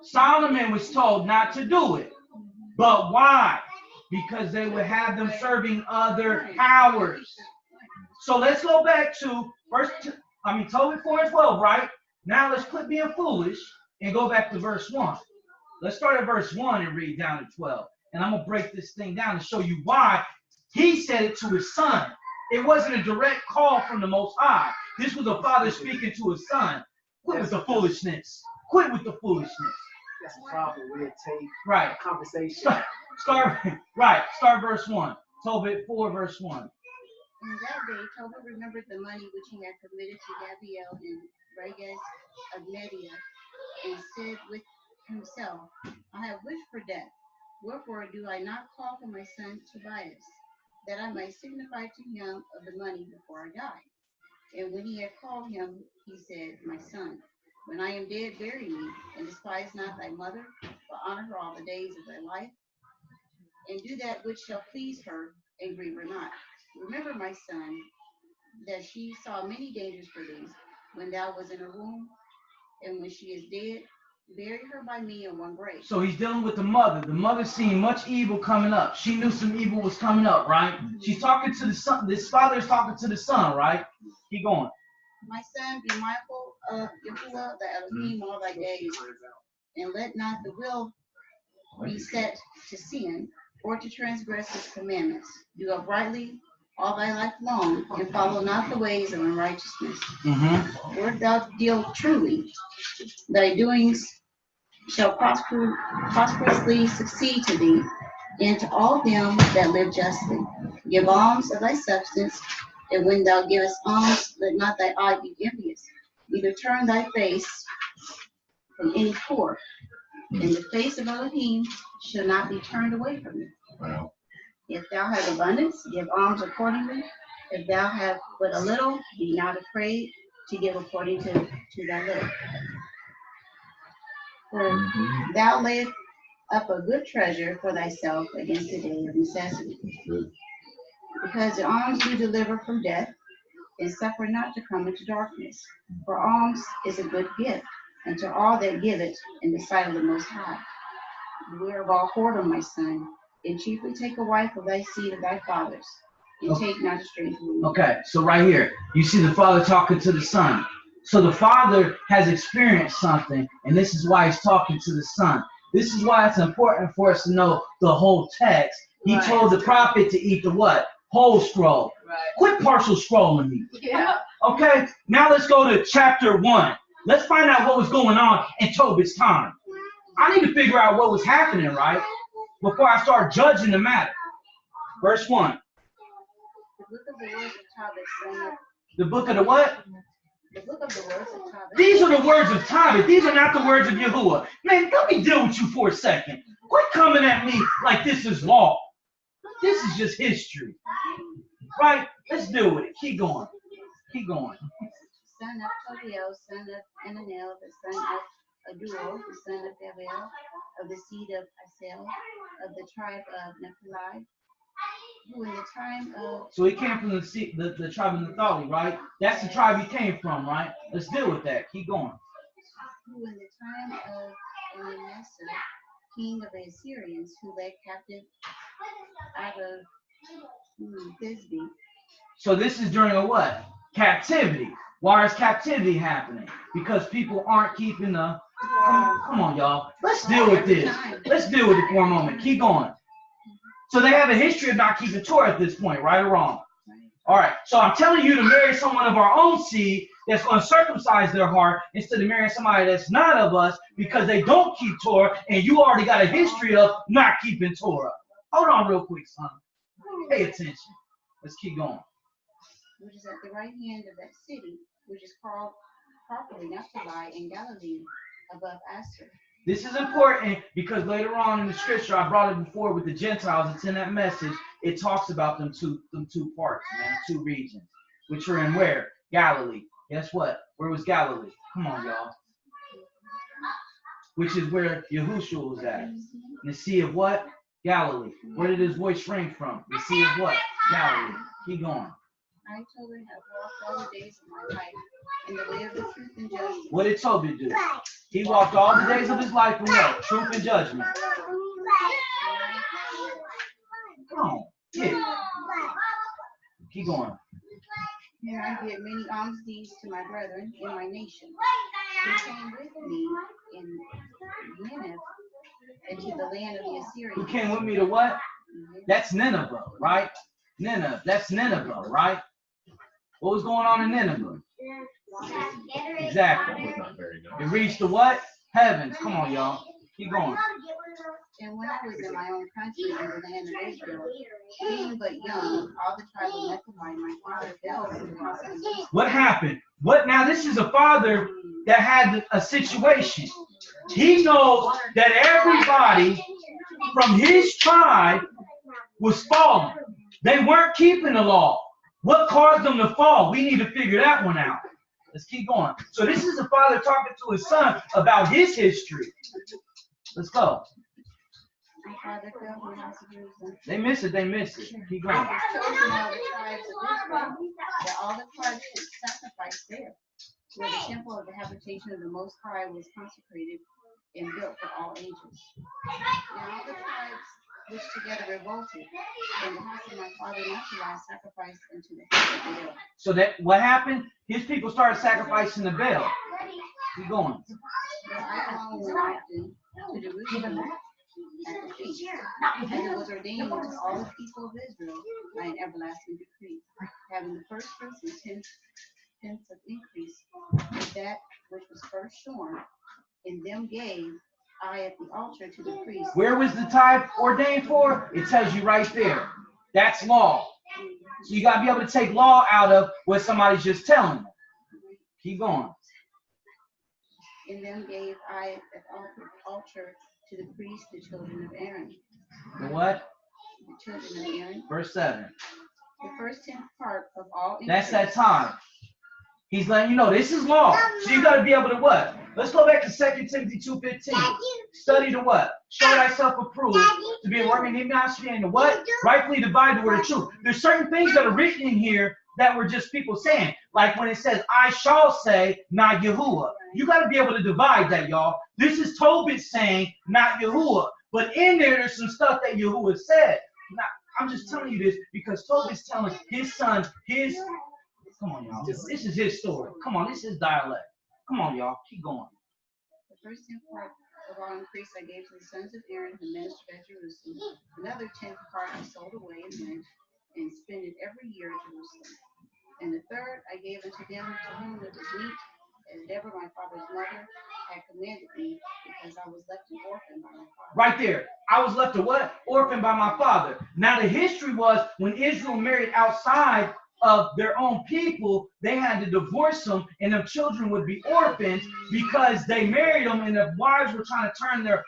Solomon was told not to do it. But why? Because they would have them serving other powers. So let's go back to Tobit 4 and 12, right? Now let's quit being foolish and go back to verse 1. Let's start at verse 1 and read down to 12. And I'm going to break this thing down and show you why he said it to his son. It wasn't a direct call from the Most High. This was a father speaking to his son. Quit with the foolishness. Quit with the foolishness. That's the problem. We take right. Conversation. Start verse 1. Tobit 4, verse 1. In that day, Tobit remembered the money which he had committed to Gabriel and Rages of Media, and said with himself, I have wished for death. Wherefore do I not call for my son Tobias, that I might signify to him of the money before I die? And when he had called him, he said, My son, when I am dead, bury me, and despise not thy mother, but honor her all the days of thy life, and do that which shall please her, and grieve her not. Remember, my son, that she saw many dangers for thee, when thou was in her womb, and when she is dead, bury her by me in one grave. So he's dealing with the mother. The mother seen much evil coming up. She knew some evil was coming up, right? She's talking to the son. This father is talking to the son, right? Keep going. My son, be mindful of Yahuah, thy Elohim, all thy days, and let not the will be set to sin, or to transgress his commandments. Do uprightly all thy life long, and follow not the ways of unrighteousness. Wert thou deal truly, thy doings shall prosperously succeed to thee, and to all them that live justly. Give alms of thy substance, and when thou givest alms, let not thy eye be envious, neither turn thy face from any poor, and the face of Elohim shall not be turned away from thee. Wow. If thou have abundance, give alms accordingly. If thou have but a little, be not afraid to give according to thy little. For thou layest up a good treasure for thyself against the day of necessity. Because the alms do deliver from death, and suffer not to come into darkness. For alms is a good gift, and to all that give it in the sight of the Most High. Beware of all whoredom, my son, and chiefly take a wife of thy seed of thy fathers, and take not a strange woman. Okay, so right here, you see the father talking to the son. So the father has experienced something, and this is why he's talking to the son. This is why it's important for us to know the whole text. He told the prophet to eat the what? Whole scroll. Right. Quit partial scrolling me. Yeah. Okay, now let's go to chapter 1. Let's find out what was going on in Tobit's time. I need to figure out what was happening, right? before I start judging the matter. Verse 1. The book of the words of Tobit, son of... The book of the what? The book of the words of Tobit. These are the words of Tobit. These are not the words of Yahuah. Man, let me deal with you for a second. Quit coming at me like this is law. This is just history. Right? Let's deal with it. Keep going. Keep going. Son of Tobiel, son of Ananel, the son of Aduo, the son of Gabriel, of the seed of Asel, of the tribe of Naphtali, who in the time of... So he came from the tribe of Naphtali, right? That's the tribe he came from, right? Let's deal with that. Keep going. Who in the time of Elisha, king of the Assyrians, who led captive out of Thisbe. So this is during a what? Captivity. Why is captivity happening? Because people aren't keeping the... Come on, y'all. Let's deal with this. Let's deal with it for a moment. Keep going. So they have a history of not keeping Torah at this point, right or wrong? All right. So I'm telling you to marry someone of our own seed that's going to circumcise their heart instead of marrying somebody that's not of us because they don't keep Torah and you already got a history of not keeping Torah. Hold on real quick, son. Pay attention. Let's keep going. Which is at the right hand of that city, which is called properly Naphtali in Galilee, above Asher. This is important because later on in the scripture, I brought it before with the Gentiles. It's in that message. It talks about them two parts, man, two regions, which are in where? Galilee. Guess what? Where was Galilee? Come on, y'all. Which is where Yahushua was at. In the Sea of what? Galilee. Where did his voice ring from? The Sea of what? Galilee. Keep going. I, Tobit, have walked all the days of my life in the way of the truth and judgment. What did Tobit do? He walked all the days of his life in what? Truth and judgment. Come on. Yeah. Keep going. And I did many alms deeds to my brethren in my nation, who came with me in Nineveh into the land of the Assyrians. Who came with me to what? That's Nineveh, right? Nineveh. That's Nineveh, right? What was going on in Nineveh? Exactly. It reached the what? Heavens. Come on, y'all. Keep going. And when I was in my own country in the land of Israel, being but young, all the tribes of Nephilim, my father fell to the house of Egypt. What happened? What now? This is a father that had a situation. He knows that everybody from his tribe was falling. They weren't keeping the law. What caused them to fall? We need to figure that one out. Let's keep going. So this is a father talking to his son about his history. Let's go. My father fell from the house of Jerusalem. They miss it. They miss it. Keep going. It was chosen all the tribes of Israel that all the tribes should sacrifice there, where the temple of the habitation of the Most High was consecrated and built for all ages. And all the tribes which together revolted, and the house of my father Naphtali sacrificed unto the head of Baal. So that what happened? His people started sacrificing the Baal. Keep going. But I alone went often to Jerusalem at the feast, as it was ordained to all the people of Israel by an everlasting decree, having the first fruits and tenths of increase, and that which was first shorn, and them gave I at the altar to the priest. Where was the tithe ordained for? It tells you right there. That's law. So you got to be able to take law out of what somebody's just telling you. Keep going. And them gave I at the altar to the priest, the children of Aaron. The what? The children of Aaron. Verse 7. The first 10th part of all increase. That's that time. He's letting you know this is law. So you got to be able to what? Let's go back to 2 Timothy 2:15. Study to what? Show thyself approved to be a workman in the what? Rightfully divide the word of truth. There's certain things that are written in here that were just people saying. Like when it says, I shall say, not Yahuah. You got to be able to divide that, y'all. This is Tobit saying, not Yahuah. But in there's some stuff that Yahuah said. Now, I'm just telling you this because Tobit's telling his son, come on, y'all. This is his story. Come on, this is dialect. Come on, y'all. Keep going. The first 10th part of all increase I gave to the sons of Aaron, who ministered at Jerusalem. Another 10th part I sold away and went and spent it every year at Jerusalem. And the third I gave unto them to whom it was meet as Deborah, my father's mother, had commanded me, because I was left an orphan by my father. Right there. I was left a what? Orphan by my father. Now the history was when Israel married outside of their own people, they had to divorce them, and them children would be orphans because they married them, and the wives were trying to turn their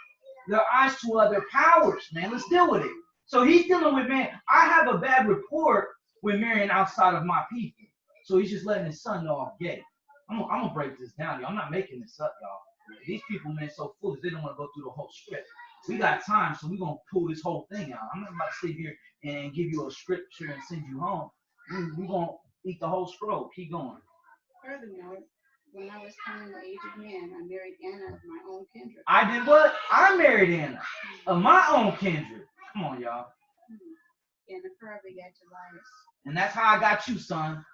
eyes to other powers. Man, let's deal with it. So he's dealing with, man, I have a bad report with marrying outside of my people. So he's just letting his son know I'm gay. I'm gonna break this down, y'all. I'm not making this up, y'all. These people, man, so foolish, they don't want to go through the whole script. We got time, so we're going to pull this whole thing out. I'm not about to sit here and give you a scripture and send you home. We're going to eat the whole scroll. Keep going. Furthermore, when I was coming the age of man, I married Anna of my own kindred. I did what? I married Anna of my own kindred. Come on, y'all. And the Torah begat Elias. And that's how I got you, son.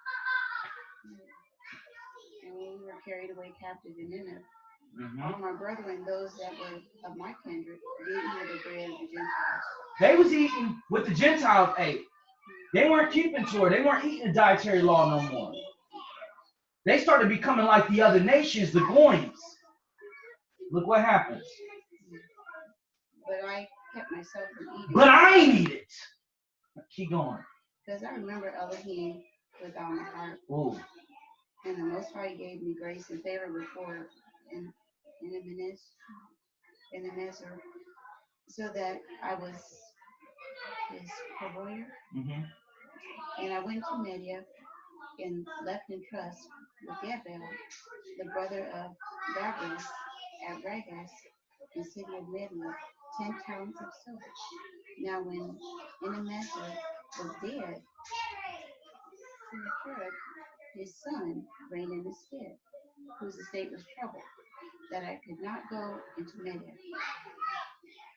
And when we were carried away captive in Nineveh, all my brethren, those that were of my kindred, did eat the bread of the Gentiles. They was eating what the Gentiles ate. They weren't keeping Torah. They weren't eating the dietary law no more. They started becoming like the other nations, the Goyim. Look what happens. But I kept myself from eating. But I ain't eat it. Keep going. Because I remember Elohim with all my heart. Ooh. And the Most High gave me grace and favor before in the measure, so that I was his co-warrior. And I went to Media and left in trust with Gabel, the brother of Babras at Ragas, in the city of Media, 10 talents of silver. Now when Enemezer was dead, Sennacherib, his son, reigned in his stead, whose estate was troubled, that I could not go into Media.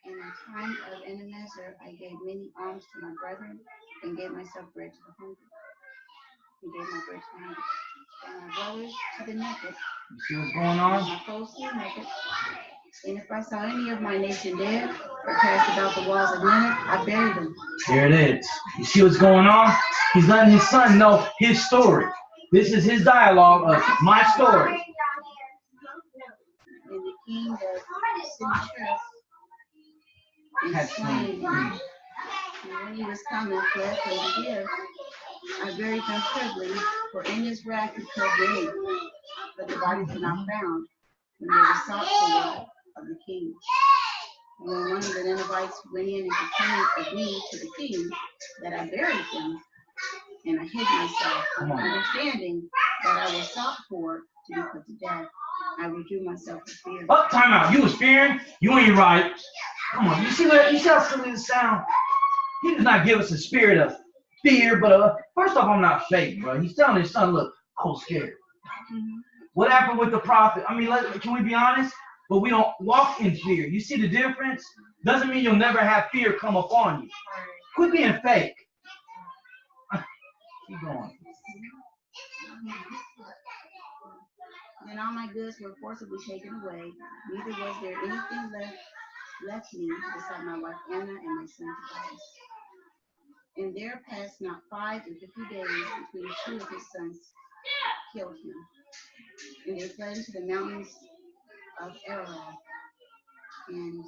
In the time of Enemezer, I gave many alms to my brethren, and gave myself bread to the hungry. And gave my bread to the hungry. And my brothers to the naked. You see what's going on? My foes to the naked. And if I saw any of my nation dead, or cast about the walls of Nineveh, I buried them. There it is. You see what's going on? He's letting his son know his story. This is his dialogue of my story. And the king of Sennacherib is slain. And when he was coming, fled from the gift, I buried them privily, for in his wrath he killed many, but the bodies were not found when they were sought for of the king. And when one of the Ninevites went in and complained of me to the king, that I buried them, and I hid myself, understanding that I was sought for to be put to death, I withdrew myself for fear. Oh, time out. You was fearing? You ain't right. Come on. You see how silly this sound? He does not give us a spirit of fear, but first off, I'm not fake, bro. He's telling his son, look, I was scared. What happened with the prophet? I mean, can we be honest? But we don't walk in fear. You see the difference? Doesn't mean you'll never have fear come upon you. Quit being fake. Keep going. Then all my goods were forcibly taken away, neither was there anything left me beside my wife Anna and my son Tobias. And there passed not 55 days between two of his sons killed him. And they fled into the mountains of Ararat and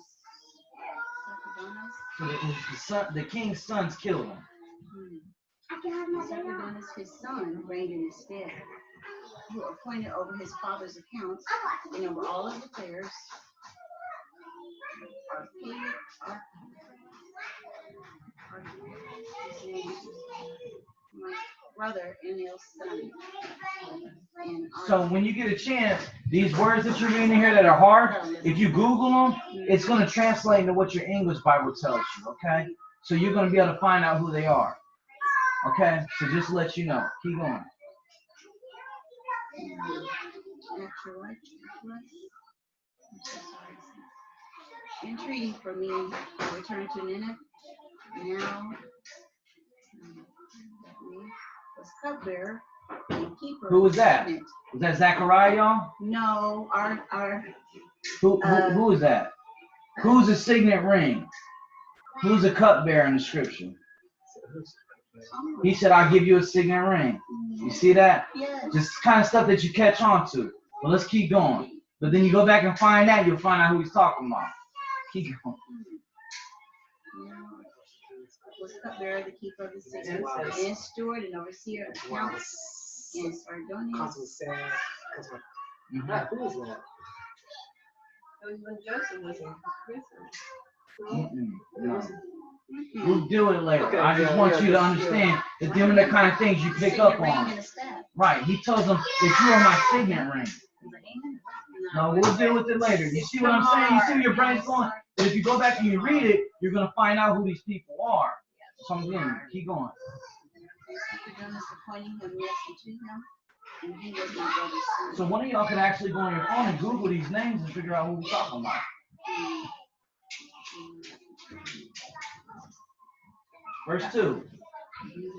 So the king's sons killed him. Sacridanus, his son, reigned in his stead, who appointed over his father's accounts and over all his affairs. His name is my brother Enel's son. So when you get a chance, these words that you're reading here that are hard, if you Google them, it's going to translate into what your English Bible tells you, okay? So you're going to be able to find out who they are. Okay? So just to let you know. Keep going. Entreating for me to return to Nineveh. Now, was cupbearer and keeper. Who was that? Was that Zechariah, y'all? No, Who is that? Who's the signet ring? Who's the cupbearer in the scripture? He said, I'll give you a signet ring. You see that? Yes. Just kind of stuff that you catch on to. Well, let's keep going. But then you go back and find out, you'll find out who he's talking about. Keep going. Was cupbearer, the keeper of the city, and steward and overseer of accounts, and Sardonius. Who is that? It was when Joseph was in prison. No. We'll do it later. Okay, I just want you to understand that them are the kind of things you pick up on. Right. He tells them that you are my signet ring. No, we'll deal with it later. You see what I'm saying? You see where your brain's going? But if you go back and you read it, you're going to find out who these people are. So again, keep going. So one of y'all could actually go on your phone and Google these names and figure out who we're talking about. Verse 2.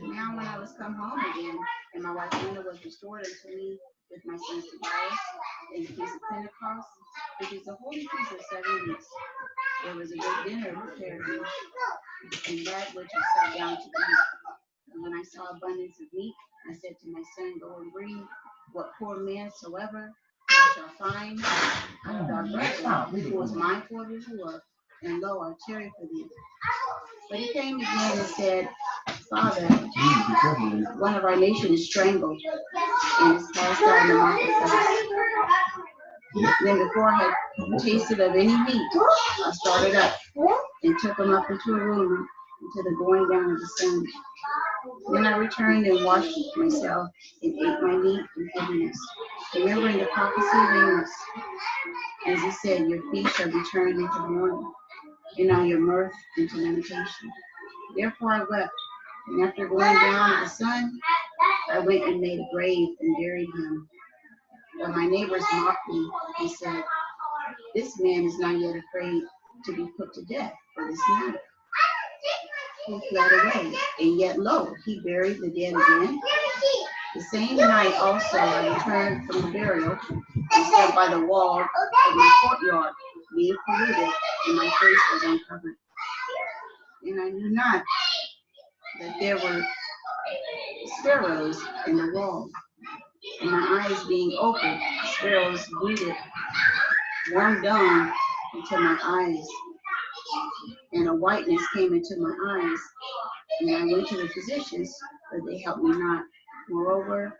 Now when I was come home again, and my wife Linda was restored unto me with my son Tobias, in the feast of Pentecost, which is the holy feast of 7 weeks, there was a great dinner prepared for me, and that which I sat down to eat. And when I saw abundance of meat, I said to my son, go and bring what poor man soever thou shalt find of thy brethren, who was mindful of Yahuah, and lo, I tarry for thee. But he came again and said, Father, one of our nation is strangled and is cast out in the marketplace. Then before I had tasted of any meat, I started up and took him up into a room until the going down of the sun. Then I returned and washed myself and ate my meat in heaviness, remembering the prophecy of Amos, as he said, your feet shall be turned into mourning, and all your mirth into lamentation. Therefore I wept, and after going down to the sun, I went and made a grave and buried him. But my neighbors mocked me and said, this man is not yet afraid to be put to death for this matter. He fled away, and yet lo, he buried the dead again. The same night also I returned from the burial and stood by the wall of my courtyard, being polluted, and my face was uncovered. And I knew not that there were sparrows in the wall. And my eyes being open, sparrows bleated, warm down into my eyes, and a whiteness came into my eyes. And I went to the physicians, but they helped me not. Moreover,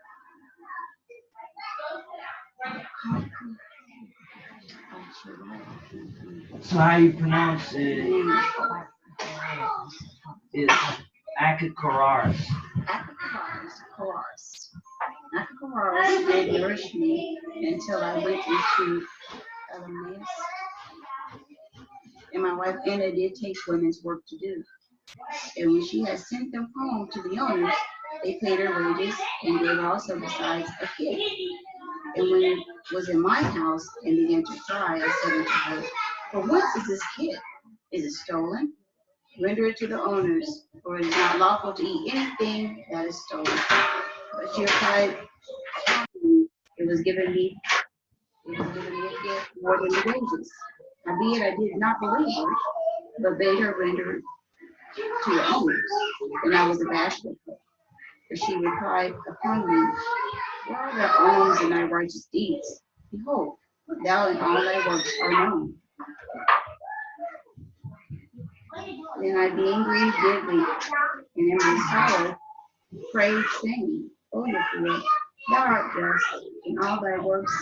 so how you pronounce it is Akakaras. Akakaras did nourish me until I went into Elamus. And my wife Anna did take women's work to do. And when she had sent them home to the owners, they paid her wages and gave also besides a kid. And when it was in my house and began to cry, I said unto her, for whence is this kid? Is it stolen? Render it to the owners, for it is not lawful to eat anything that is stolen. But she replied, it was given me a gift more than the wages. Howbeit I did not believe her, but bade her render it to the owners. And I was abashed of her. But she replied upon me, where are thy alms and thy righteous deeds? Behold, thou and all thy works are known. Then I being grieved did weep, and in my sorrow prayed, saying, O Yahuah, thou art just, and all thy works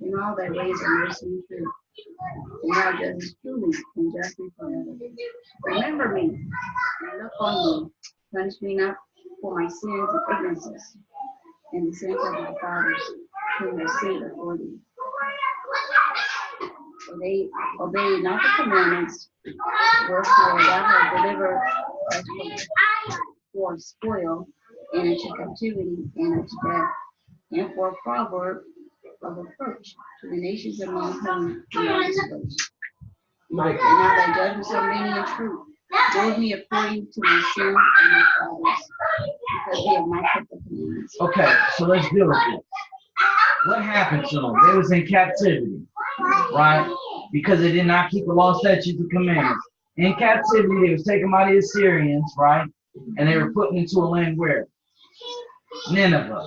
and all thy ways are mercy and truth. And thou doest truly and justly forever. Remember me, and look on me, punish me not for my sins and ignorances, and the sins of my fathers, whom have sinned before thee. For they obeyed not the commandments, wherefore thou hast delivered us for spoil, and into captivity, and into death, and for a proverb of approach to the nations among whom we are dispersed. And now thy judgments are many and true. Judge me according to my sins and my fathers, because we have not kept the commandments. Okay, so let's deal with this. What happened to them? They was in captivity, right? Because they did not keep the law, statutes, and commandments. In captivity, they was taken by the Assyrians, right? And they were put into a land where? Nineveh.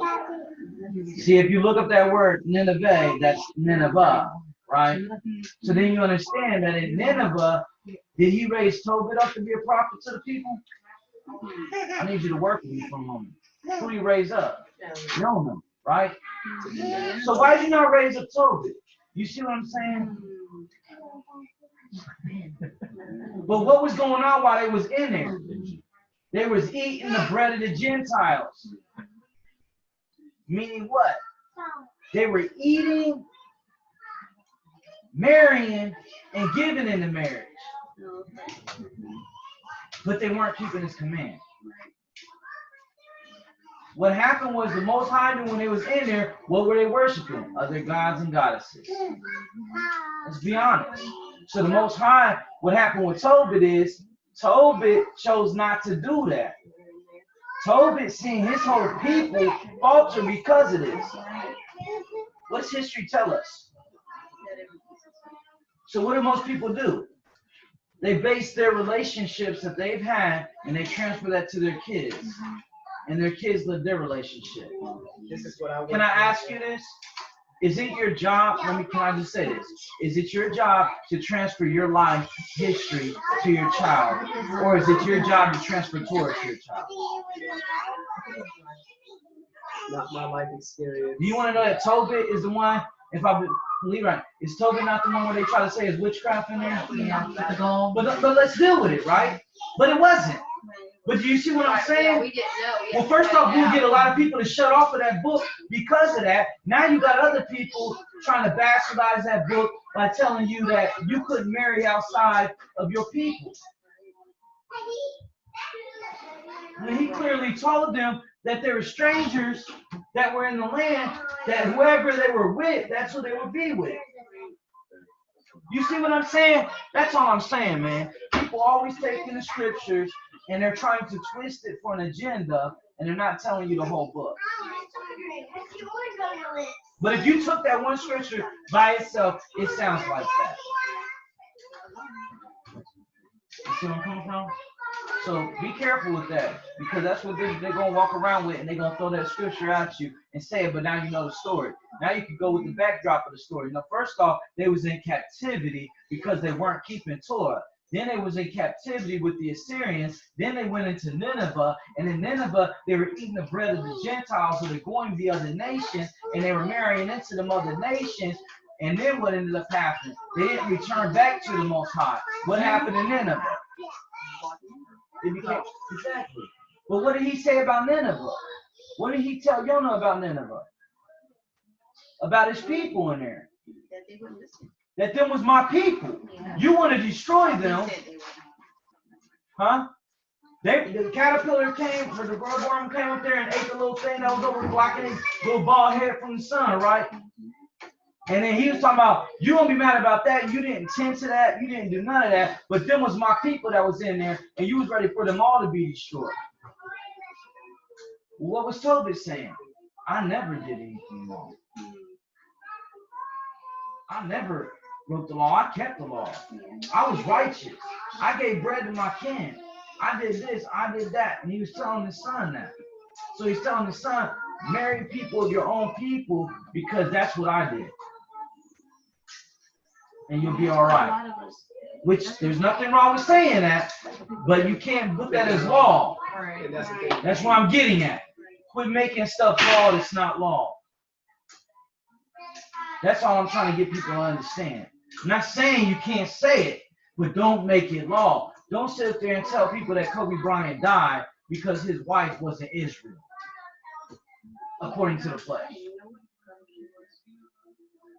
See, if you look up that word Nineveh, that's Nineveh, right? So then you understand that in Nineveh, did he raise Tobit up to be a prophet to the people? I need you to work with me for a moment. Who do you raise up? Jonah, right? So why did you not raise up Tobit? You see what I'm saying? But what was going on while they was in there? They was eating the bread of the Gentiles. Meaning what? They were eating, marrying, and giving into marriage. But they weren't keeping his command. What happened was the Most High knew when they was in there, what were they worshiping? Other gods and goddesses. Let's be honest. So the Most High, what happened with Tobit is, Tobit chose not to do that. Tobit seen his whole people falter because of this. What's history tell us? So what do most people do? They base their relationships that they've had and they transfer that to their kids. And their kids live their relationship. This is what I Can I ask you this? Is it your job? Can I just say this? Is it your job to transfer your life history to your child? Or is it your job to transfer Torah to your child? Not my life experience. Do you want to know that Tobit is the one, if I believe right, is Tobit not the one where they try to say is witchcraft in there? Yeah, with the gold. But let's deal with it, right? But it wasn't. But do you see what I'm Yeah, saying? we didn't know. Well, first off, you get a lot of people to shut off of that book because of that. Now you got other people trying to bastardize that book by telling you that you couldn't marry outside of your people. When he clearly told them that there were strangers that were in the land, that whoever they were with, that's who they would be with. You see what I'm saying? That's all I'm saying, man. People always taking the scriptures and they're trying to twist it for an agenda, and they're not telling you the whole book. But if you took that one scripture by itself, it sounds like that. You see where I'm coming from? So be careful with that, because that's what they're going to walk around with, and they're going to throw that scripture at you and say it, but now you know the story. Now you can go with the backdrop of the story. Now, first off, they was in captivity because they weren't keeping Torah. Then they was in captivity with the Assyrians. Then they went into Nineveh. And in Nineveh, they were eating the bread of the Gentiles, so they're going to the other nations, and they were marrying into them other nations. And then what ended up happening? They didn't return back to the Most High. What happened in Nineveh? It became, exactly. But what did he say about Nineveh? What did he tell Jonah about Nineveh? About his people in there. That they wouldn't listen. That them was my people. Yeah. You want to destroy them. He said they were. Huh? The caterpillar came, or the worm came up there and ate the little thing that was over blocking his little bald head from the sun, right? And then he was talking about, you won't be mad about that. You didn't tend to that. You didn't do none of that. But them was my people that was in there, and you was ready for them all to be destroyed. What was Tobit saying? I never did anything wrong. I never broke the law. I kept the law. I was righteous. I gave bread to my kin. I did this. I did that. And he was telling his son that. So he's telling his son, marry people of your own people, because that's what I did. And you'll be all right. Which there's nothing wrong with saying that, but you can't put that as law. Right. That's what I'm getting at. Quit making stuff law that's not law. That's all I'm trying to get people to understand. I'm not saying you can't say it, but don't make it law. Don't sit up there and tell people that Kobe Bryant died because his wife was in Israel, according to the flesh.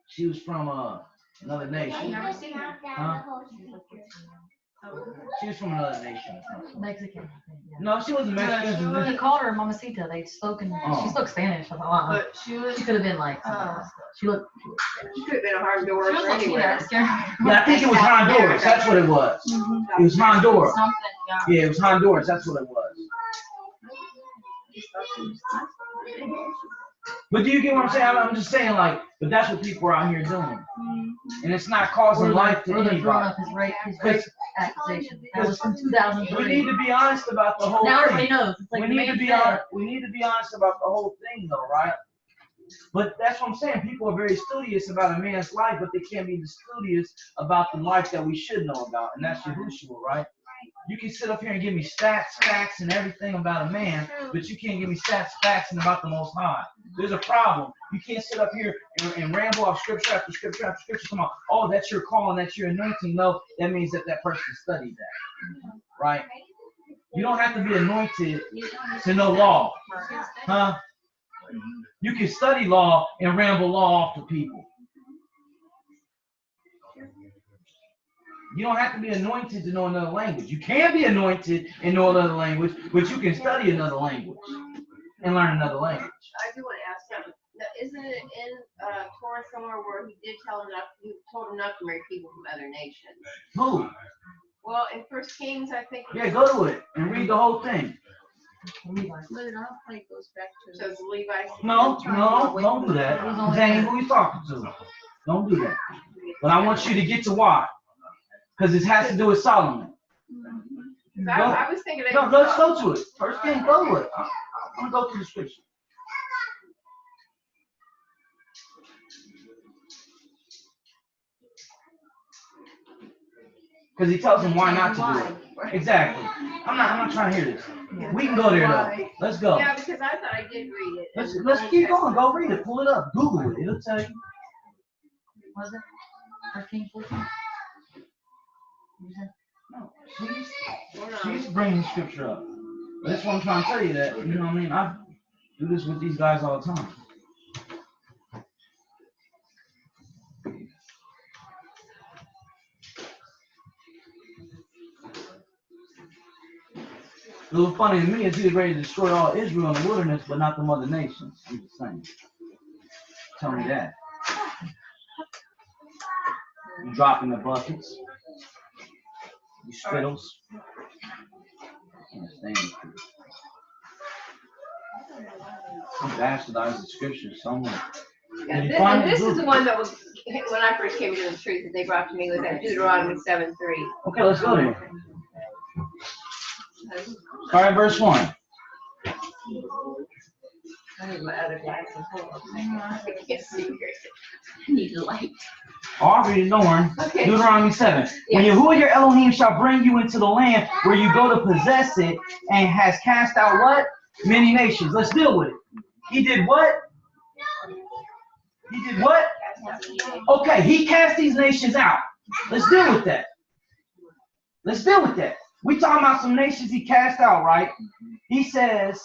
She was from another nation. Huh? She was from another nation. Mexican. No, she wasn't Mexican. When they called her Mamacita, they spoke she spoke Spanish. I thought, wow. But she was. She could have been like, she looked. She could have been a Honduras She was like, anywhere. Yeah, I think it was Honduras. That's what it was. It was Honduras. Something, Yeah, it was Honduras. That's what it was. But do you get what I'm saying? I'm just saying, like, but that's what people are out here doing. And it's not causing life to throwing anybody. up his rape accusation. That was from 2003. We need to be honest about the whole Now thing. everybody knows. It's like We need to be honest about the whole thing, though, right? But that's what I'm saying. People are very studious about a man's life, but they can't be studious about the life that we should know about, and that's Yahushua, right? You can sit up here and give me stats, facts, and everything about a man, but you can't give me stats, facts, and about the Most High. There's a problem. You can't sit up here and ramble off scripture after scripture after scripture. Come on, oh, that's your calling, that's your anointing. No, that means that person studied that, right? You don't have to be anointed to know law, huh? You can study law and ramble law off to people. You don't have to be anointed to know another language. You can be anointed and know another language, but you can study another language and learn another language. I do want to ask something. Now, isn't it in Torah somewhere where he did tell him he told him not to marry people from other nations? Who? Well, in First Kings, I think. Yeah, go to it and read the whole thing. But it also goes back to. So it's Levi's. No, don't do that. That ain't who he's talking to. Don't do that. But I want you to get to why. Because it has to do with Solomon. I was thinking. No, let's go to it. First thing, go to it. I'm going to go to the scripture. Because he tells him why not to do it. Exactly. I'm not trying to hear this. We can go there though. Let's go. Yeah, because I thought I did read it. Let's keep going. Go read it. Pull it up. Google it. It'll tell you. Was it 13, 14? No, she's bringing the scripture up. That's what I'm trying to tell you that, you know what I mean? I do this with these guys all the time. A little funny to me is he was ready to destroy all Israel in the wilderness, but not the other nations. He's the same. Tell me that. You dropping the buckets. You spittles. I can't stand it. Some bastardized the scriptures somewhere. And this is the one that was, when I first came into the truth, that they brought to me, was that Deuteronomy 7:3. Okay, let's go there. Start at verse 1. I need my other glasses. Hold on a second. I can't see here. I need a light. Oh, I'll read it, don't worry. Okay. Deuteronomy 7. When Yahuah your Elohim shall bring you into the land where you go to possess it, and has cast out what? Many nations. Let's deal with it. He did what? He did what? Okay, he cast these nations out. Let's deal with that. Let's deal with that. We talking about some nations he cast out, right? He says,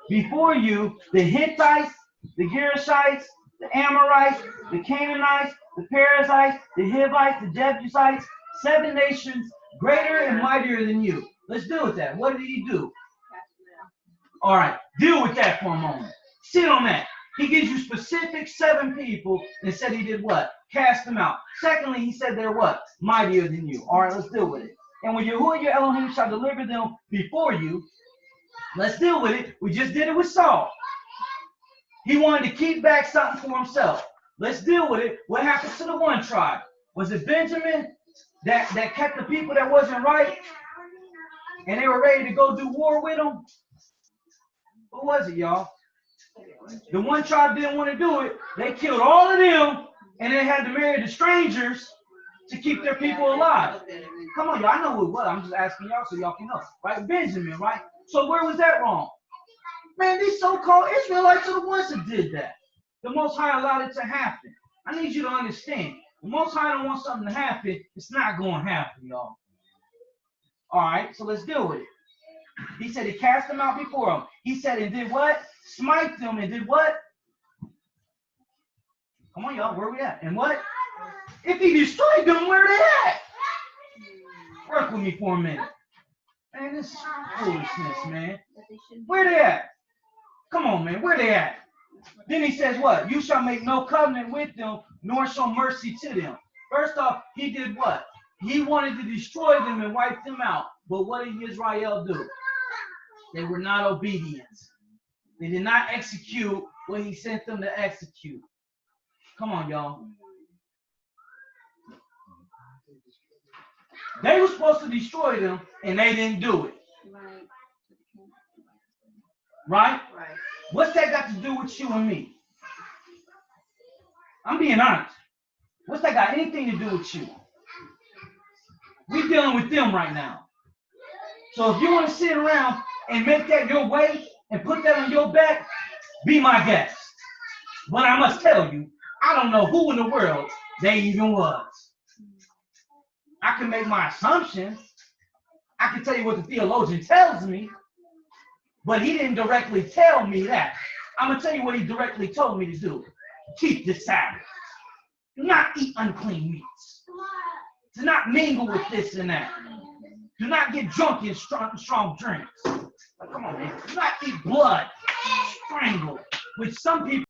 before you, the Hittites, the Girgashites, the Amorites, the Canaanites, the Perizzites, the Hivites, the Jebusites, 7 nations greater and mightier than you. Let's deal with that. What did he do? All right, deal with that for a moment. Sit on that. He gives you specific 7 people and said he did what? Cast them out. Secondly, he said they're what? Mightier than you. All right, let's deal with it. And when Yahuah your Elohim shall deliver them before you, let's deal with it. We just did it with Saul. He wanted to keep back something for himself. Let's deal with it. What happened to the one tribe? Was it Benjamin that kept the people that wasn't right? And they were ready to go do war with them? Who was it, y'all? The one tribe didn't want to do it. They killed all of them, and they had to marry the strangers to keep their people alive. Come on, y'all. I know who it was. I'm just asking y'all so y'all can know. Right? Benjamin, right? So where was that wrong? Man, these so-called Israelites are the ones that did that. The Most High allowed it to happen. I need you to understand. The Most High don't want something to happen. It's not going to happen, y'all. All right, so let's deal with it. He said he cast them out before him. He said and did what? Smite them and did what? Come on, y'all. Where we at? And what? If he destroyed them, where they at? Work with me for a minute. Man, this is foolishness, man. Where they at? Come on, man. Where they at? Then he says what? You shall make no covenant with them, nor show mercy to them. First off, he did what? He wanted to destroy them and wipe them out. But what did Israel do? They were not obedient. They did not execute what he sent them to execute. Come on, y'all. They were supposed to destroy them, and they didn't do it. Right? Right. What's that got to do with you and me? I'm being honest. What's that got anything to do with you? We're dealing with them right now. So if you want to sit around and make that your way and put that on your back, be my guest. But I must tell you, I don't know who in the world they even was. I can make my assumptions. I can tell you what the theologian tells me, but he didn't directly tell me that. I'm going to tell you what he directly told me to do. Keep the Sabbath. Do not eat unclean meats. Do not mingle with this and that. Do not get drunk in strong drinks. Come on, man. Do not eat blood strangled, which some people